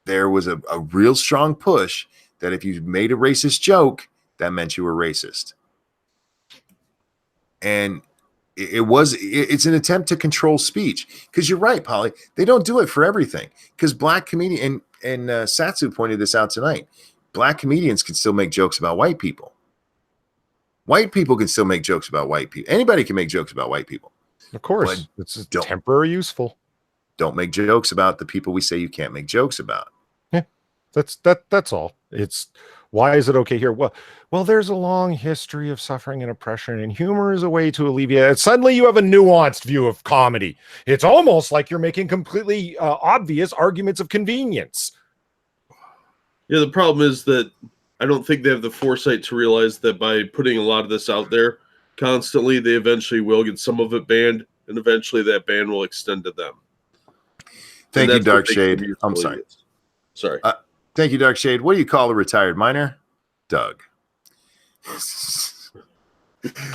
[SPEAKER 1] there was a real strong push that if you made a racist joke, that meant you were racist. And it's an attempt to control speech. Because you're right, Polly. They don't do it for everything. Because black comedian, and Satsu pointed this out tonight. Black comedians can still make jokes about white people. White people can still make jokes about white people. Anybody can make jokes about white people.
[SPEAKER 2] Of course. It's temporary useful.
[SPEAKER 1] Don't make jokes about the people we say you can't make jokes about.
[SPEAKER 2] Yeah, that's all. It's why is it okay here? Well, there's a long history of suffering and oppression, and humor is a way to alleviate it. Suddenly you have a nuanced view of comedy. It's almost like you're making completely obvious arguments of convenience.
[SPEAKER 3] Yeah, the problem is that I don't think they have the foresight to realize that by putting a lot of this out there constantly, they eventually will get some of it banned, and eventually that ban will extend to them.
[SPEAKER 1] Thank you, Dark Shade. I'm sorry.
[SPEAKER 3] Sorry.
[SPEAKER 1] Thank you, Dark Shade. What do you call a retired miner? Doug.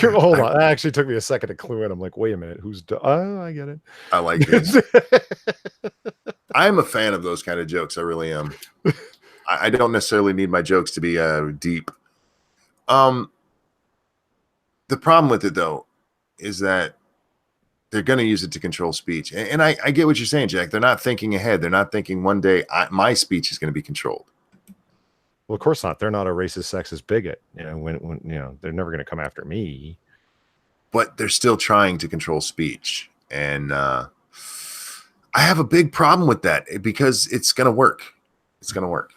[SPEAKER 2] Hold on. That actually took me a second to clue in. I'm like, wait a minute. Who's Doug? Oh, I get it.
[SPEAKER 1] I like this. I'm a fan of those kind of jokes. I really am. I don't necessarily need my jokes to be deep. The problem with it, though, is that they're going to use it to control speech. And I get what you're saying, Jack. They're not thinking ahead. They're not thinking one day my speech is going to be controlled.
[SPEAKER 2] Well, of course not. They're not a racist, sexist bigot. You know, when they're never going to come after me.
[SPEAKER 1] But they're still trying to control speech. And I have a big problem with that because it's going to work. It's going to work.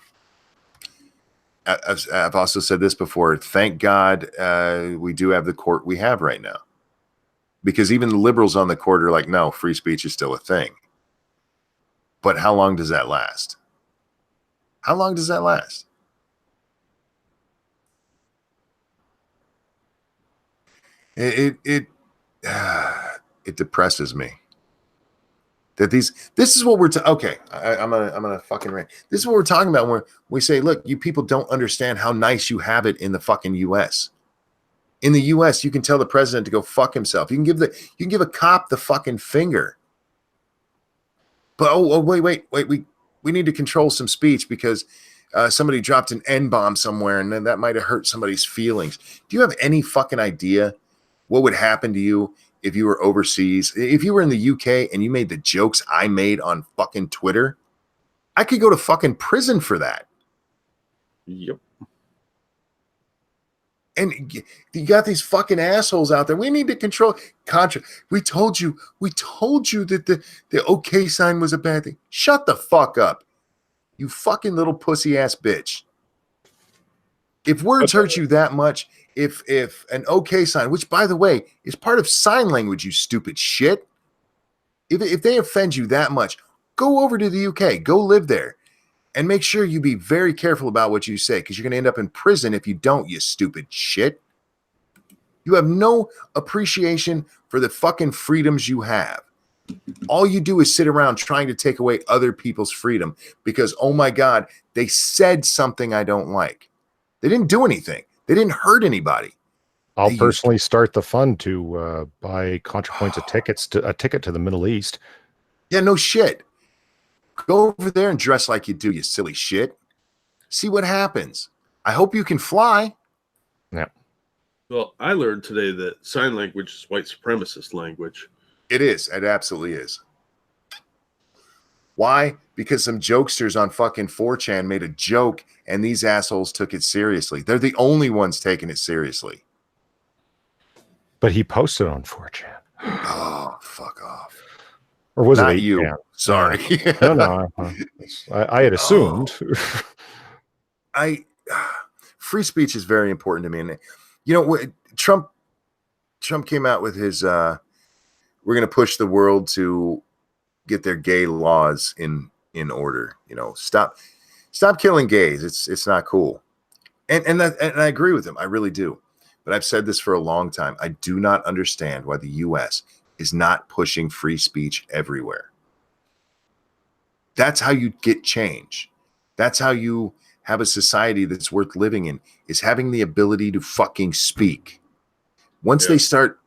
[SPEAKER 1] I've also said this before. Thank God we do have the court we have right now. Because even the liberals on the court are like, no, free speech is still a thing. But how long does that last? How long does that last? It depresses me. That this is what we're okay. I'm gonna fucking rant. This is what we're talking about when we say, look, you people don't understand how nice you have it in the fucking U.S. In the U.S., you can tell the president to go fuck himself. You can give a cop the fucking finger. But wait, we need to control some speech because somebody dropped an N-bomb somewhere and then that might have hurt somebody's feelings. Do you have any fucking idea what would happen to you if you were overseas? If you were in the UK and you made the jokes I made on fucking Twitter, I could go to fucking prison for that.
[SPEAKER 3] Yep.
[SPEAKER 1] And you got these fucking assholes out there. We need to control Contra. We told you that the okay sign was a bad thing. Shut the fuck up. You fucking little pussy ass bitch. If words hurt you that much, if an okay sign, which by the way is part of sign language, you stupid shit. If they offend you that much, go over to the UK, go live there, and make sure you be very careful about what you say, because you're going to end up in prison if you don't, you stupid shit. You have no appreciation for the fucking freedoms you have. All you do is sit around trying to take away other people's freedom because, oh my God, they said something I don't like. They didn't do anything. They didn't hurt anybody.
[SPEAKER 2] I'll personally start the fund to buy ContraPoints a ticket to the Middle East.
[SPEAKER 1] Yeah, no shit. Go over there and dress like you do, you silly shit. See what happens. I hope you can fly.
[SPEAKER 2] Yeah.
[SPEAKER 3] Well, I learned today that sign language is white supremacist language.
[SPEAKER 1] It is. It absolutely is. Why? Because some jokesters on fucking 4chan made a joke and these assholes took it seriously. They're the only ones taking it seriously.
[SPEAKER 2] But he posted on 4chan.
[SPEAKER 1] Oh, fuck off.
[SPEAKER 2] Or was
[SPEAKER 1] Not
[SPEAKER 2] it
[SPEAKER 1] you?
[SPEAKER 2] Yeah.
[SPEAKER 1] Sorry.
[SPEAKER 2] No. I had assumed.
[SPEAKER 1] free speech is very important to me. And you know what, Trump came out with his we're going to push the world to get their gay laws in order. You know, stop killing gays. It's not cool. And I agree with him. I really do. But I've said this for a long time. I do not understand why the US is not pushing free speech everywhere. That's how you get change. That's how you have a society that's worth living in, is having the ability to fucking speak. Once they start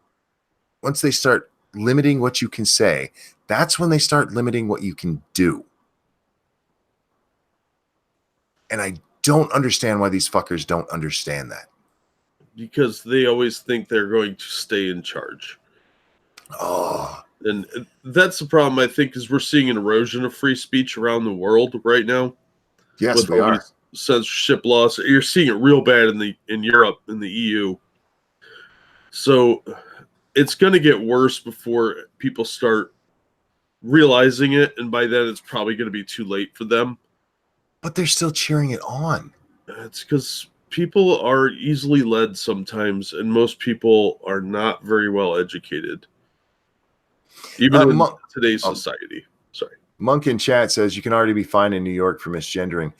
[SPEAKER 1] limiting what you can say, that's when they start limiting what you can do. And I don't understand why these fuckers don't understand that.
[SPEAKER 3] Because they always think they're going to stay in charge.
[SPEAKER 1] Oh.
[SPEAKER 3] And that's the problem, I think, is we're seeing an erosion of free speech around the world right now.
[SPEAKER 1] Yes, we are.
[SPEAKER 3] Censorship laws. You're seeing it real bad in Europe, in the EU. So it's going to get worse before people start realizing it, and by then it's probably going to be too late for them.
[SPEAKER 1] But they're still cheering it on.
[SPEAKER 3] It's because people are easily led sometimes, and most people are not very well educated, even in today's society. Sorry.
[SPEAKER 1] Monk in chat says you can already be fined in New York for misgendering.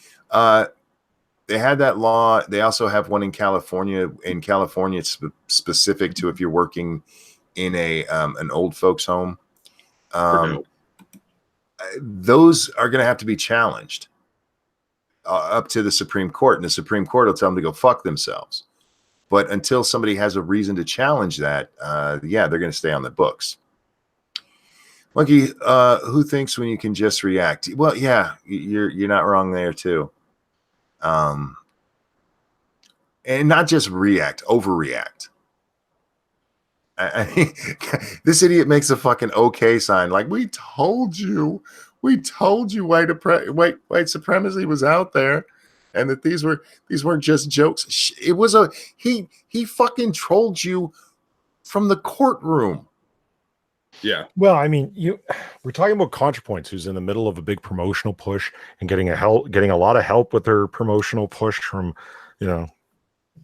[SPEAKER 1] They had that law. They also have one in California. In California, it's specific to if you're working in an old folks home. Those are going to have to be challenged up to the Supreme Court, and the Supreme Court will tell them to go fuck themselves. But until somebody has a reason to challenge that, they're going to stay on the books. Monkey, who thinks when you can just react? Well, yeah, you're not wrong there too. And not just react, overreact. This idiot makes a fucking okay sign, like we told you white supremacy was out there, and that these weren't just jokes. It was he fucking trolled you from the courtroom.
[SPEAKER 3] Yeah.
[SPEAKER 2] Well, I mean, we're talking about ContraPoints, who's in the middle of a big promotional push and getting a lot of help with their promotional push from,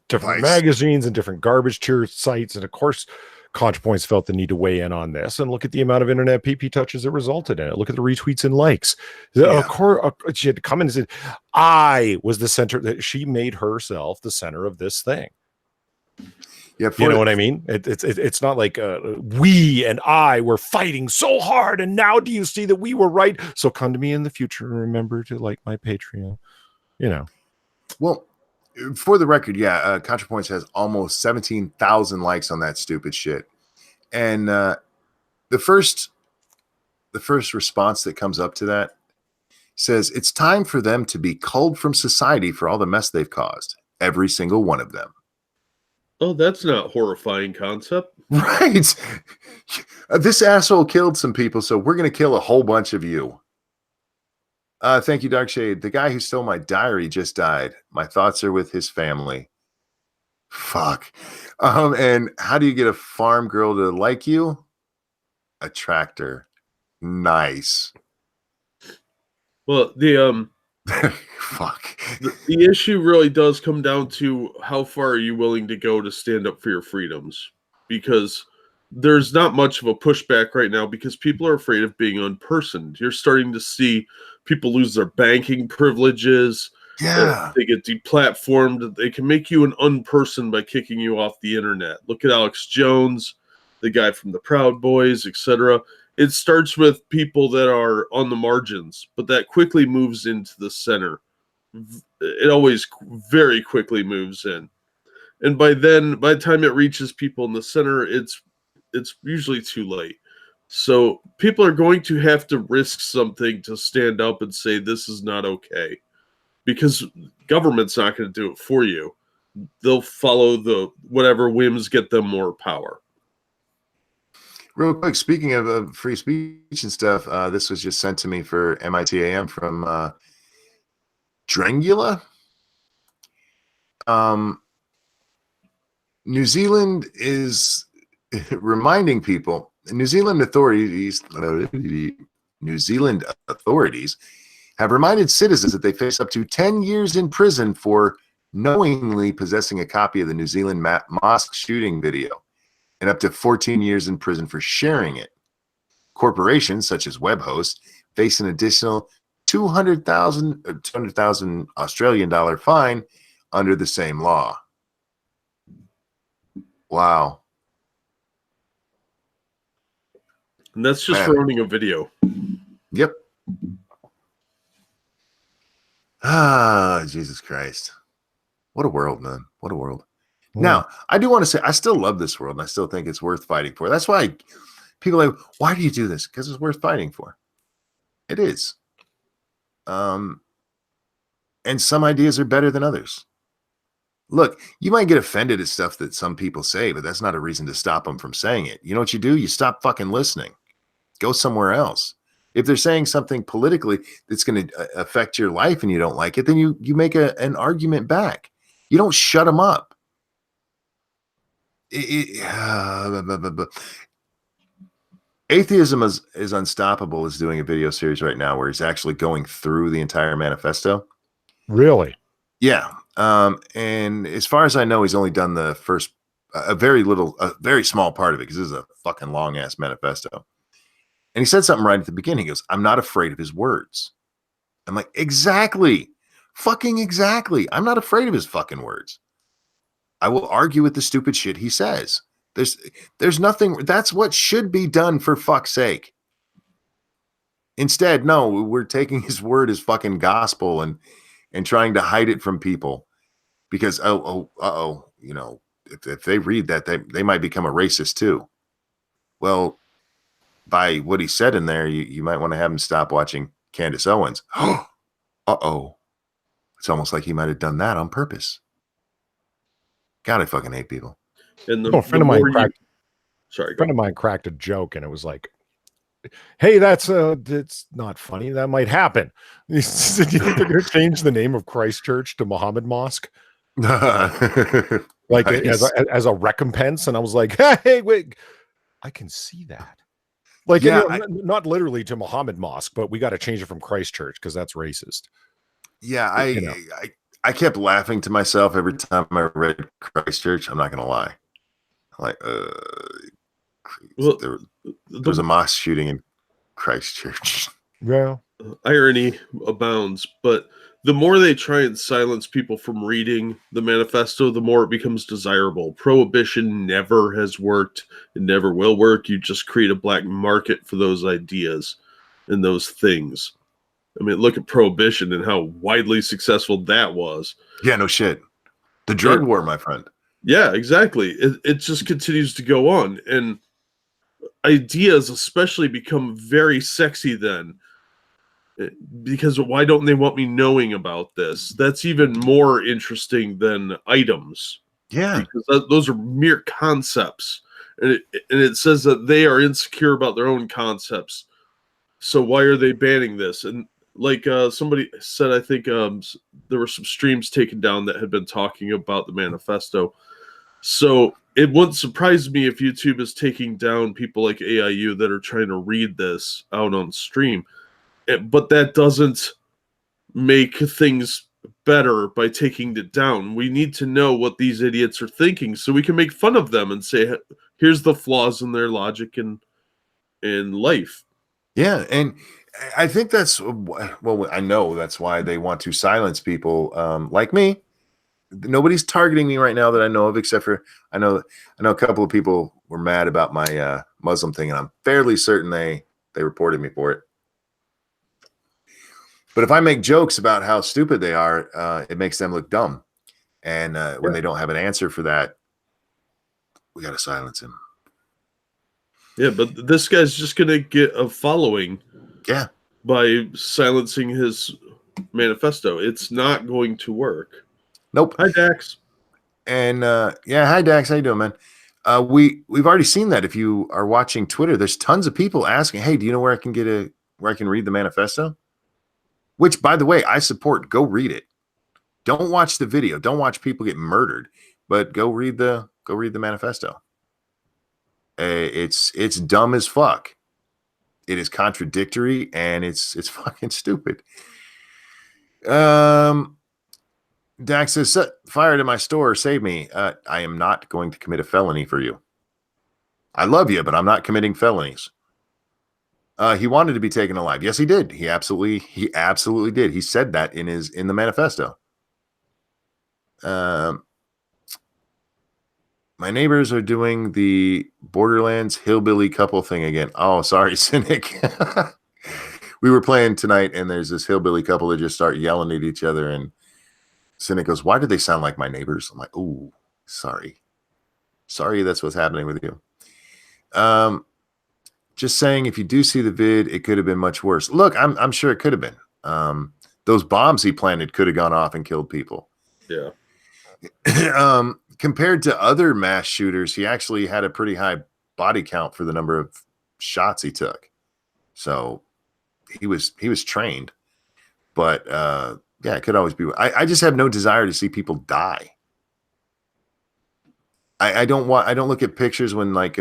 [SPEAKER 2] different magazines and different garbage tier sites. And of course, ContraPoints felt the need to weigh in on this, and look at the amount of internet PP touches that resulted in it. Look at the retweets and likes. Of course, she had to come in and say, I was the center, that she made herself the center of this thing.
[SPEAKER 1] Yeah,
[SPEAKER 2] you know what I mean? It's not like we and I were fighting so hard, and now do you see that we were right? So come to me in the future and remember to like my Patreon.
[SPEAKER 1] Well, for the record, ContraPoints has almost 17,000 likes on that stupid shit, and the first response that comes up to that says it's time for them to be culled from society for all the mess they've caused. Every single one of them.
[SPEAKER 3] Oh, that's not a horrifying concept.
[SPEAKER 1] Right. This asshole killed some people, so we're going to kill a whole bunch of you. Thank you, Darkshade. The guy who stole my diary just died. My thoughts are with his family. Fuck. And how do you get a farm girl to like you? A tractor. Nice.
[SPEAKER 3] Well,
[SPEAKER 1] fuck.
[SPEAKER 3] The issue really does come down to how far are you willing to go to stand up for your freedoms, because there's not much of a pushback right now because people are afraid of being unpersoned. You're starting to see people lose their banking privileges.
[SPEAKER 1] Yeah.
[SPEAKER 3] They get deplatformed. They can make you an unperson by kicking you off the internet. Look at Alex Jones, the guy from the Proud Boys, etc. It starts with people that are on the margins, but that quickly moves into the center. It always very quickly moves in. And by the time it reaches people in the center, it's usually too late. So people are going to have to risk something to stand up and say this is not okay, because government's not going to do it for you. They'll follow the whatever whims get them more power.
[SPEAKER 1] Real quick, speaking of free speech and stuff, this was just sent to me for MITAM from Drangula. New Zealand is reminding people. New Zealand authorities have reminded citizens that they face up to 10 years in prison for knowingly possessing a copy of the New Zealand mosque shooting video, and up to 14 years in prison for sharing it. Corporations such as Webhost face an additional 200,000 Australian dollar fine under the same law. Wow.
[SPEAKER 3] And that's just for owning a video.
[SPEAKER 1] Yep. Ah, Jesus Christ. What a world, man. What a world. Now, I do want to say, I still love this world, and I still think it's worth fighting for. That's why people are like, why do you do this? Because it's worth fighting for. It is. And some ideas are better than others. Look, you might get offended at stuff that some people say, but that's not a reason to stop them from saying it. You know what you do? You stop fucking listening. Go somewhere else. If they're saying something politically that's going to affect your life and you don't like it, then you make an argument back. You don't shut them up. Atheism is Unstoppable is doing a video series right now where he's actually going through the entire manifesto.
[SPEAKER 2] Really?
[SPEAKER 1] Yeah. And as far as I know, he's only done the first, a very small part of it, because this is a fucking long ass manifesto. And he said something right at the beginning. He goes, I'm not afraid of his words. I'm like, exactly. Fucking exactly. I'm not afraid of his fucking words. I will argue with the stupid shit he says. There's nothing. That's what should be done, for fuck's sake. Instead, no, we're taking his word as fucking gospel and trying to hide it from people because, you know, if they read that, they might become a racist too. Well, by what he said in there, you might want to have him stop watching Candace Owens. It's almost like he might have done that on purpose. God, I fucking hate people.
[SPEAKER 3] And
[SPEAKER 2] a friend of mine cracked a joke, and it was like, hey, it's not funny. That might happen. He said, do you think they're going to change the name of Christchurch to Muhammad Mosque? Like nice. as a recompense? And I was like, hey, wait, I can see that. Like, yeah, not literally to Muhammad Mosque, but we got to change it from Christchurch because that's racist.
[SPEAKER 1] Yeah, I kept laughing to myself every time I read Christchurch. I'm not going to lie. Like, there was a mosque shooting in Christchurch.
[SPEAKER 2] Yeah.
[SPEAKER 3] Irony abounds, but the more they try and silence people from reading the manifesto, the more it becomes desirable. Prohibition never has worked. It never will work. You just create a black market for those ideas and those things. I mean, look at Prohibition and how widely successful that was.
[SPEAKER 1] Yeah, no shit. The drug war, my friend.
[SPEAKER 3] Yeah, exactly. It just continues to go on. And ideas especially become very sexy then. Because why don't they want me knowing about this? That's even more interesting than items.
[SPEAKER 1] Yeah.
[SPEAKER 3] Because those are mere concepts. And it says that they are insecure about their own concepts. So why are they banning this? And like somebody said, I think there were some streams taken down that had been talking about the manifesto. So it wouldn't surprise me if YouTube is taking down people like AIU that are trying to read this out on stream. But that doesn't make things better by taking it down. We need to know what these idiots are thinking so we can make fun of them and say, here's the flaws in their logic and in life.
[SPEAKER 1] Yeah, and I think that's, well, I know that's why they want to silence people like me. Nobody's targeting me right now that I know of, except for I know a couple of people were mad about my Muslim thing, and I'm fairly certain they reported me for it. But if I make jokes about how stupid they are, it makes them look dumb. And when they don't have an answer for that, we got to silence him.
[SPEAKER 3] Yeah, but this guy's just going to get a following.
[SPEAKER 1] Yeah. By
[SPEAKER 3] silencing his manifesto. It's not going to work.
[SPEAKER 1] Nope.
[SPEAKER 3] Hi, Dax.
[SPEAKER 1] And hi, Dax. How you doing, man? We've already seen that. If you are watching Twitter, there's tons of people asking, hey, do you know where I can read the manifesto? Which, by the way, I support. Go read it. Don't watch the video. Don't watch people get murdered, but go read the manifesto. It's dumb as fuck. It is contradictory and it's fucking stupid. Dax says, "Set fire to my store. Save me. I am not going to commit a felony for you. I love you, but I'm not committing felonies." He wanted to be taken alive. Yes, he did. He absolutely did. He said that in the manifesto. My neighbors are doing the Borderlands hillbilly couple thing again. Oh, sorry, Cynic. We were playing tonight, and there's this hillbilly couple that just start yelling at each other. And Cynic goes, "Why do they sound like my neighbors?" I'm like, "Ooh, sorry. Sorry, that's what's happening with you." Just saying, if you do see the vid, it could have been much worse. Look, I'm sure it could have been. Those bombs he planted could have gone off and killed people.
[SPEAKER 3] Yeah.
[SPEAKER 1] Compared to other mass shooters, he actually had a pretty high body count for the number of shots he took. So he was trained, but yeah, it could always be. I just have no desire to see people die. I don't look at pictures when like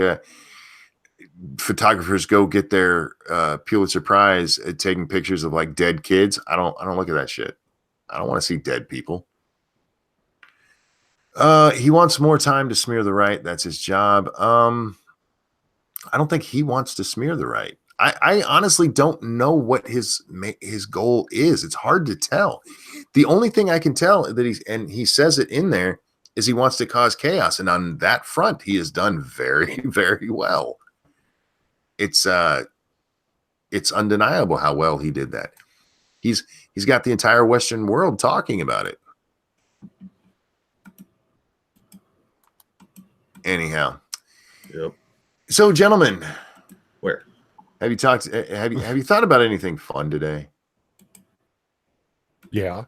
[SPEAKER 1] photographers go get their Pulitzer Prize at taking pictures of like dead kids. I don't look at that shit. I don't want to see dead people. He wants more time to smear the right. That's his job. I don't think he wants to smear the right. I honestly don't know what his goal is. It's hard to tell. The only thing I can tell that he says it in there is he wants to cause chaos, and on that front, he has done very, very well. It's undeniable how well he did that. He's got the entire Western world talking about it. Anyhow.
[SPEAKER 3] Yep.
[SPEAKER 1] So, gentlemen,
[SPEAKER 3] where
[SPEAKER 1] have you talked? Have you thought about anything fun today?
[SPEAKER 2] Yeah.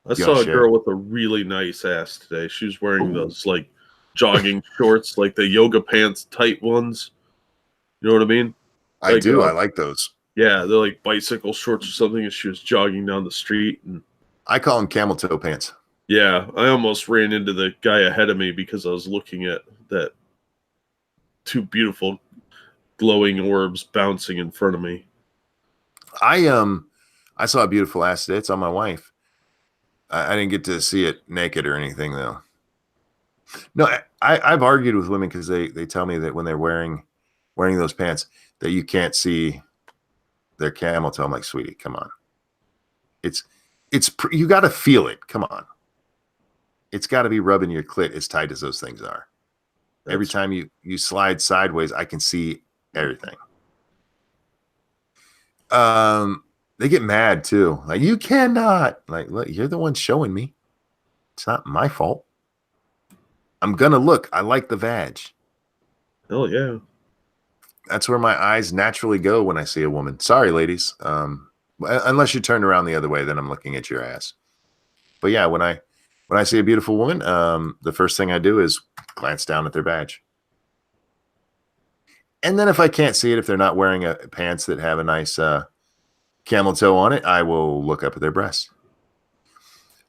[SPEAKER 3] I saw a girl with a really nice ass today. She was wearing those like jogging shorts, like the yoga pants tight ones. You know what I mean?
[SPEAKER 1] I do. I like those.
[SPEAKER 3] Yeah, they're like bicycle shorts or something, and she was jogging down the street. And
[SPEAKER 1] I call them camel toe pants.
[SPEAKER 3] Yeah, I almost ran into the guy ahead of me because I was looking at that two beautiful glowing orbs bouncing in front of me.
[SPEAKER 1] I saw a beautiful ass today. It's on my wife. I didn't get to see it naked or anything though. No, I've argued with women because they tell me that when they're wearing those pants that you can't see their camel toe. I'm like, sweetie, come on. You got to feel it. Come on. It's got to be rubbing your clit as tight as those things are. Every time you slide sideways, I can see everything. They get mad too. Like, you cannot. Like, look, you're the one showing me. It's not my fault. I'm gonna look. I like the vag.
[SPEAKER 3] Hell yeah. That's
[SPEAKER 1] where my eyes naturally go when I see a woman. Sorry, ladies. Unless you turn around the other way, then I'm looking at your ass. But yeah, when I see a beautiful woman, the first thing I do is glance down at their badge. And then if I can't see it, if they're not wearing pants that have a nice camel toe on it, I will look up at their breasts.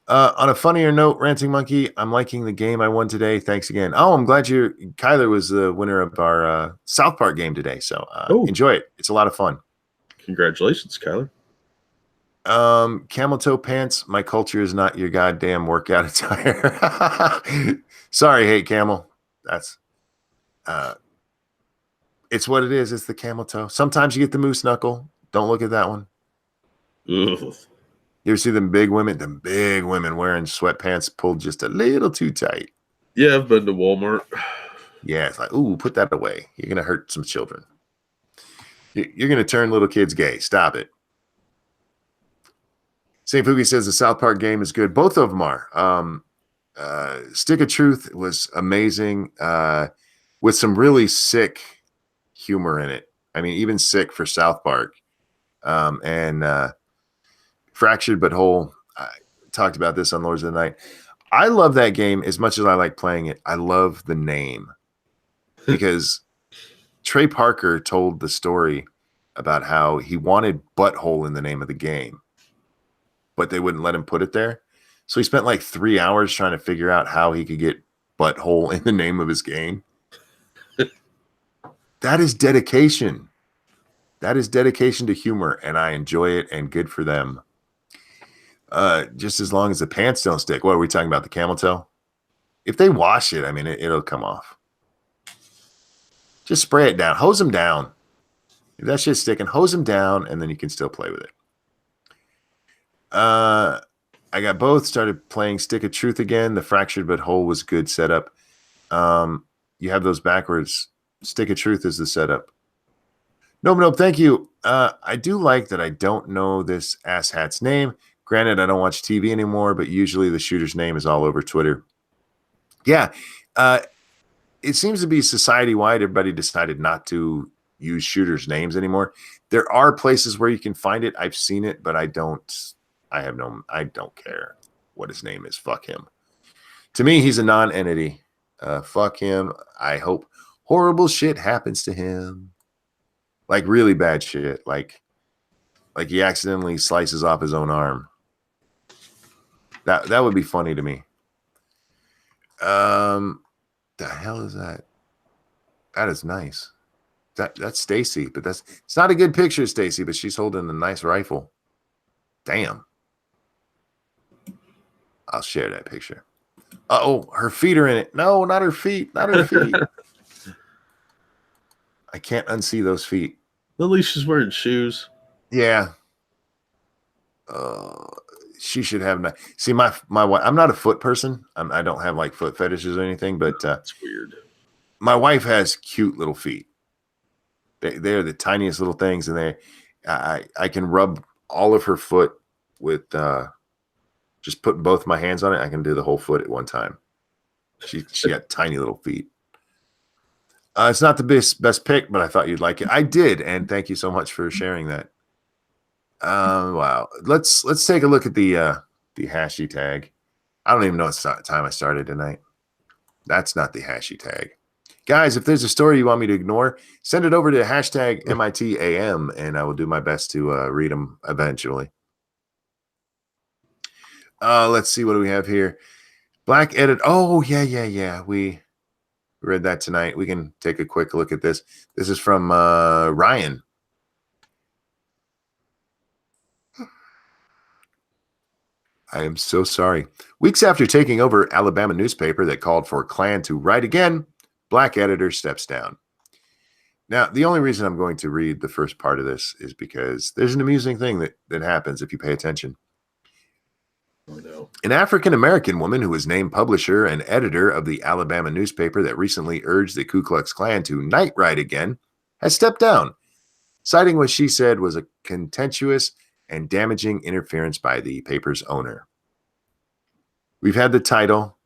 [SPEAKER 1] On a funnier note, Ranting Monkey, I'm liking the game I won today. Thanks again. Oh, I'm glad Kyler was the winner of our South Park game today. So enjoy it. It's a lot of fun.
[SPEAKER 3] Congratulations, Kyler.
[SPEAKER 1] Camel toe pants. My culture is not your goddamn workout attire. Sorry, hate camel. That's it's what it is. It's the camel toe. Sometimes you get the moose knuckle. Don't look at that one.
[SPEAKER 3] Ugh.
[SPEAKER 1] You ever see them big women wearing sweatpants pulled just a little too tight?
[SPEAKER 3] Yeah, I've been to Walmart.
[SPEAKER 1] Yeah, it's like, ooh, put that away. You're gonna hurt some children. You're gonna turn little kids gay. Stop it. St. Pookie says the South Park game is good. Both of them are. Stick of Truth was amazing, with some really sick humor in it. I mean, even sick for South Park. And Fractured But Whole. I talked about this on Lords of the Night. I love that game as much as I like playing it. I love the name because Trey Parker told the story about how he wanted butthole in the name of the game, but they wouldn't let him put it there. So he spent like 3 hours trying to figure out how he could get butthole in the name of his game. That is dedication. That is dedication to humor, and I enjoy it, and good for them. Just as long as the pants don't stick. What are we talking about? The camel toe? If they wash it, I mean, it'll come off. Just spray it down. Hose them down. If that shit's sticking, hose them down, and then you can still play with it. I got both. Started playing Stick of Truth again. The Fractured But Whole was good setup. You have those backwards. Stick of Truth is the setup. Nope. Thank you. I do like that I don't know this asshat's name. Granted, I don't watch TV anymore, but usually the shooter's name is all over Twitter. Yeah. It seems to be society-wide. Everybody decided not to use shooters' names anymore. There are places where you can find it. I've seen it, but I don't care what his name is. Fuck him. To me, he's a non-entity. Fuck him. I hope horrible shit happens to him. Like really bad shit. Like he accidentally slices off his own arm. That would be funny to me. The hell is that? That is nice. That's Stacy, but it's not a good picture of Stacy, but she's holding a nice rifle. Damn. I'll share that picture. Uh-oh, her feet are in it. No, not her feet. Not her feet. I can't unsee those feet.
[SPEAKER 3] At least she's wearing shoes.
[SPEAKER 1] Yeah. She should have. See, my wife. I'm not a foot person. I don't have like foot fetishes or anything. But
[SPEAKER 3] that's weird.
[SPEAKER 1] My wife has cute little feet. They're the tiniest little things, and I can rub all of her foot with just putting both my hands on it. I can do the whole foot at one time. She got tiny little feet. It's not the best pick, but I thought you'd like it. I did, and thank you so much for sharing that. Wow. Let's take a look at the hashy tag. I don't even know what time I started tonight. That's not the hashy tag. Guys, if there's a story you want me to ignore, send it over to hashtag MITAM, and I will do my best to read them eventually. Let's see, what do we have here? Black edit. Oh, yeah. We read that tonight. We can take a quick look at this. This is from Ryan. I am so sorry. Weeks after taking over Alabama newspaper that called for Klan to write again, Black editor steps down. Now, the only reason I'm going to read the first part of this is because there's an amusing thing that happens if you pay attention.
[SPEAKER 3] Oh, no.
[SPEAKER 1] An African-American woman who was named publisher and editor of the Alabama newspaper that recently urged the Ku Klux Klan to night ride again has stepped down, citing what she said was a contentious and damaging interference by the paper's owner. We've had the title.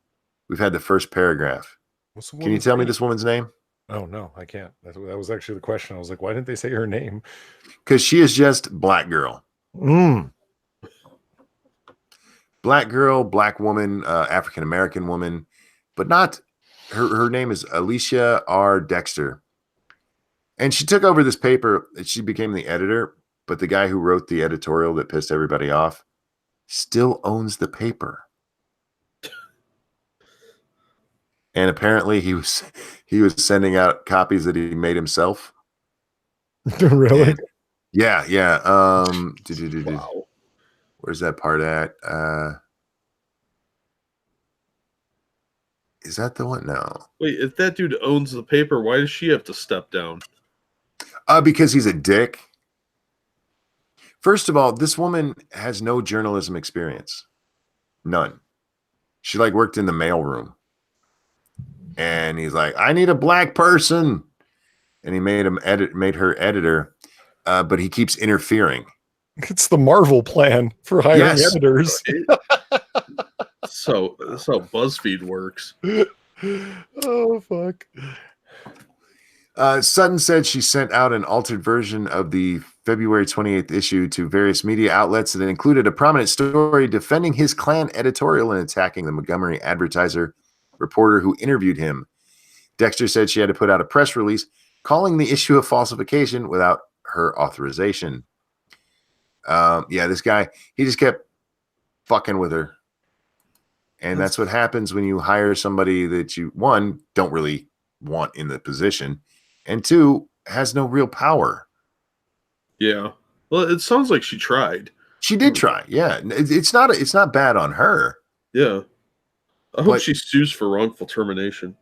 [SPEAKER 1] We've had the first paragraph. Can you tell me this woman's name?
[SPEAKER 2] Oh, no, I can't. That was actually the question. I was like, why didn't they say her name?
[SPEAKER 1] Because she is just Black girl. Black girl, Black woman, African-American woman, but not, her name is Alicia R. Dexter. And she took over this paper. She became the editor, but the guy who wrote the editorial that pissed everybody off still owns the paper. And apparently he was sending out copies that he made himself.
[SPEAKER 2] Really?
[SPEAKER 1] And yeah.
[SPEAKER 3] Wow.
[SPEAKER 1] Where's that part at? Is that the one? No.
[SPEAKER 3] Wait, if that dude owns the paper, why does she have to step down?
[SPEAKER 1] Because he's a dick. First of all, this woman has no journalism experience. None. She worked in the mailroom. And he's like, I need a Black person. And he made her editor, but he keeps interfering.
[SPEAKER 2] It's the Marvel plan for hiring editors.
[SPEAKER 3] So that's how BuzzFeed works.
[SPEAKER 2] Oh, fuck.
[SPEAKER 1] Sutton said she sent out an altered version of the February 28th issue to various media outlets that included a prominent story defending his Klan editorial and attacking the Montgomery Advertiser reporter who interviewed him. Dexter said she had to put out a press release calling the issue a falsification without her authorization. This guy, he just kept fucking with her. And that's what happens when you hire somebody that you, one, don't really want in the position, and two, has no real power.
[SPEAKER 3] Yeah. Well, it sounds like she tried.
[SPEAKER 1] She did try. Yeah, it's not bad on her.
[SPEAKER 3] Yeah. I hope
[SPEAKER 1] But-
[SPEAKER 3] she sues for wrongful termination.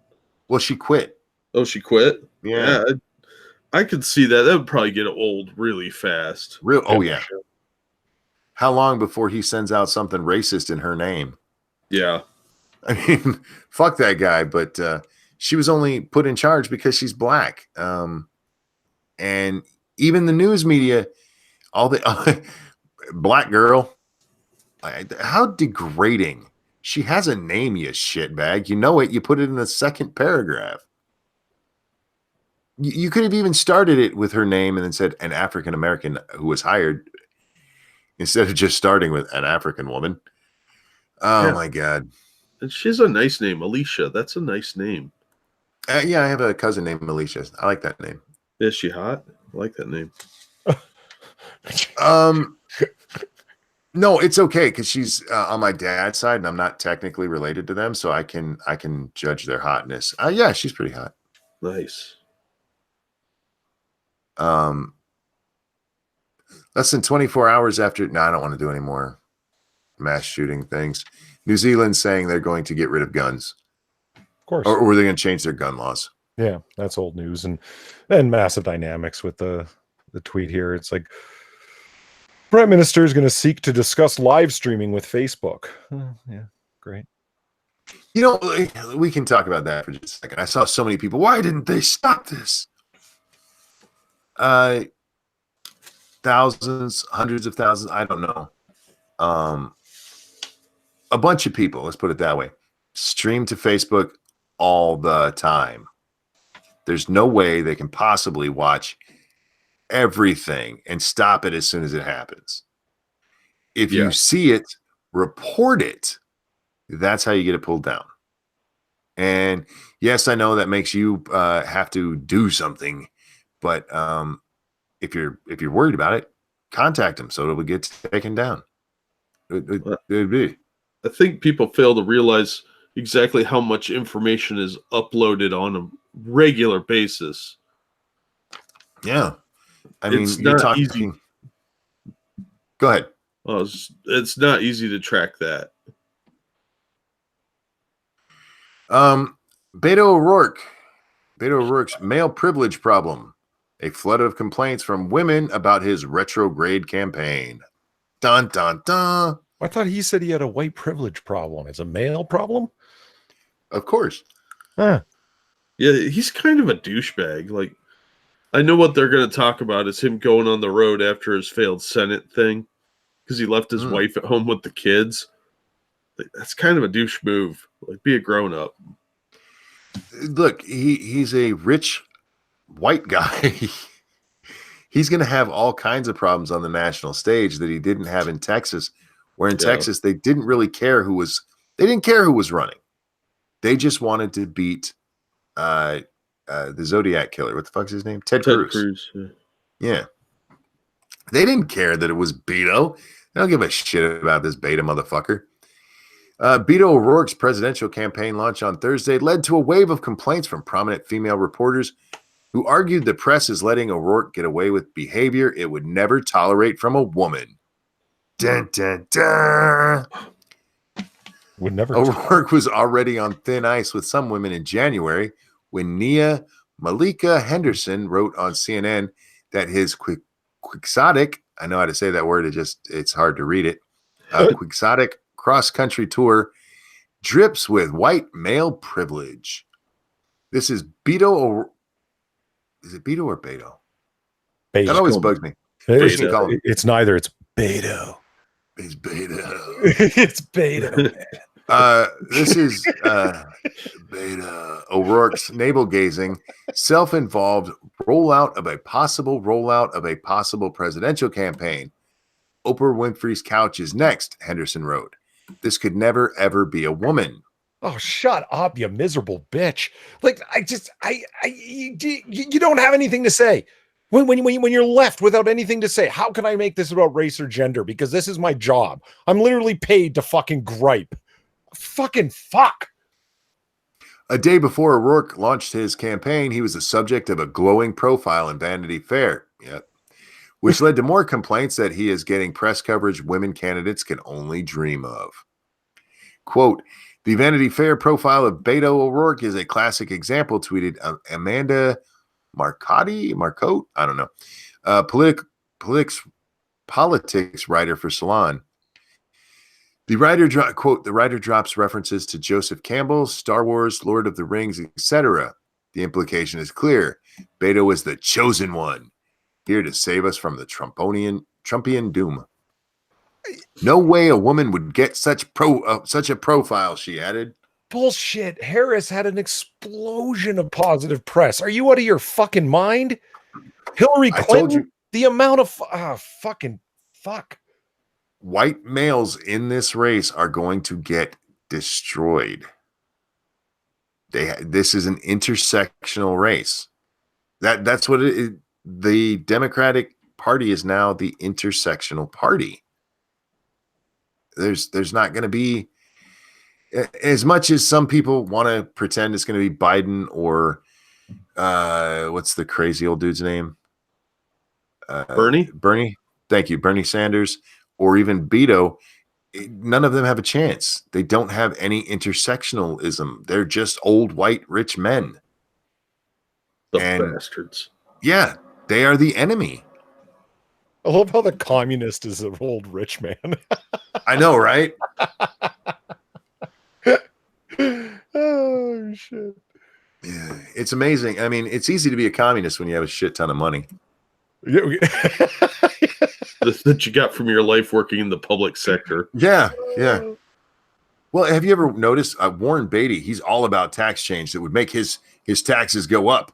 [SPEAKER 1] Well, she quit.
[SPEAKER 3] Oh, she quit?
[SPEAKER 1] Yeah.
[SPEAKER 3] I could see that. That would probably get old really fast.
[SPEAKER 1] Real. Oh yeah. How long before he sends out something racist in her name?
[SPEAKER 3] Yeah.
[SPEAKER 1] I mean, fuck that guy. But she was only put in charge because she's black. And even the news media, all the black girl. How degrading. She has a name, you shitbag. You know it. You put it in the second paragraph. You could have even started it with her name and then said an African American who was hired instead of just starting with an African woman. Oh, my God.
[SPEAKER 3] And she's a nice name, Alicia. That's a nice name.
[SPEAKER 1] Yeah, I have a cousin named Alicia. I like that name.
[SPEAKER 3] Is she hot? I like that name.
[SPEAKER 1] No, it's okay because she's on my dad's side, and I'm not technically related to them, so I can judge their hotness. Yeah, she's pretty hot.
[SPEAKER 3] Nice.
[SPEAKER 1] Less than 24 hours after. No, I don't want to do any more mass shooting things. New Zealand's saying they're going to get rid of guns.
[SPEAKER 2] Of course.
[SPEAKER 1] Or they're going to change their gun laws.
[SPEAKER 2] Yeah, that's old news and massive dynamics with the tweet here. It's like Prime Minister is going to seek to discuss live streaming with Facebook. Yeah, great.
[SPEAKER 1] You know, we can talk about that for just a second. I saw so many people. Why didn't they stop this? Thousands, hundreds of thousands. I don't know. A bunch of people, let's put it that way, stream to Facebook all the time. There's no way they can possibly watch everything and stop it as soon as it happens. If you see it, report it. That's how you get it pulled down. And yes, I know that makes you have to do something, but if you're worried about it, contact them so it will get taken down. It'd be.
[SPEAKER 3] I think people fail to realize exactly how much information is uploaded on a regular basis.
[SPEAKER 1] Yeah. I mean,
[SPEAKER 3] It's
[SPEAKER 1] you're
[SPEAKER 3] not
[SPEAKER 1] talking.
[SPEAKER 3] easy.
[SPEAKER 1] Go ahead.
[SPEAKER 3] It's not easy to track that.
[SPEAKER 1] Beto O'Rourke's male privilege problem. A flood of complaints from women about his retrograde campaign. Dun, dun, dun.
[SPEAKER 2] I thought he said he had a white privilege problem. It's a male problem?
[SPEAKER 1] Of course.
[SPEAKER 2] Huh.
[SPEAKER 3] Yeah, he's kind of a douchebag. Like, I know what they're going to talk about is him going on the road after his failed Senate thing because he left his wife at home with the kids. Like, that's kind of a douche move. Like, be a grown up.
[SPEAKER 1] Look, he's a rich white guy. He's going to have all kinds of problems on the national stage that he didn't have in Texas, where in Texas they didn't really care who was running. They just wanted to beat the Zodiac killer. What the fuck's his name? Ted Cruz. Yeah. They didn't care that it was Beto. They don't give a shit about this beta motherfucker. Beto O'Rourke's presidential campaign launch on Thursday led to a wave of complaints from prominent female reporters who argued the press is letting O'Rourke get away with behavior it would never tolerate from a woman. Dun, dun, dun.
[SPEAKER 2] Would never.
[SPEAKER 1] O'Rourke was already on thin ice with some women in January when Nia Malika Henderson wrote on CNN that his quixotic, I know how to say that word, it's hard to read it, quixotic cross-country tour drips with white male privilege. This is Beto. Is it Beto or Beto?
[SPEAKER 2] Beto.
[SPEAKER 1] That always bugs me.
[SPEAKER 2] It's neither. It's Beto.
[SPEAKER 1] It's Beto.
[SPEAKER 2] It's Beto.
[SPEAKER 1] This is Beto O'Rourke's navel-gazing, self-involved rollout of a possible presidential campaign. Oprah Winfrey's couch is next, Henderson wrote. This could never, ever be a woman.
[SPEAKER 2] Oh, shut up, you miserable bitch. Like, you don't have anything to say. When you're left without anything to say, how can I make this about race or gender? Because this is my job. I'm literally paid to fucking gripe. Fucking fuck.
[SPEAKER 1] A day before O'Rourke launched his campaign, he was the subject of a glowing profile in Vanity Fair. Yep. which led to more complaints that he is getting press coverage women candidates can only dream of. Quote, the Vanity Fair profile of Beto O'Rourke is a classic example, tweeted Amanda Marcotte, I don't know, politics writer for Salon. The writer, quote, the writer drops references to Joseph Campbell, Star Wars, Lord of the Rings, etc. The implication is clear. Beto is the chosen one, here to save us from the Trumpian doom. No way a woman would get such a profile, she added.
[SPEAKER 2] Bullshit. Harris had an explosion of positive press. Are you out of your fucking mind? Hillary Clinton, the amount of fucking fuck.
[SPEAKER 1] White males in this race are going to get destroyed. This is an intersectional race. That's what it is. The Democratic Party is now the intersectional party. There's not going to be, as much as some people want to pretend it's going to be Biden or what's the crazy old dude's name? Bernie. Thank you, Bernie Sanders, or even Beto. None of them have a chance. They don't have any intersectionalism. They're just old white rich men.
[SPEAKER 3] Bastards.
[SPEAKER 1] Yeah, they are the enemy.
[SPEAKER 2] I love how the communist is an old rich man.
[SPEAKER 1] I know, right?
[SPEAKER 2] Oh shit.
[SPEAKER 1] Yeah, it's amazing. I mean, it's easy to be a communist when you have a shit ton of money.
[SPEAKER 3] That you got from your life working in the public sector.
[SPEAKER 1] Yeah. Well, have you ever noticed Warren Beatty? He's all about tax change that would make his taxes go up.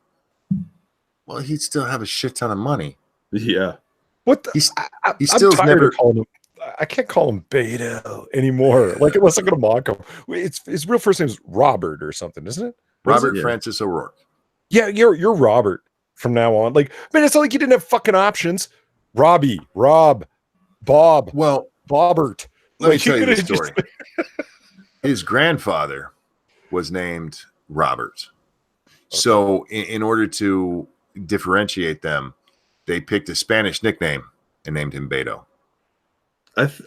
[SPEAKER 1] Well, he'd still have a shit ton of money.
[SPEAKER 3] Yeah.
[SPEAKER 2] What the?
[SPEAKER 1] He's still
[SPEAKER 2] never calling him. I can't call him Beto anymore. Like, unless I'm going to mock him. His real first name is Robert or something, isn't it?
[SPEAKER 1] Robert Francis O'Rourke.
[SPEAKER 2] Yeah, you're Robert from now on. Like, man, it's not like you didn't have fucking options. Robbie, Rob, Bob.
[SPEAKER 1] Well,
[SPEAKER 2] Bobbert.
[SPEAKER 1] Let me tell you the story. His grandfather was named Robert. Okay. So in order to differentiate them, they picked a Spanish nickname and named him Beto.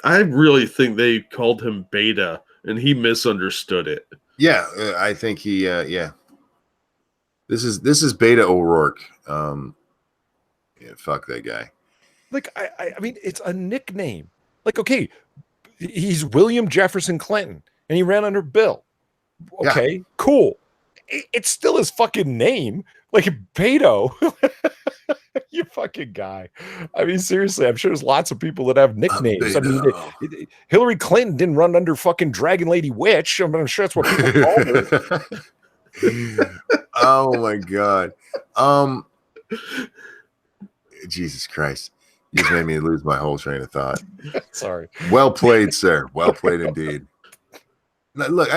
[SPEAKER 3] I really think they called him Beta, and he misunderstood it.
[SPEAKER 1] Yeah, I think he. Yeah, this is Beto O'Rourke. Yeah, fuck that guy.
[SPEAKER 2] Like I mean, it's a nickname. Like, okay, he's William Jefferson Clinton, and he ran under Bill. Okay, cool. It's still his fucking name. Like Beto. You fucking guy. I mean, seriously, I'm sure there's lots of people that have nicknames. I mean, Hillary Clinton didn't run under fucking Dragon Lady Witch. I mean, I'm sure that's what people call her.
[SPEAKER 1] Oh my God. Jesus Christ. You just made me lose my whole train of thought.
[SPEAKER 2] Sorry.
[SPEAKER 1] Well played, sir. Well played indeed. Look,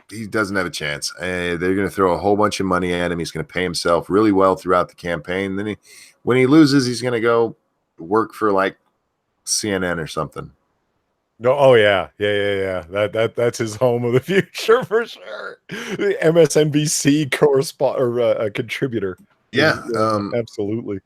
[SPEAKER 1] he doesn't have a chance. They're going to throw a whole bunch of money at him. He's going to pay himself really well throughout the campaign. Then when he loses, he's going to go work for like CNN or something.
[SPEAKER 2] No, oh yeah. That's his home of the future for sure. The MSNBC contributor.
[SPEAKER 1] Yeah,
[SPEAKER 2] absolutely.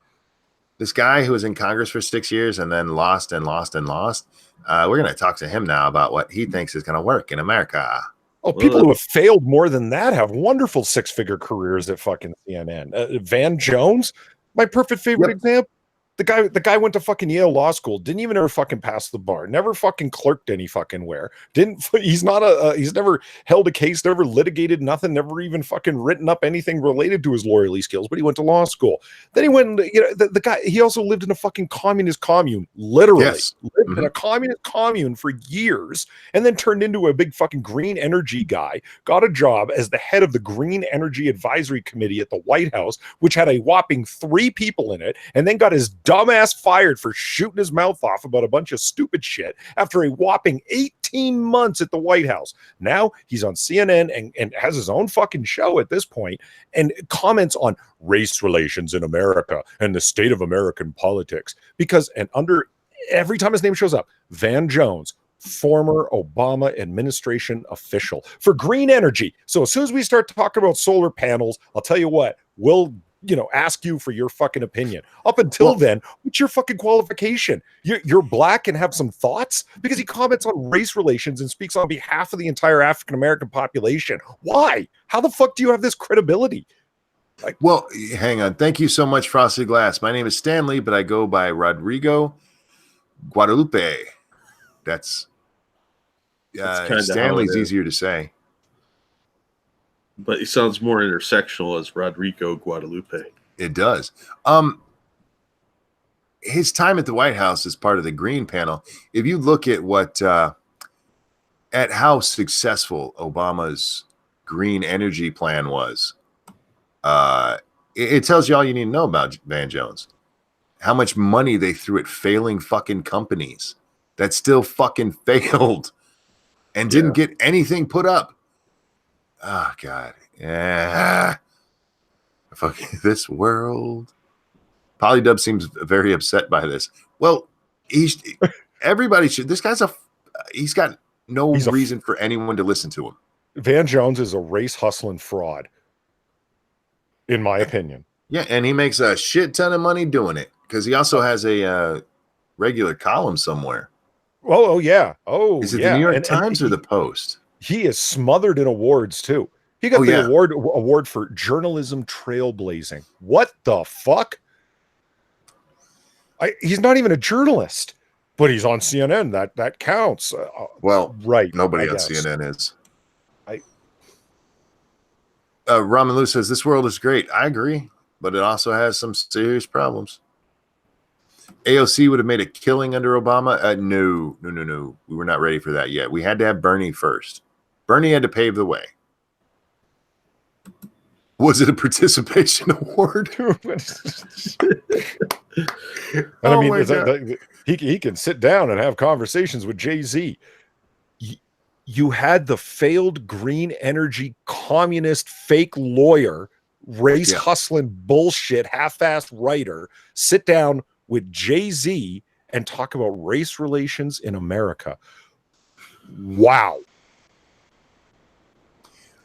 [SPEAKER 1] This guy who was in Congress for 6 years and then lost. We're going to talk to him now about what he thinks is going to work in America.
[SPEAKER 2] Oh, people who have failed more than that have wonderful six-figure careers at fucking CNN. Van Jones, my perfect favorite example. The guy went to fucking Yale Law School, didn't even ever fucking pass the bar, never fucking clerked any fucking where. He's never held a case, never litigated nothing, never even fucking written up anything related to his lawyerly skills, but he went to law school. Then he went, the guy, he also lived in a fucking communist commune, literally.
[SPEAKER 1] Yes.
[SPEAKER 2] Lived in a communist commune for years, and then turned into a big fucking green energy guy, got a job as the head of the Green Energy Advisory Committee at the White House, which had a whopping 3 people in it, and then got his dumbass fired for shooting his mouth off about a bunch of stupid shit after a whopping 18 months at the White House. Now he's on CNN and has his own fucking show at this point and comments on race relations in America and the state of American politics. Every time his name shows up, Van Jones, former Obama administration official for green energy. So as soon as we start talking about solar panels, I'll tell you what, we'll ask you for your fucking opinion. Up until then, what's your fucking qualification? You're black and have some thoughts? Because he comments on race relations and speaks on behalf of the entire African American population. Why? How the fuck do you have this credibility?
[SPEAKER 1] Well, hang on. Thank you so much, Frosted Glass. My name is Stanley, but I go by Rodrigo Guadalupe. That's Stanley's easier to say.
[SPEAKER 3] But he sounds more intersectional as Rodrigo Guadalupe.
[SPEAKER 1] It does. His time at the White House as part of the Green Panel, if you look at at how successful Obama's green energy plan was, it tells you all you need to know about Van Jones. How much money they threw at failing fucking companies that still fucking failed and didn't get anything put up. Oh, God. Yeah. Fucking this world. Polydub seems very upset by this. Well, everybody should. This guy's he's got no reason for anyone to listen to him.
[SPEAKER 2] Van Jones is a race hustling fraud, in my opinion.
[SPEAKER 1] Yeah, and he makes a shit ton of money doing it because he also has a regular column somewhere.
[SPEAKER 2] Oh yeah. Oh,
[SPEAKER 1] is it the New York Times or the Post?
[SPEAKER 2] He is smothered in awards too. He got the award for journalism trailblazing. What the fuck? He's not even a journalist, but he's on CNN. That counts.
[SPEAKER 1] Well,
[SPEAKER 2] right.
[SPEAKER 1] Nobody on CNN is. Ramen Lou says this world is great. I agree, but it also has some serious problems. AOC would have made a killing under Obama. No. We were not ready for that yet. We had to have Bernie first. Bernie had to pave the way. Was it a participation award?
[SPEAKER 2] I mean, he can sit down and have conversations with Jay-Z. You had the failed green energy communist fake lawyer, race hustling bullshit, half-assed writer sit down with Jay-Z and talk about race relations in America. Wow.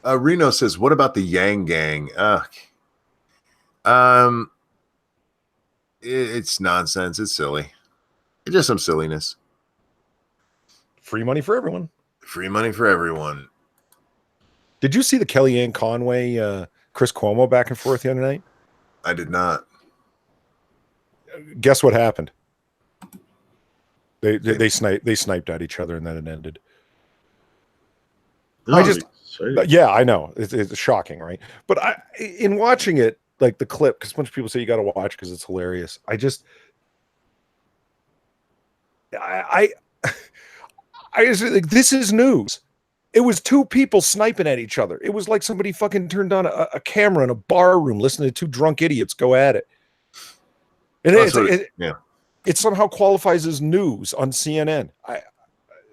[SPEAKER 1] Reno says, what about the Yang Gang? It's nonsense. It's silly. It's just some silliness.
[SPEAKER 2] Free money for everyone.
[SPEAKER 1] Free money for everyone.
[SPEAKER 2] Did you see the Kellyanne Conway, Chris Cuomo back and forth the other night?
[SPEAKER 1] I did not.
[SPEAKER 2] Guess what happened? They sniped at each other and then it ended. Yeah, I know. It's shocking, right? But in watching it, like the clip, because a bunch of people say you got to watch because it's hilarious. I just like, this is news. It was two people sniping at each other. It was like somebody fucking turned on a camera in a bar room listening to two drunk idiots go at it. And it somehow qualifies as news on CNN.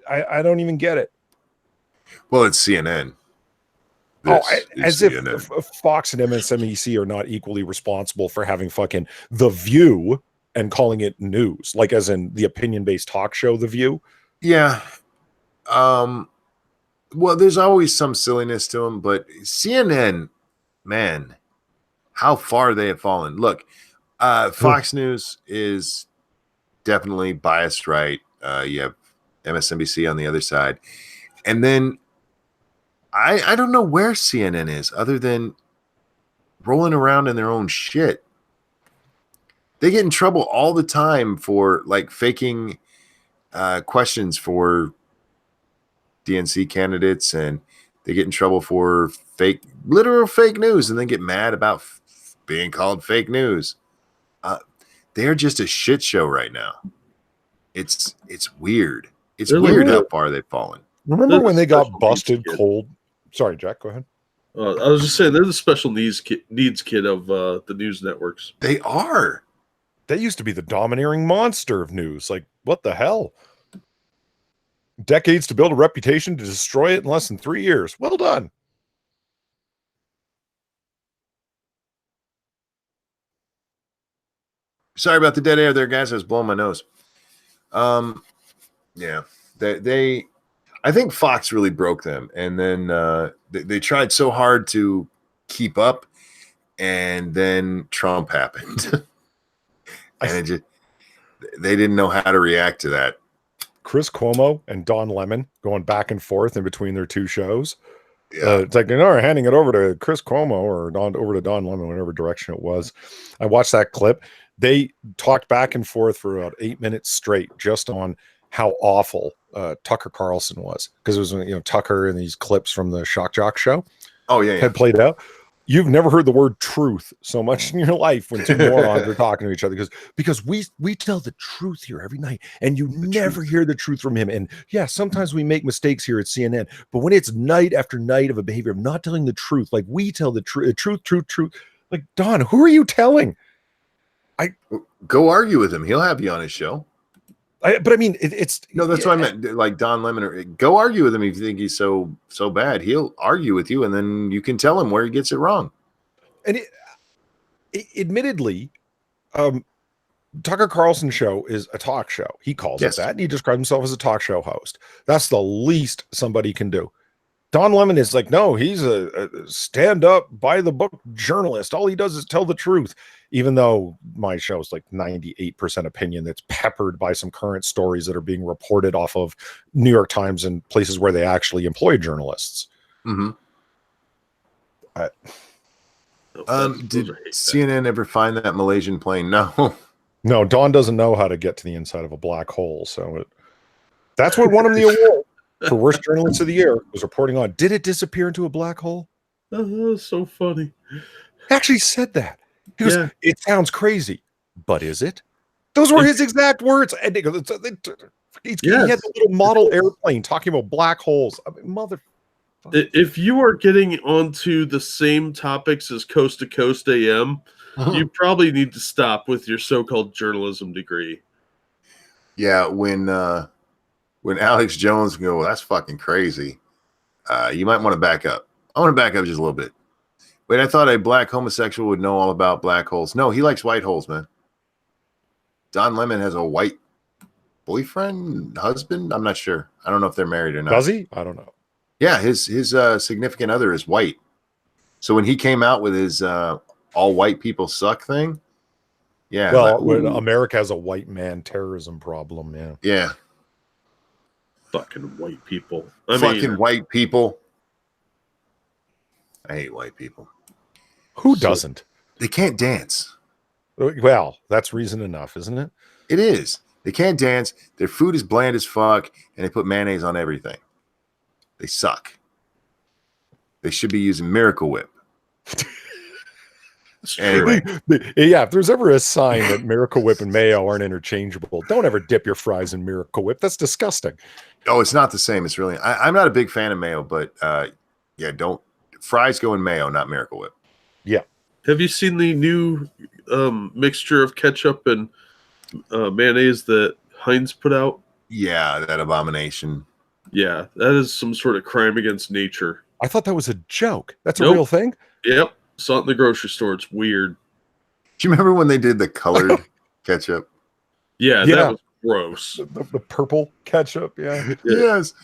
[SPEAKER 2] I don't even get it.
[SPEAKER 1] Well, it's CNN.
[SPEAKER 2] As CNN. If Fox and MSNBC are not equally responsible for having fucking The View and calling it news, like as in the opinion-based talk show, The View.
[SPEAKER 1] Yeah. Well, there's always some silliness to them, but CNN, man, how far they have fallen. Look, Fox News is definitely biased right. You have MSNBC on the other side. And then I don't know where CNN is other than rolling around in their own shit. They get in trouble all the time for like faking questions for DNC candidates, and they get in trouble for literal fake news and then get mad about being called fake news. They're just a shit show right now. It's weird. It's weird how far they've fallen.
[SPEAKER 2] Remember when they got busted cold? Sorry, Jack, go ahead.
[SPEAKER 3] I was just saying they're the special needs kid of the news networks.
[SPEAKER 1] They are.
[SPEAKER 2] They used to be the domineering monster of news. Like, what the hell? Decades to build a reputation to destroy it in less than 3 years. Well done.
[SPEAKER 1] Sorry about the dead air there, guys. I was blowing my nose. Yeah, they I think Fox really broke them, and then they tried so hard to keep up, and then Trump happened. And they didn't know how to react to that.
[SPEAKER 2] Chris Cuomo and Don Lemon going back and forth in between their two shows.
[SPEAKER 1] Yeah.
[SPEAKER 2] It's like, handing it over to Chris Cuomo or over to Don Lemon, whatever direction it was. I watched that clip. They talked back and forth for about 8 minutes straight just on how awful Tucker Carlson was, because it was Tucker and these clips from the Shock Jock show.
[SPEAKER 1] Oh yeah,
[SPEAKER 2] had played out. You've never heard the word truth so much in your life when two morons are talking to each other, because we tell the truth here every night, and you never hear the truth from him. And yeah, sometimes we make mistakes here at CNN, but when it's night after night of a behavior of not telling the truth, like we tell the truth, like, Don, who are you telling?
[SPEAKER 1] Go argue with him. He'll have you on his show.
[SPEAKER 2] But I mean, it's
[SPEAKER 1] no, that's what I meant. Like Don Lemon, or go argue with him if you think he's so bad. He'll argue with you, and then you can tell him where he gets it wrong. And
[SPEAKER 2] admittedly, Tucker Carlson's show is a talk show. He calls it that, and he describes himself as a talk show host. That's the least somebody can do. Don Lemon is like, no, he's a stand-up, by-the-book journalist. All he does is tell the truth, even though my show is like 98% opinion that's peppered by some current stories that are being reported off of New York Times and places where they actually employ journalists.
[SPEAKER 1] Mm-hmm. Did CNN ever find that Malaysian plane? No.
[SPEAKER 2] No, Don doesn't know how to get to the inside of a black hole, so that's what won him the award for worst journalist of the year, was reporting on. Did it disappear into a black hole?
[SPEAKER 3] Oh, so funny.
[SPEAKER 2] He actually said that. He goes, it sounds crazy, but is it? Those were his exact words. And he goes, he had the little model airplane talking about black holes. I mean,
[SPEAKER 3] if you are getting onto the same topics as Coast to Coast AM, you probably need to stop with your so-called journalism degree.
[SPEAKER 1] Yeah, when Alex Jones go, well, that's fucking crazy. You might want to back up. I want to back up just a little bit. Wait, I thought a black homosexual would know all about black holes. No, he likes white holes, man. Don Lemon has a white boyfriend, husband. I'm not sure. I don't know if they're married or not.
[SPEAKER 2] Does he? I don't know.
[SPEAKER 1] Yeah, his significant other is white. So when he came out with his all white people suck thing, yeah.
[SPEAKER 2] Well, when America has a white man terrorism problem, yeah.
[SPEAKER 1] Yeah.
[SPEAKER 3] Fucking white people.
[SPEAKER 1] White people. I hate white people.
[SPEAKER 2] Who doesn't?
[SPEAKER 1] They can't dance.
[SPEAKER 2] Well, that's reason enough, isn't it?
[SPEAKER 1] It is. They can't dance. Their food is bland as fuck, and they put mayonnaise on everything. They suck. They should be using Miracle Whip. Anyway.
[SPEAKER 2] Yeah, if there's ever a sign that Miracle Whip and mayo aren't interchangeable, don't ever dip your fries in Miracle Whip. That's disgusting.
[SPEAKER 1] Oh, it's not the same. It's really. I'm not a big fan of mayo, but don't. Fries go in mayo, not Miracle Whip.
[SPEAKER 2] Yeah.
[SPEAKER 3] Have you seen the new mixture of ketchup and mayonnaise that Heinz put out?
[SPEAKER 1] Yeah, that abomination.
[SPEAKER 3] Yeah, that is some sort of crime against nature.
[SPEAKER 2] I thought that was a joke. That's a real thing?
[SPEAKER 3] Yep. Saw it in the grocery store. It's weird.
[SPEAKER 1] Do you remember when they did the colored ketchup?
[SPEAKER 3] Yeah, that was gross.
[SPEAKER 2] The purple ketchup, yeah.
[SPEAKER 1] Yes.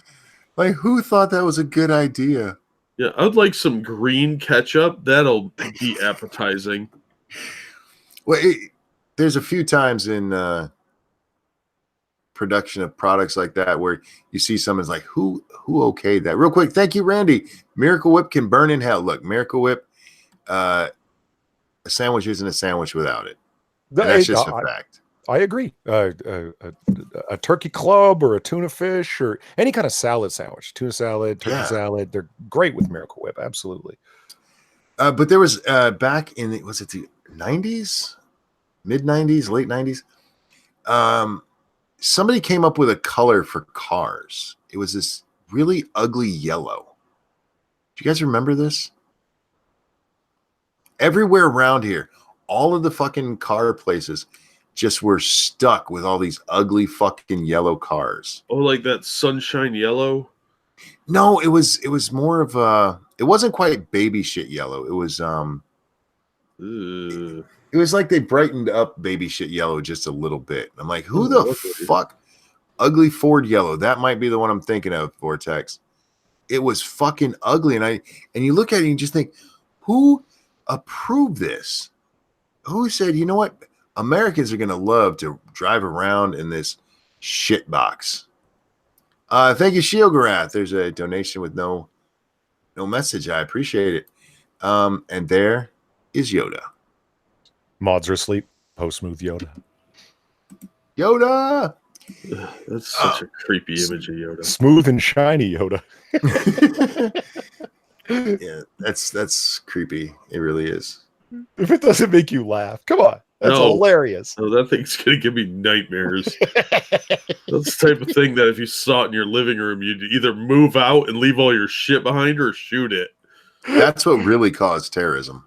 [SPEAKER 1] Like, who thought that was a good idea?
[SPEAKER 3] Yeah, I'd like some green ketchup. That'll be appetizing.
[SPEAKER 1] Well, there's a few times in production of products like that where you see someone's like, who okayed that? Real quick, thank you, Randy. Miracle Whip can burn in hell. Look, Miracle Whip, a sandwich isn't a sandwich without it. That's just a fact.
[SPEAKER 2] I agree. A turkey club or a tuna fish or any kind of salad sandwich, tuna salad, turkey salad, they're great with Miracle Whip. Absolutely.
[SPEAKER 1] But there was back in the 90s, mid 90s, late 90s. Somebody came up with a color for cars. It was this really ugly yellow. Do you guys remember this? Everywhere around here, all of the fucking car places just were stuck with all these ugly fucking yellow cars.
[SPEAKER 3] Oh, like that sunshine yellow?
[SPEAKER 1] No, it was more of a. It wasn't quite baby shit yellow. It was It was like they brightened up baby shit yellow just a little bit. I'm like, who the fuck? Ugly Ford yellow. That might be the one I'm thinking of, Vortex. It was fucking ugly, and you look at it and you just think, who approve this? Who said, you know what? Americans are going to love to drive around in this shit box. Thank you, Shiogarath. There's a donation with no message. I appreciate it. And there is Yoda.
[SPEAKER 2] Mods are asleep. Post smooth Yoda.
[SPEAKER 1] Yoda.
[SPEAKER 3] Ugh, that's such a creepy image of Yoda.
[SPEAKER 2] Smooth and shiny Yoda.
[SPEAKER 1] Yeah, that's creepy. It really is.
[SPEAKER 2] If it doesn't make you laugh, come on. That's
[SPEAKER 3] No.
[SPEAKER 2] hilarious.
[SPEAKER 3] Oh, that thing's gonna give me nightmares. That's the type of thing that if you saw it in your living room, you'd either move out and leave all your shit behind or shoot it.
[SPEAKER 1] That's what really caused terrorism.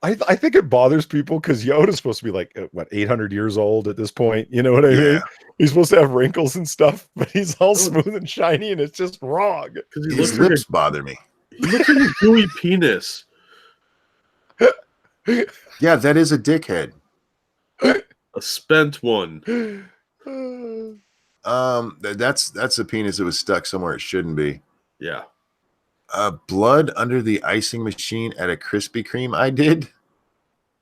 [SPEAKER 2] I think it bothers people because Yoda's supposed to be like, 800 years old at this point. You know what I mean? He's supposed to have wrinkles and stuff, but he's all smooth and shiny, and it's just wrong.
[SPEAKER 3] Because
[SPEAKER 1] His lips bother me.
[SPEAKER 3] He looks like a gooey penis.
[SPEAKER 1] Yeah, that is a dickhead.
[SPEAKER 3] A spent one.
[SPEAKER 1] That's a penis that was stuck somewhere it shouldn't be.
[SPEAKER 3] Yeah.
[SPEAKER 1] Blood under the icing machine at a Krispy Kreme. I did.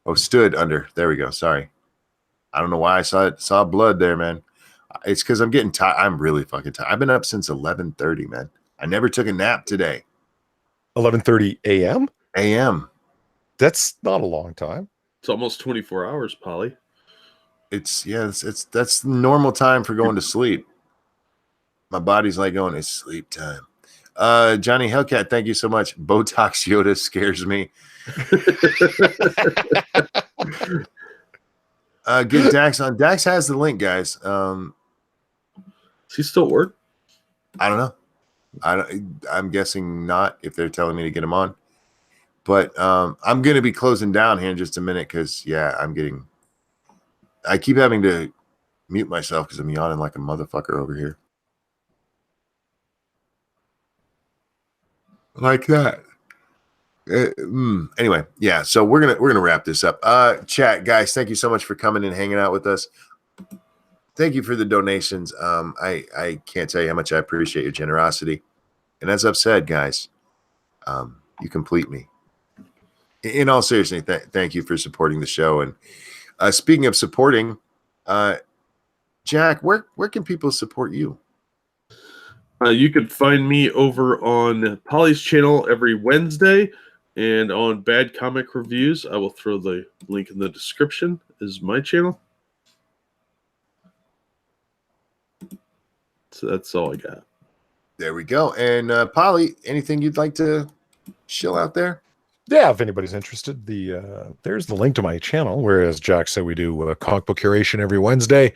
[SPEAKER 1] Oh, stood under. There we go. Sorry. I don't know why I saw blood there, man. It's because I'm getting tired. I'm really fucking tired. I've been up since 11:30, man. I never took a nap today.
[SPEAKER 2] 11:30 a.m.
[SPEAKER 1] A.M.
[SPEAKER 2] That's not a long time.
[SPEAKER 3] It's almost 24 hours, Polly.
[SPEAKER 1] It's that's normal time for going to sleep. My body's like going, it's sleep time. Johnny Hellcat, thank you so much. Botox Yoda scares me. Get Dax on. Dax has the link, guys.
[SPEAKER 3] Is he still at work?
[SPEAKER 1] I don't know. I'm guessing not if they're telling me to get him on. But I'm going to be closing down here in just a minute because, yeah, I keep having to mute myself because I'm yawning like a motherfucker over here. Like that. Anyway, yeah, so we're gonna wrap this up. Chat, guys, thank you so much for coming and hanging out with us. Thank you for the donations. I can't tell you how much I appreciate your generosity. And as I've said, guys, you complete me. In all seriousness, thank you for supporting the show. And speaking of supporting, Jack, where can people support you?
[SPEAKER 3] You can find me over on Polly's channel every Wednesday, and on Bad Comic Reviews. I will throw the link in the description. Is my channel. So that's all I got.
[SPEAKER 1] There we go. And Polly, anything you'd like to shill out there?
[SPEAKER 2] Yeah, if anybody's interested, there's the link to my channel, where, as Jack said, we do a comic book curation every Wednesday.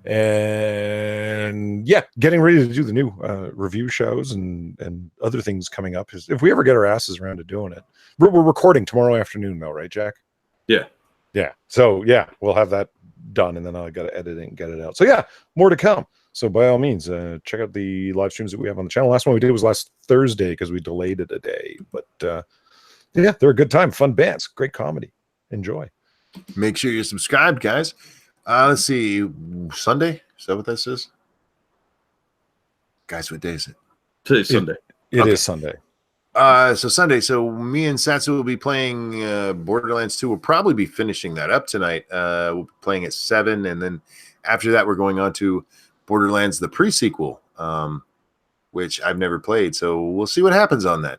[SPEAKER 2] And yeah, getting ready to do the new review shows and other things coming up. If we ever get our asses around to doing it, we're recording tomorrow afternoon, though, right, Jack?
[SPEAKER 3] Yeah.
[SPEAKER 2] So yeah, we'll have that done, and then I got to edit it and get it out. So yeah, more to come. So by all means, check out the live streams that we have on the channel. Last one we did was last Thursday because we delayed it a day, but yeah, they're a good time, fun bands, great comedy. Enjoy.
[SPEAKER 1] Make sure you're subscribed, guys. Let's see, Sunday? Is that what this is? Guys, what day is it?
[SPEAKER 3] Today's Sunday.
[SPEAKER 2] It is Sunday.
[SPEAKER 1] So Sunday. So me and Satsu will be playing Borderlands 2. We'll probably be finishing that up tonight. We'll be playing at 7, and then after that, we're going on to Borderlands, the pre-sequel, which I've never played. So we'll see what happens on that.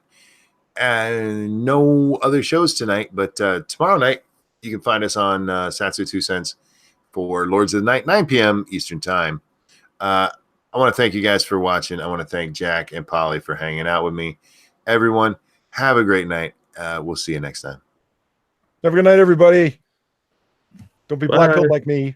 [SPEAKER 1] And no other shows tonight, but tomorrow night, you can find us on Satsu 2 Cents for Lords of the Night, 9 p.m. Eastern Time. I want to thank you guys for watching. I want to thank Jack and Polly for hanging out with me. Everyone, have a great night. We'll see you next time.
[SPEAKER 2] Have a good night, everybody. Don't be black-pilled like me.